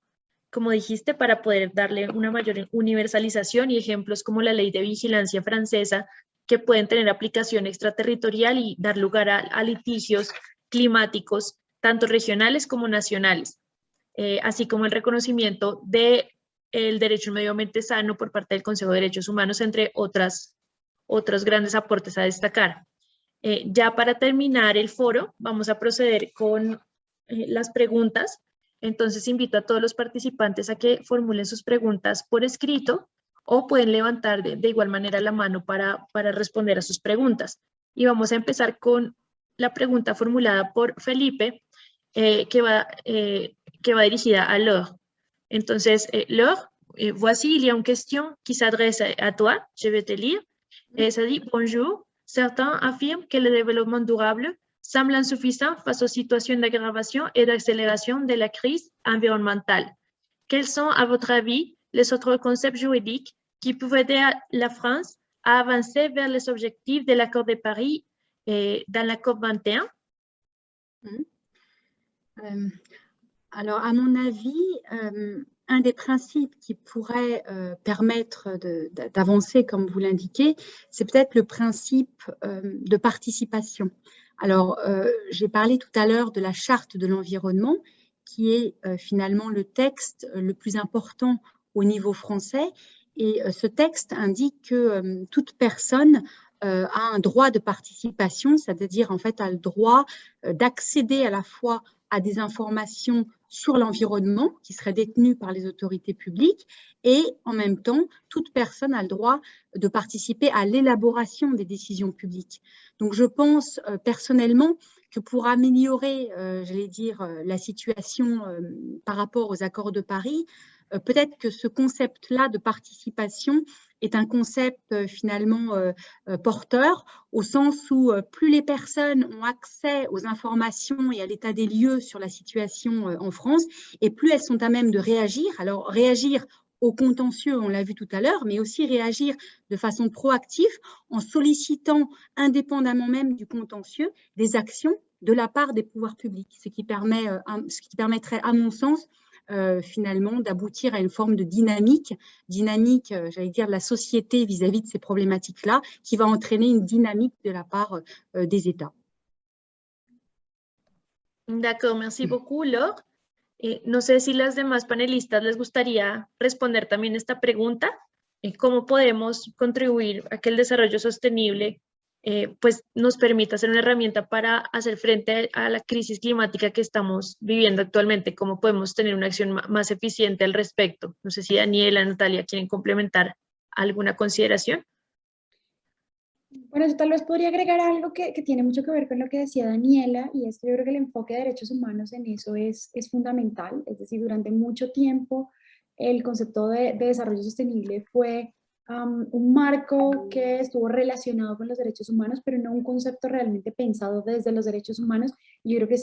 Speaker 1: como dijiste, para poder darle una mayor universalización, y ejemplos como la ley de vigilancia francesa, que pueden tener aplicación extraterritorial y dar lugar a litigios climáticos, tanto regionales como nacionales, así como el reconocimiento del derecho a un medio ambiente sano por parte del Consejo de Derechos Humanos, entre otros grandes aportes a destacar. Ya para terminar el foro, vamos a proceder con las preguntas. Entonces invito a todos los participantes a que formulen sus preguntas por escrito, o pueden levantar de igual manera la mano para responder a sus preguntas. Y vamos a empezar con la pregunta formulada por Felipe, que va dirigida a Laure. Entonces, Laure, voici, il y a une question qui s'adresse à toi, je vais te lire. Ça dit, bonjour, certains affirment que le développement durable semble insuffisant face aux situations d'aggravation et d'accélération de la crise environnementale. Quels sont, à votre avis, les autres concepts juridiques qui peuvent aider la France à avancer vers les objectifs de l'accord de Paris dans la COP21?
Speaker 7: Alors, à mon avis, un des principes qui pourrait permettre d'avancer, comme vous l'indiquez, c'est peut-être le principe de participation. Alors, j'ai parlé tout à l'heure de la charte de l'environnement, qui est finalement le texte le plus important au niveau français. Et ce texte indique que toute personne a un droit de participation, c'est-à-dire en fait a le droit d'accéder à la fois à des informations sur l'environnement qui seraient détenues par les autorités publiques, et en même temps, toute personne a le droit de participer à l'élaboration des décisions publiques. Donc je pense personnellement que pour améliorer, j'allais dire, la situation par rapport aux accords de Paris, peut-être que ce concept-là de participation est un concept finalement porteur, au sens où plus les personnes ont accès aux informations et à l'état des lieux sur la situation en France, et plus elles sont à même de réagir. Alors réagir au contentieux, on l'a vu tout à l'heure, mais aussi réagir de façon proactive en sollicitant, indépendamment même du contentieux, des actions de la part des pouvoirs publics, ce qui permettrait, à mon sens, finalement, d'aboutir à une forme de dynamique, j'allais dire, de la société vis-à-vis de ces problématiques-là, qui va entraîner une dynamique de la part des États.
Speaker 1: D'accord, merci beaucoup, Laure. No sé si las demás panelistas les gustaría responder también esta pregunta. ¿Cómo podemos contribuir a que el desarrollo sostenible pues nos permita ser una herramienta para hacer frente a la crisis climática que estamos viviendo actualmente? ¿Cómo podemos tener una acción más eficiente al respecto? No sé si Daniela, Natalia quieren complementar alguna consideración.
Speaker 5: Bueno, yo tal vez podría agregar algo que tiene mucho que ver con lo que decía Daniela, y es que yo creo que el enfoque de derechos humanos en eso es fundamental. Es decir, durante mucho tiempo el concepto de desarrollo sostenible fue un marco que estuvo relacionado con los derechos humanos, pero no un concepto realmente pensado desde los derechos humanos. Y yo creo que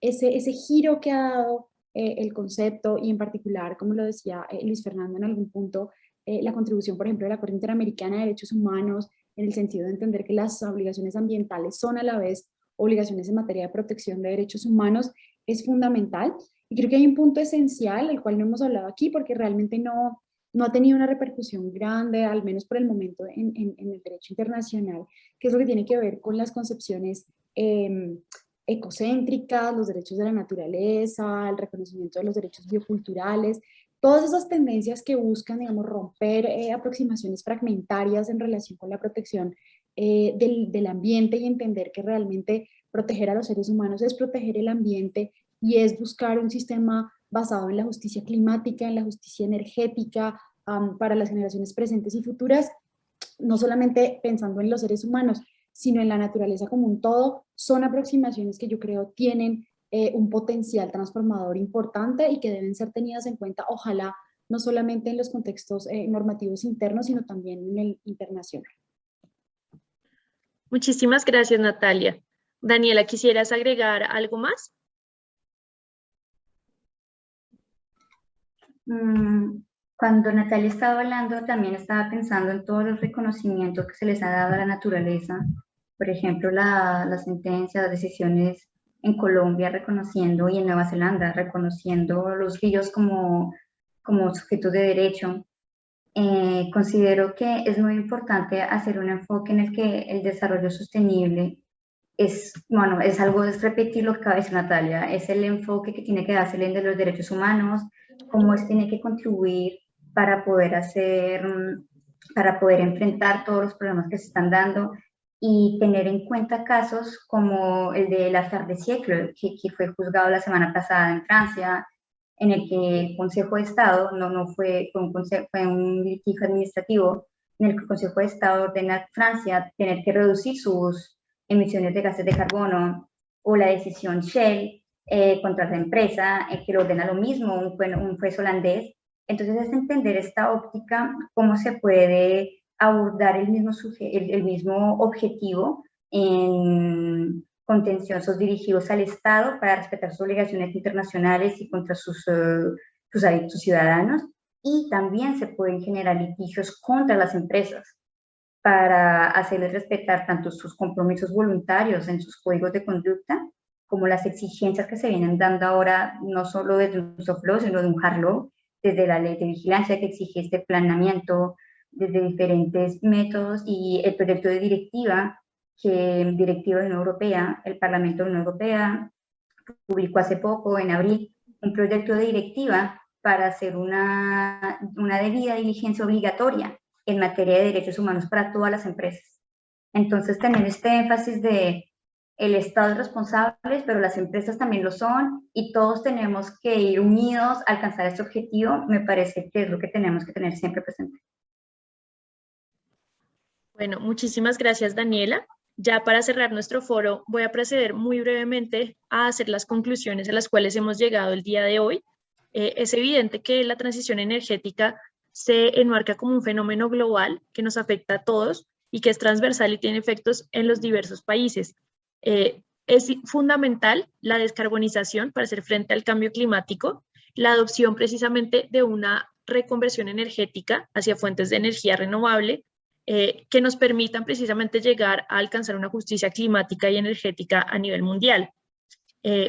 Speaker 5: ese giro que ha dado el concepto, y en particular, como lo decía Luis Fernando en algún punto, la contribución, por ejemplo, de la Corte Interamericana de Derechos Humanos, en el sentido de entender que las obligaciones ambientales son a la vez obligaciones en materia de protección de derechos humanos, es fundamental. Y creo que hay un punto esencial, del cual no hemos hablado aquí, porque realmente no ha tenido una repercusión grande, al menos por el momento, en el derecho internacional, que es lo que tiene que ver con las concepciones ecocéntricas, los derechos de la naturaleza, el reconocimiento de los derechos bioculturales, todas esas tendencias que buscan, digamos, romper aproximaciones fragmentarias en relación con la protección del ambiente, y entender que realmente proteger a los seres humanos es proteger el ambiente y es buscar un sistema basado en la justicia climática, en la justicia energética para las generaciones presentes y futuras, no solamente pensando en los seres humanos, sino en la naturaleza como un todo. Son aproximaciones que yo creo tienen un potencial transformador importante y que deben ser tenidas en cuenta, ojalá, no solamente en los contextos normativos internos, sino también en el internacional.
Speaker 1: Muchísimas gracias, Natalia. Daniela, ¿quisieras agregar algo más?
Speaker 8: Cuando Natalia estaba hablando, también estaba pensando en todos los reconocimientos que se les ha dado a la naturaleza. Por ejemplo, la sentencia, las decisiones en Colombia reconociendo, y en Nueva Zelanda reconociendo los ríos como sujetos de derecho. Considero que es muy importante hacer un enfoque en el que el desarrollo sostenible es repetir lo que acaba de decir Natalia, es el enfoque que tiene que darse el de los derechos humanos, cómo tiene que contribuir para poder enfrentar todos los problemas que se están dando, y tener en cuenta casos como el de l'affaire des siècles, que fue juzgado la semana pasada en Francia, en el que el Consejo de Estado, fue un litigio administrativo, en el que el Consejo de Estado ordena a Francia tener que reducir sus emisiones de gases de carbono, o la decisión Shell contra la empresa, que lo ordena lo mismo, un juez holandés. Entonces es entender esta óptica, cómo se puede abordar el mismo objetivo en contenciosos dirigidos al Estado para respetar sus obligaciones internacionales y contra sus ciudadanos, y también se pueden generar litigios contra las empresas para hacerles respetar tanto sus compromisos voluntarios en sus códigos de conducta, como las exigencias que se vienen dando ahora, no solo desde un soft law, sino de un hard law, desde la ley de vigilancia que exige este planeamiento, desde diferentes métodos, y el proyecto de directiva de la Unión Europea, el Parlamento de la Unión Europea publicó hace poco, en abril, un proyecto de directiva para hacer una debida diligencia obligatoria en materia de derechos humanos para todas las empresas. Entonces, tener este énfasis de el Estado es responsable, pero las empresas también lo son, y todos tenemos que ir unidos a alcanzar este objetivo, me parece que es lo que tenemos que tener siempre presente.
Speaker 1: Bueno, muchísimas gracias, Daniela. Ya para cerrar nuestro foro, voy a proceder muy brevemente a hacer las conclusiones a las cuales hemos llegado el día de hoy. Es evidente que la transición energética se enmarca como un fenómeno global que nos afecta a todos y que es transversal y tiene efectos en los diversos países. Es fundamental la descarbonización para hacer frente al cambio climático, la adopción precisamente de una reconversión energética hacia fuentes de energía renovable que nos permitan precisamente llegar a alcanzar una justicia climática y energética a nivel mundial.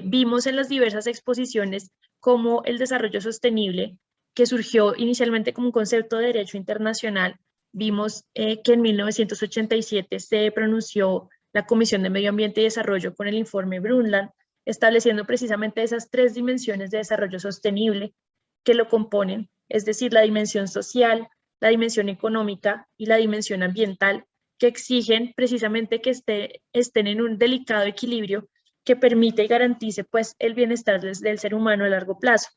Speaker 1: Vimos en las diversas exposiciones cómo el desarrollo sostenible, que surgió inicialmente como un concepto de derecho internacional, vimos que en 1987 se pronunció la Comisión de Medio Ambiente y Desarrollo con el informe Brundtland, estableciendo precisamente esas 3 dimensiones de desarrollo sostenible que lo componen, es decir, la dimensión social, la dimensión económica y la dimensión ambiental, que exigen precisamente que estén en un delicado equilibrio que permite y garantice pues, el bienestar del ser humano a largo plazo.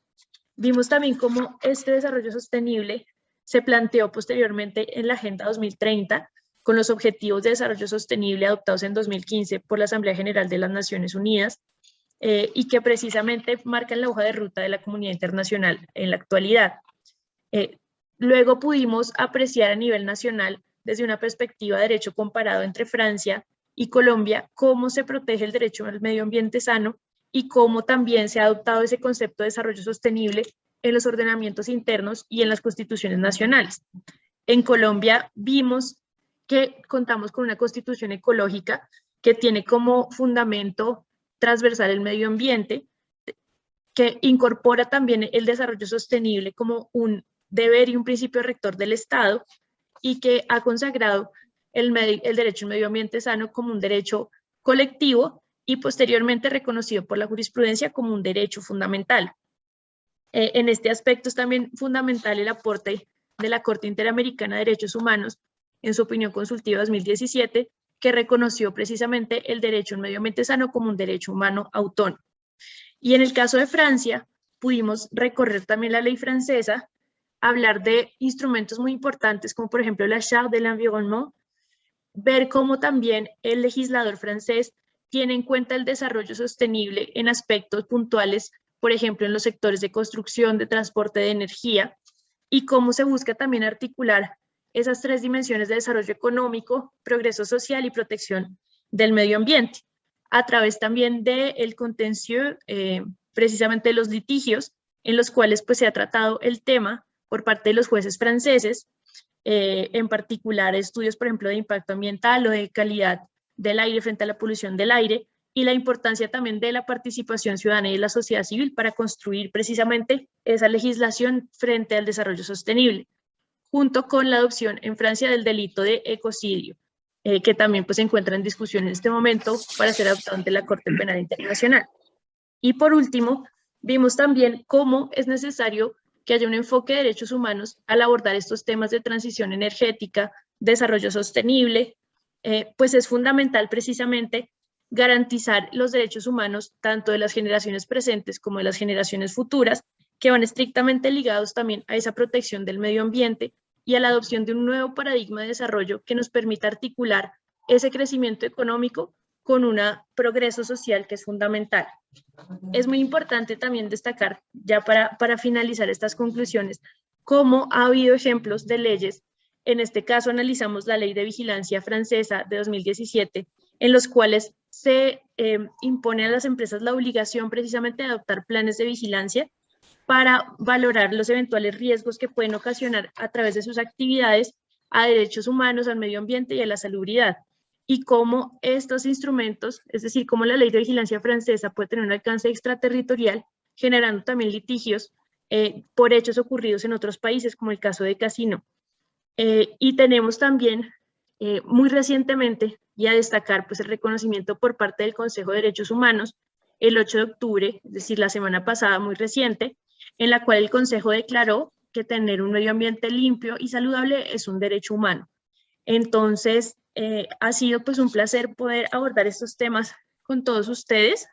Speaker 1: Vimos también cómo este desarrollo sostenible se planteó posteriormente en la Agenda 2030 con los Objetivos de Desarrollo Sostenible adoptados en 2015 por la Asamblea General de las Naciones Unidas y que precisamente marcan la hoja de ruta de la comunidad internacional en la actualidad. Luego pudimos apreciar a nivel nacional, desde una perspectiva de derecho comparado entre Francia y Colombia, cómo se protege el derecho al medio ambiente sano y cómo también se ha adoptado ese concepto de desarrollo sostenible en los ordenamientos internos y en las constituciones nacionales. En Colombia vimos que contamos con una constitución ecológica que tiene como fundamento transversal el medio ambiente, que incorpora también el desarrollo sostenible como un deber y un principio rector del Estado y que ha consagrado el derecho al medio ambiente sano como un derecho colectivo y posteriormente reconocido por la jurisprudencia como un derecho fundamental. En este aspecto es también fundamental el aporte de la Corte Interamericana de Derechos Humanos en su opinión consultiva 2017, que reconoció precisamente el derecho a un medio ambiente sano como un derecho humano autónomo. Y en el caso de Francia, pudimos recorrer también la ley francesa, hablar de instrumentos muy importantes como por ejemplo la Charte de l'Environnement, ver cómo también el legislador francés tiene en cuenta el desarrollo sostenible en aspectos puntuales, por ejemplo en los sectores de construcción, de transporte, de energía, y cómo se busca también articular esas 3 dimensiones de desarrollo económico, progreso social y protección del medio ambiente, a través también del contencieux, precisamente de los litigios, en los cuales pues, se ha tratado el tema por parte de los jueces franceses, en particular estudios, por ejemplo, de impacto ambiental o de calidad del aire frente a la polución del aire, y la importancia también de la participación ciudadana y de la sociedad civil para construir precisamente esa legislación frente al desarrollo sostenible, junto con la adopción en Francia del delito de ecocidio, que también pues, se encuentra en discusión en este momento para ser adoptado ante la Corte Penal Internacional. Y por último, vimos también cómo es necesario que haya un enfoque de derechos humanos al abordar estos temas de transición energética, desarrollo sostenible, pues es fundamental precisamente garantizar los derechos humanos tanto de las generaciones presentes como de las generaciones futuras, que van estrictamente ligados también a esa protección del medio ambiente y a la adopción de un nuevo paradigma de desarrollo que nos permita articular ese crecimiento económico con un progreso social que es fundamental. Es muy importante también destacar, ya para finalizar estas conclusiones, cómo ha habido ejemplos de leyes. En este caso analizamos la Ley de Vigilancia francesa de 2017, en los cuales se impone a las empresas la obligación precisamente de adoptar planes de vigilancia para valorar los eventuales riesgos que pueden ocasionar a través de sus actividades a derechos humanos, al medio ambiente y a la salubridad. Y cómo estos instrumentos, es decir, cómo la Ley de Vigilancia francesa puede tener un alcance extraterritorial, generando también litigios por hechos ocurridos en otros países, como el caso de Casino. Y tenemos también, muy recientemente, y a destacar pues, el reconocimiento por parte del Consejo de Derechos Humanos, el 8 de octubre, es decir, la semana pasada, muy reciente, en la cual el Consejo declaró que tener un medio ambiente limpio y saludable es un derecho humano. Entonces, ha sido pues un placer poder abordar estos temas con todos ustedes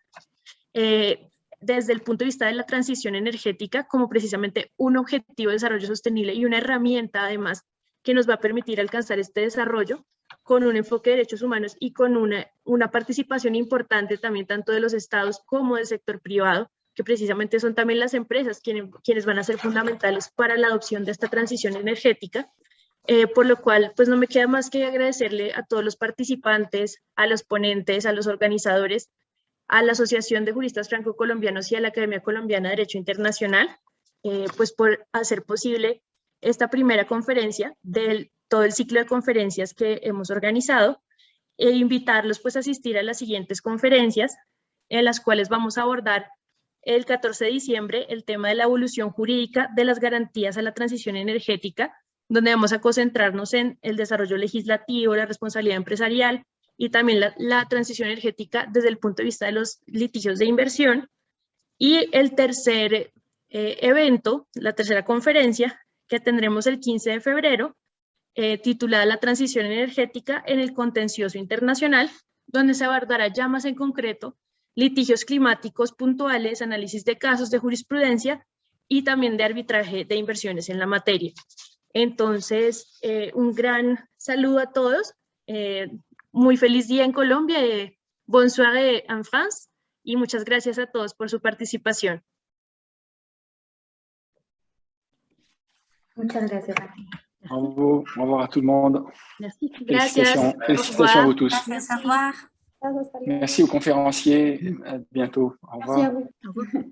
Speaker 1: desde el punto de vista de la transición energética como precisamente un objetivo de desarrollo sostenible y una herramienta además que nos va a permitir alcanzar este desarrollo con un enfoque de derechos humanos y con una participación importante también tanto de los estados como del sector privado, que precisamente son también las empresas quienes van a ser fundamentales para la adopción de esta transición energética. Por lo cual, pues no me queda más que agradecerle a todos los participantes, a los ponentes, a los organizadores, a la Asociación de Juristas Franco-Colombianos y a la Academia Colombiana de Derecho Internacional, pues por hacer posible esta primera conferencia del todo el ciclo de conferencias que hemos organizado, e invitarlos pues a asistir a las siguientes conferencias, en las cuales vamos a abordar el 14 de diciembre el tema de la evolución jurídica de las garantías a la transición energética, donde vamos a concentrarnos en el desarrollo legislativo, la responsabilidad empresarial y también la transición energética desde el punto de vista de los litigios de inversión. Y el tercer evento, la tercera conferencia, que tendremos el 15 de febrero, titulada La transición energética en el contencioso internacional, donde se abordará ya más en concreto litigios climáticos puntuales, análisis de casos de jurisprudencia y también de arbitraje de inversiones en la materia. Entonces, un gran saludo a todos, muy feliz día en Colombia, bonne soirée en France, y muchas gracias a todos por su participación.
Speaker 8: Muchas gracias.
Speaker 2: Bravo, au revoir à tout le monde.
Speaker 1: Merci. Gracias.
Speaker 2: Félicitations à vous tous.
Speaker 4: Gracias, au revoir.
Speaker 5: Gracias, hasta luego.
Speaker 2: Merci aux conférenciers. À bientôt. Au revoir.
Speaker 5: Merci a vous.
Speaker 1: Au revoir.